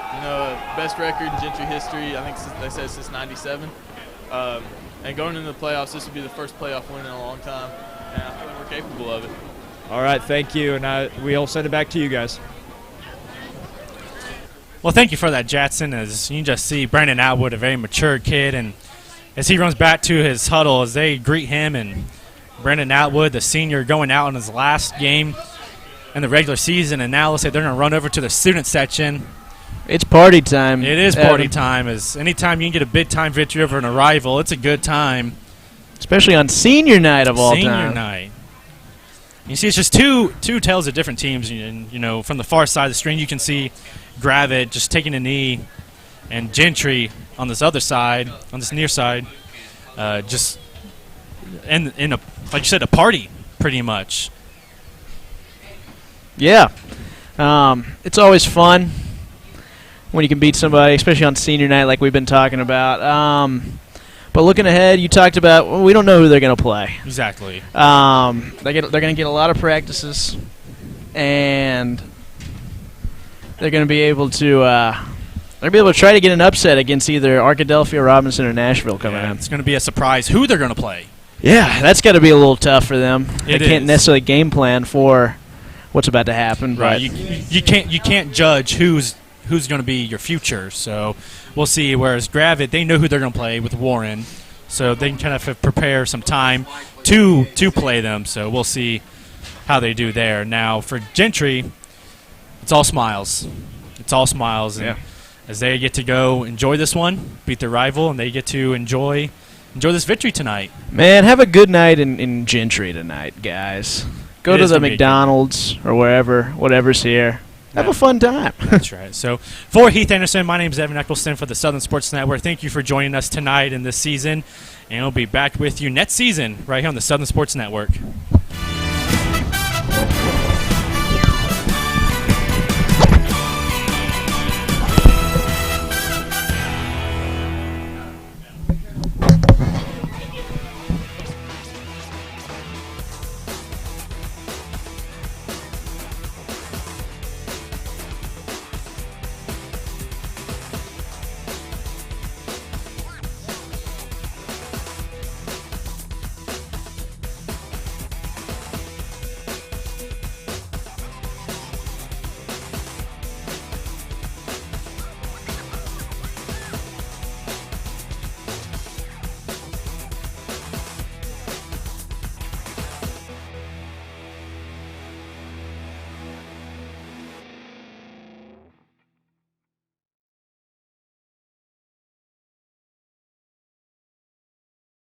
Best record in Gentry history, I think they said since '97. And going into the playoffs, this would be the first playoff win in a long time. And I feel like we're capable of it. All right, thank you. And we'll send it back to you guys. Well, thank you for that, Jackson. As you can just see, Brandon Atwood, a very mature kid, and as he runs back to his huddle, as they greet him, and Brandon Atwood, the senior, going out in his last game in the regular season, and now let's say they're going to run over to the student section. It's party time. It is party time. As anytime you can get a big-time victory over a rival, it's a good time. Especially on senior night of all time. Senior night. You see, it's just two tales of different teams. And, from the far side of the screen, you can see Gravette just taking a knee, and Gentry on this other side, on this near side, just in a, like you said, a party pretty much. Yeah. It's always fun when you can beat somebody, especially on senior night like we've been talking about. But looking ahead, you talked about, well, we don't know who they're going to play. Exactly. They're going to get a lot of practices, and they're going to be able to try to get an upset against either Arkadelphia, Robinson, or Nashville coming in. It's going to be a surprise who they're going to play. Yeah, that's got to be a little tough for them. They can't is. necessarily game plan for what's about to happen. Right. But You can't judge who's going to be your future. So we'll see. Whereas Gravette, they know who they're going to play with Warren, so they can kind of prepare some time to play them. So we'll see how they do there. Now for Gentry, it's all smiles. It's all smiles. And as they get to go enjoy this one, beat their rival, and they get to enjoy this victory tonight. Man, have a good night in Gentry tonight, guys. Go to the McDonald's or whatever's here. Have a fun time. That's right. So for Heath Anderson, my name is Evan Eccleston for the Southern Sports Network. Thank you for joining us tonight in this season, and we'll be back with you next season right here on the Southern Sports Network.